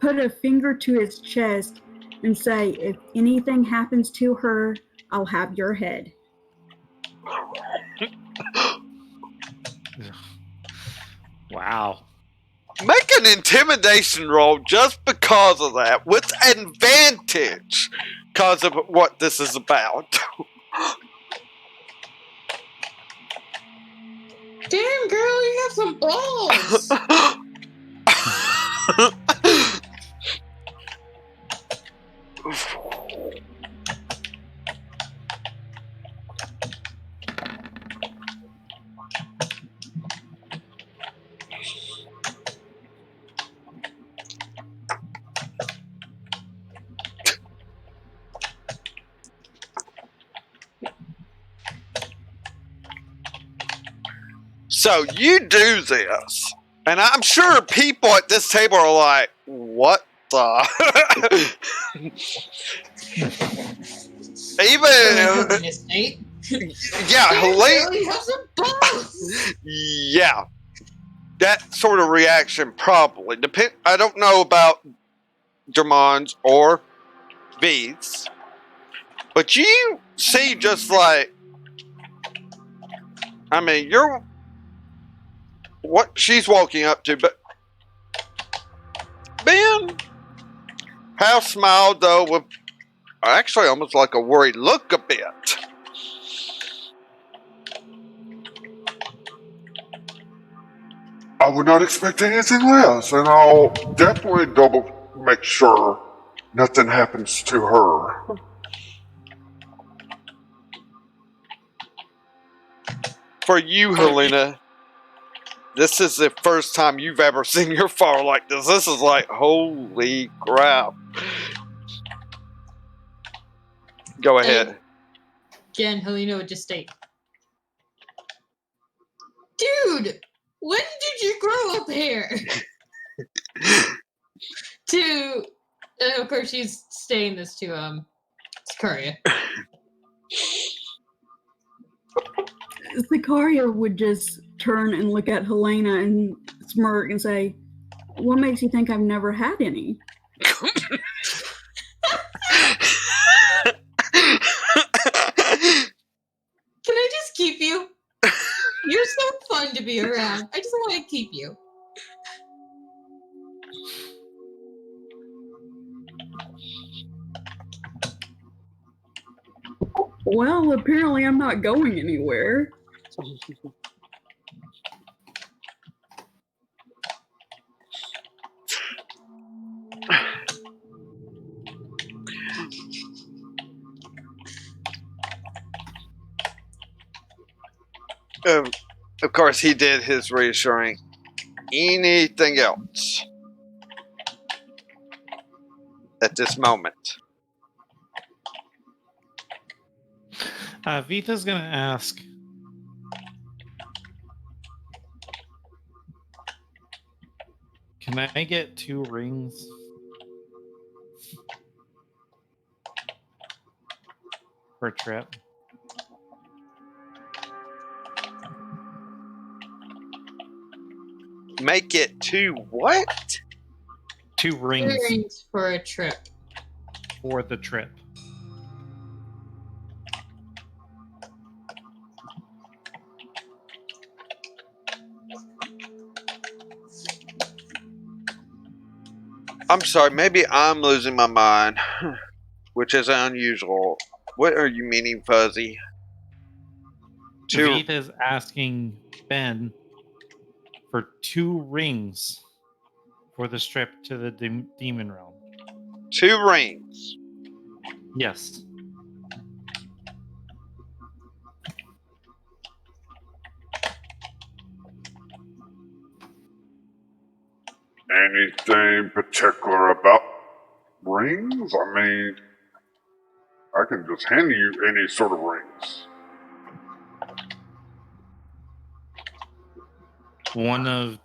put a finger to his chest, and say, if anything happens to her, I'll have your head. Wow. make an intimidation roll just because of that, with advantage, because of what this is about. Damn, girl, you have some balls. So you do this, and I'm sure people at this table are like, what the? Even, yeah, Helene. You have some balls. yeah, that sort of reaction probably. I don't know about Dermons or V's, but you see just like, I mean, you're what she's walking up to, but Ben half smiled though with actually almost like a worried look a bit. I would not expect anything less, and I'll definitely double make sure nothing happens to her. For you, Helena, this is the first time you've ever seen your father like this. This is like, holy crap. Go ahead. Jen, Helena would just state, do Dude, when did you grow up here? Of course, she's saying this to Sicaria. Sicaria would just turn and look at Helena and smirk and say, "What makes you think I've never had any?" Can I just keep you? You're so fun to be around. I just want to keep you. Well, apparently I'm not going anywhere. Of course, he did his reassuring. Anything else at this moment? Vita's gonna ask. Can I get 2 rings for a trip? Make it 2 what? 2 rings Rings for a trip. for the trip. I'm sorry, maybe I'm losing my mind, which is unusual. What are you meaning, Fuzzy? 2 Vita's asking Ben for 2 rings for this trip to the demon realm. 2 rings. Yes. Anything particular about rings? I mean, I can just hand you any sort of rings. One of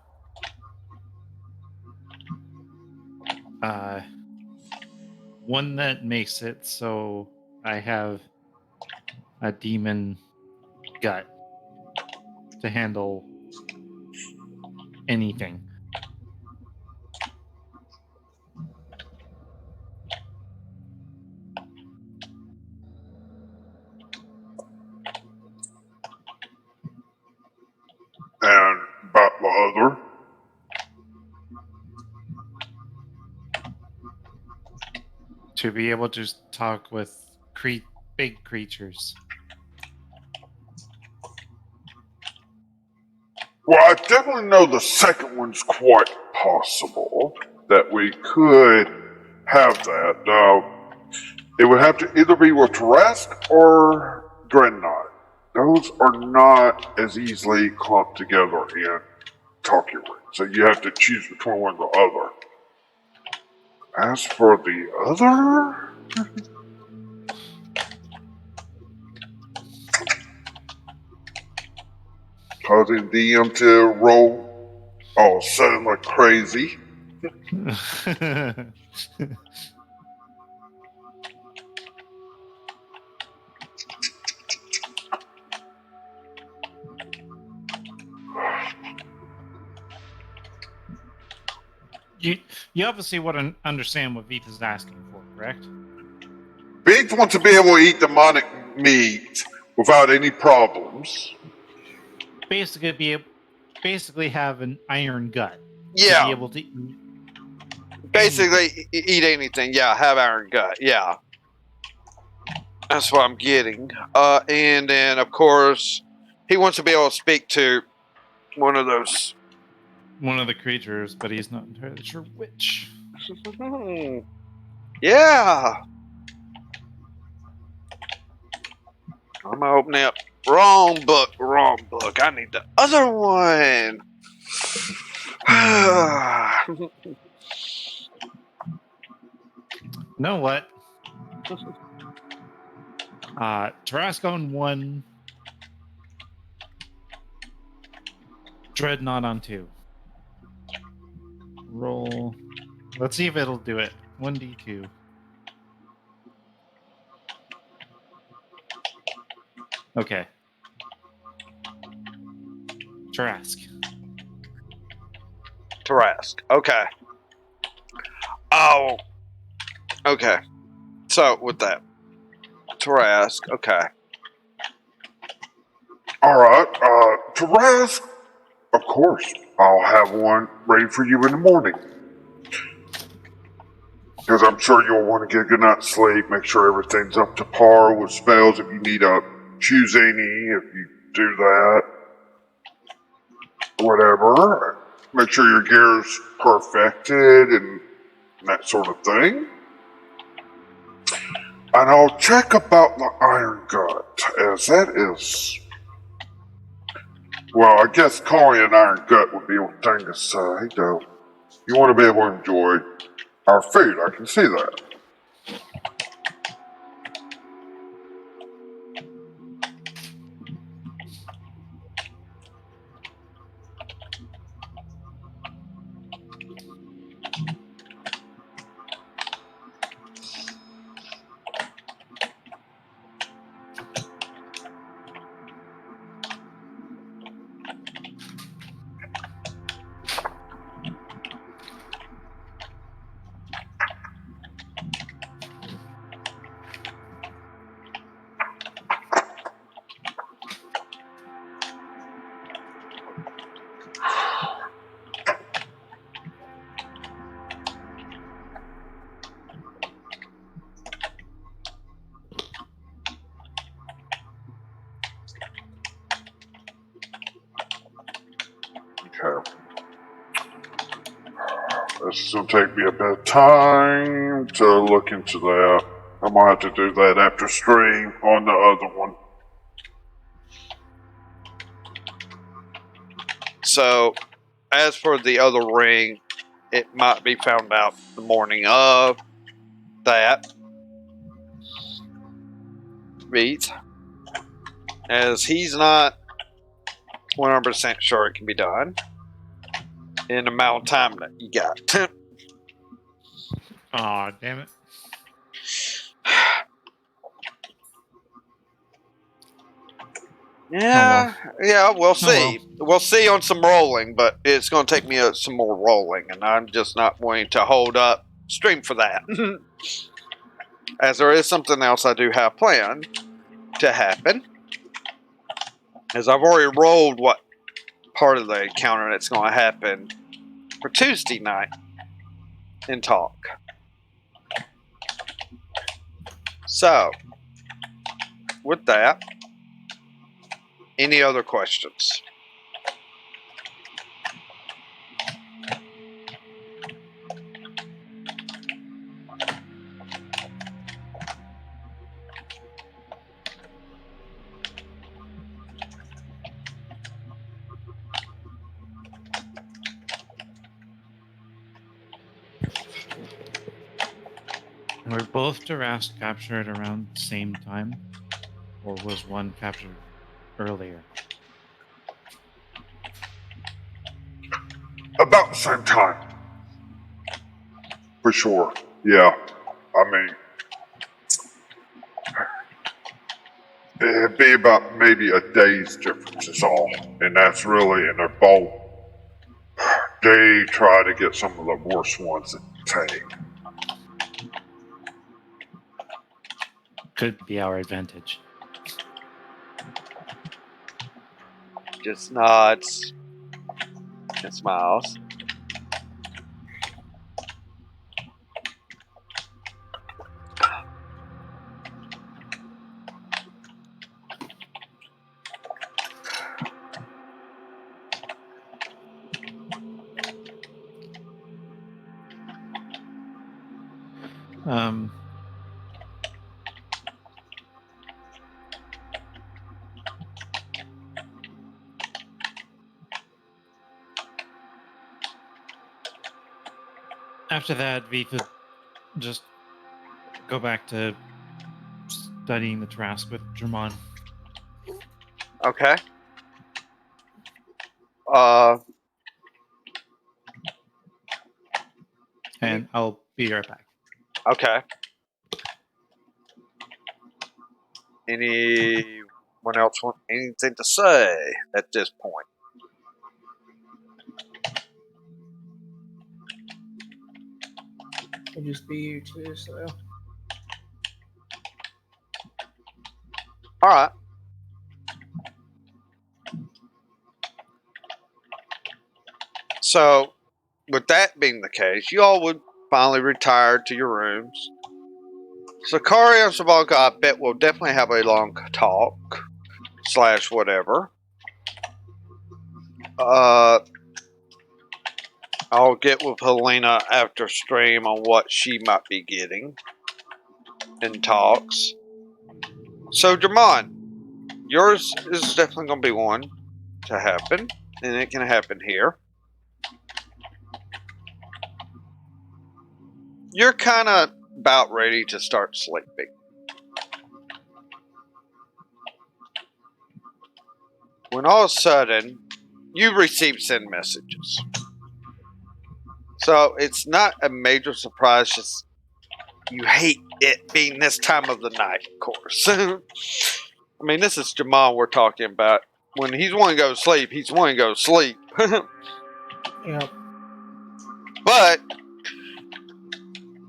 one that makes it so I have a demon gut to handle anything. And about the other? To be able to talk with big creatures. Well, I definitely know the second one's quite possible that we could have that. It would have to either be with Rask or Dreadnought. Those are not as easily clumped together in Talking Ring, so you have to choose between one or the other. As for the other, causing DM to roll all of a sudden like crazy. You obviously would understand what Vita's asking for, correct? Biggs wants to be able to eat demonic meat without any problems. Basically have an iron gut. To be Yeah, able to eat basically eat anything. Yeah, have iron gut. Yeah, that's what I'm getting. And then of course he wants to be able to speak to one of those. one of the creatures, but he's not entirely sure which. Yeah. I'm opening up. Wrong book. I need the other one. You know what? Tarascon 1 Dreadnought on 2. Roll. Let's see if it'll do it. 1d2. Okay. Trask. Tarask. Okay. Oh. Okay. So with that, Tarask. Okay. All right, Tarask, of course, I'll have one ready for you in the morning. Because I'm sure you'll want to get a good night's sleep, make sure everything's up to par with spells if you need to choose any, if you do that, whatever. Make sure your gear's perfected and that sort of thing. And I'll check about the Iron Gut, as that is... Well, I guess calling it an Iron Gut would be a thing to say, though. You want to be able to enjoy our food, I can see that. Okay. This is going to take me a bit of time to look into that. I might have to do that after stream on the other one. So, as for the other ring, it might be found out the morning of that. Beats. As he's not 100% sure it can be done in the amount of time that you got. Aw, damn it. Yeah, yeah, we'll see. well. We'll see on some rolling, but it's going to take me some more rolling, and I'm just not willing to hold up stream for that. As there is something else I do have planned to happen. As I've already rolled what part of the encounter that's going to happen for Tuesday night in talk. So, with that, any other questions? Were both Darask captured around the same time? Or was one captured earlier? About the same time. For sure. Yeah. I mean, it'd be about maybe a day's difference is all. And that's really, and they're both, they try to get some of the worst ones that take. Could be our advantage. Just nods and smiles. After that, we could just go back to studying the Trask with Dramon. Okay. And I'll be right back. Okay. Anyone else want anything to say at this point? It'll just be you two, so. All right. So, with that being the case, you all would finally retire to your rooms. Sakari and Savalka, I bet, will definitely have a long talk / whatever. I'll get with Helena after stream on what she might be getting in talks. So, Jamon, yours is definitely going to be one to happen, and it can happen here. You're kind of about ready to start sleeping. When all of a sudden, you receive send messages. So it's not a major surprise, just you hate it being this time of the night, of course. I mean, this is Jamal we're talking about. When he's wanting to go to sleep, he's wanting to go to sleep. Yep. But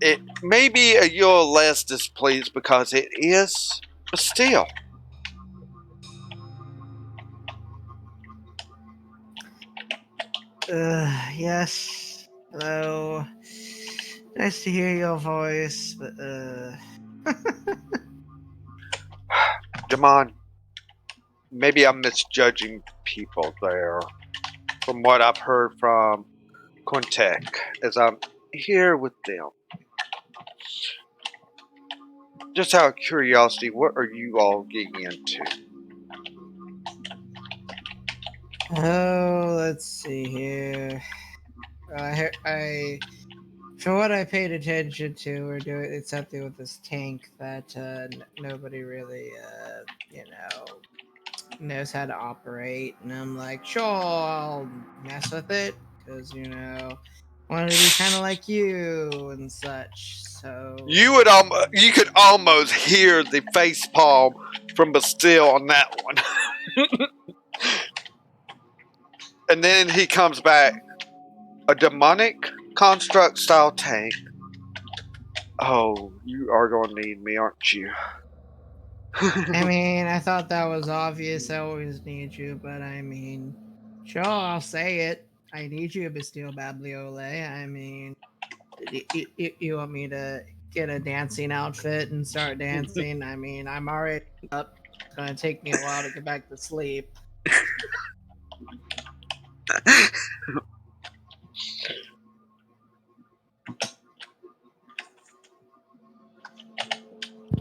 it may be a little less displeased because it is, but still. Yes. Hello. Nice to hear your voice, but Jamon, maybe I'm misjudging people there. From what I've heard from Quintek, as I'm here with them. Just out of curiosity, what are you all getting into? oh, let's see here. I for what I paid attention to, we're doing it's something with this tank that nobody really knows how to operate, and I'm like, sure, I'll mess with it because I wanted to be kind of like you and such. So You could almost hear the face palm from Bastille on that one. And then he comes back. A demonic construct style tank. Oh, you are going to need me, aren't you? I mean, I thought that was obvious. I always need you, but I mean, sure, I'll say it. I need you, Bastille Babliole. I mean, you want me to get a dancing outfit and start dancing? I mean, I'm already up. It's gonna take me a while to get back to sleep.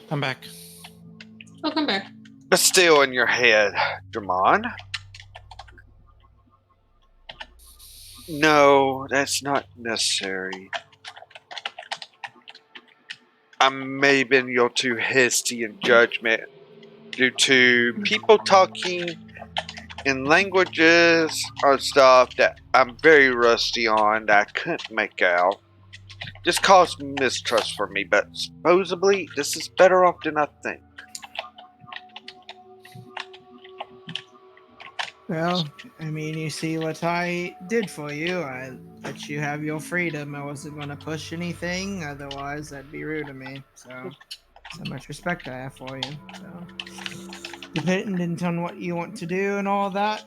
I'm back. Welcome back. Bastille in your head, Dramon. No, that's not necessary. I may have been a little too hasty in judgment due to people talking in languages or stuff that I'm very rusty on that I couldn't make out. Just caused mistrust for me, but supposedly this is better off than I think. Well, I mean, you see what I did for you. I let you have your freedom. I wasn't going to push anything, otherwise that'd be rude of me. So much respect I have for you. So, dependent on what you want to do and all that,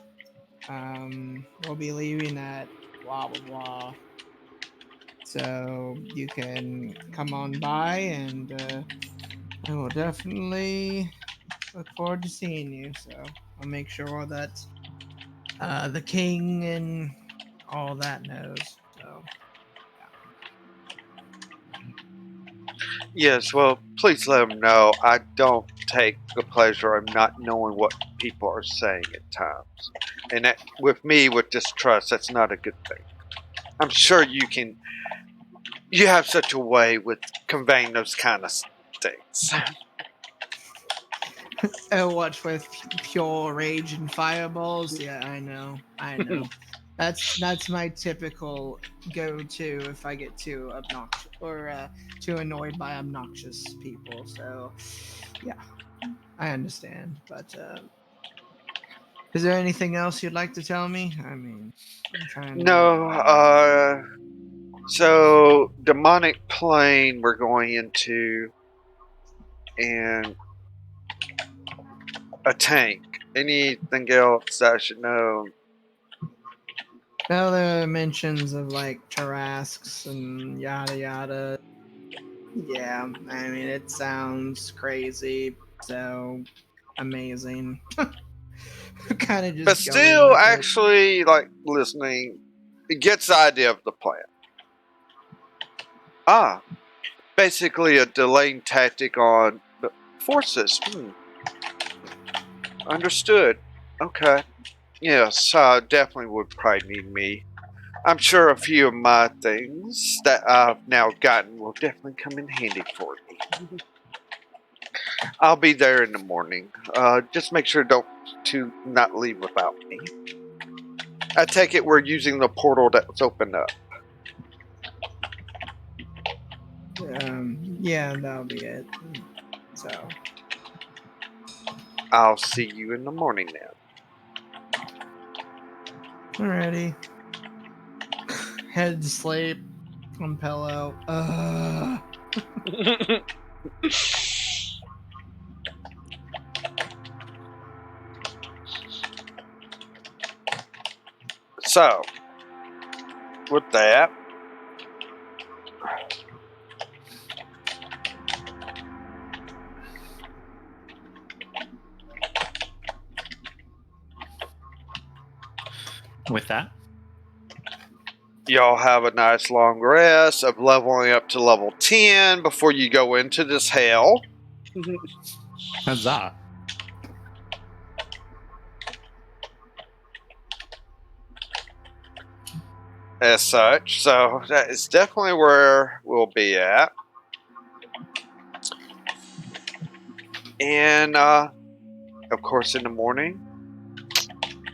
we'll be leaving at blah blah blah. So you can come on by, and I will definitely look forward to seeing you. So I'll make sure that the king and all that knows. So Yes, well, please let them know I don't take the pleasure of not knowing what people are saying at times. And that, with me, with distrust, that's not a good thing. I'm sure you have such a way with conveying those kind of things. Overwatch with pure rage and fireballs. Yeah, I know. That's my typical go-to if I get too obnoxious or too annoyed by obnoxious people. So, yeah, I understand. But is there anything else you'd like to tell me? I mean, I'm trying to. No, so demonic plane we're going into, and a tank. Anything else I should know? Now there are mentions of like Tarasks and yada yada. Yeah, I mean it sounds crazy, so amazing. Kind of But just going still, with it. actually, like listening, it gets the idea of the plan. Ah, basically a delaying tactic on the forces. Understood. Okay. Yes, definitely would probably need me. I'm sure a few of my things that I've now gotten will definitely come in handy for me. I'll be there in the morning. Just make sure to not leave without me. I take it we're using the portal that's opened up. Yeah, that'll be it. So, I'll see you in the morning now. alrighty. Head to sleep on pillow. So, with that, With that, y'all have a nice long rest of leveling up to level 10 before you go into this hell. huzzah! As such, so that is definitely where we'll be at. And, of course, in the morning,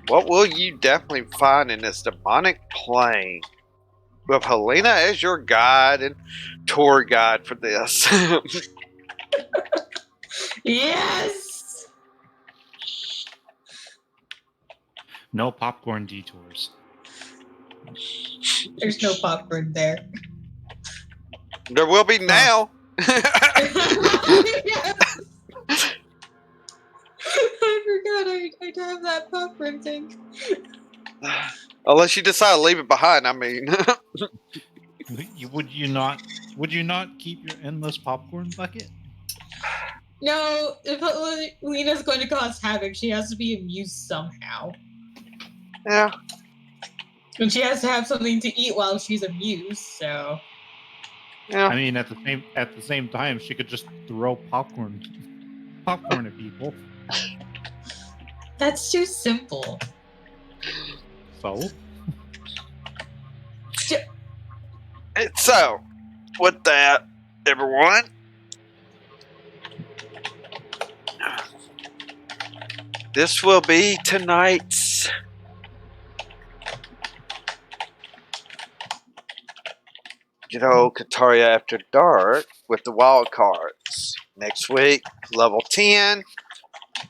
what will you definitely find in this demonic plane? With Helena as your guide and tour guide for this. Yes! No popcorn detours. There's no popcorn there. There will be now. Yes! I forgot I'd have that popcorn thing. Unless you decide to leave it behind, I mean. Would you not? Would you not keep your endless popcorn bucket? No, if Lena's going to cause havoc, she has to be amused somehow. Yeah. And she has to have something to eat while she's amused, so. Yeah. I mean, at the same time, she could just throw popcorn at people. That's too simple. So, So, with that, everyone, this will be tonight's Kataria After Dark with the wild cards. Next week, level 10,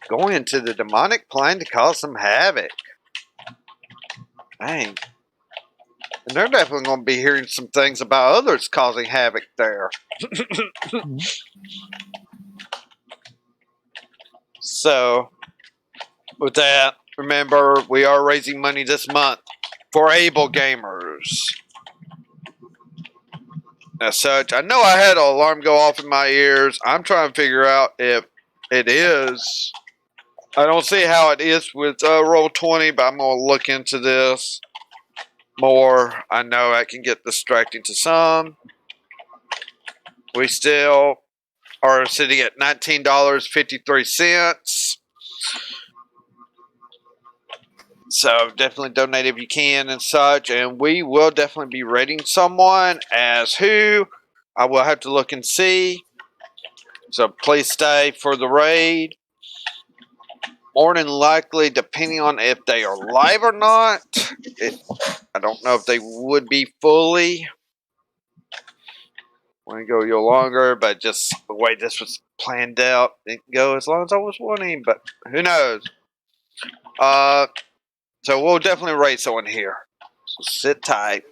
going into the demonic plane to cause some havoc. Dang. And they're definitely going to be hearing some things about others causing havoc there. So, with that, remember, we are raising money this month for able gamers. As such, I know I had an alarm go off in my ears. I'm trying to figure out if it is. I don't see how it is with Roll20, but I'm going to look into this more. I know I can get distracting to some. We still are sitting at $19.53. So definitely donate if you can and such. And we will definitely be rating someone as who. I will have to look and see. So please stay for the raid. more than likely, depending on if they are live or not, I don't know if they would be fully. Want to go a little longer, but just the way this was planned out, it can go as long as I was wanting, but who knows? So we'll definitely race on here. So sit tight.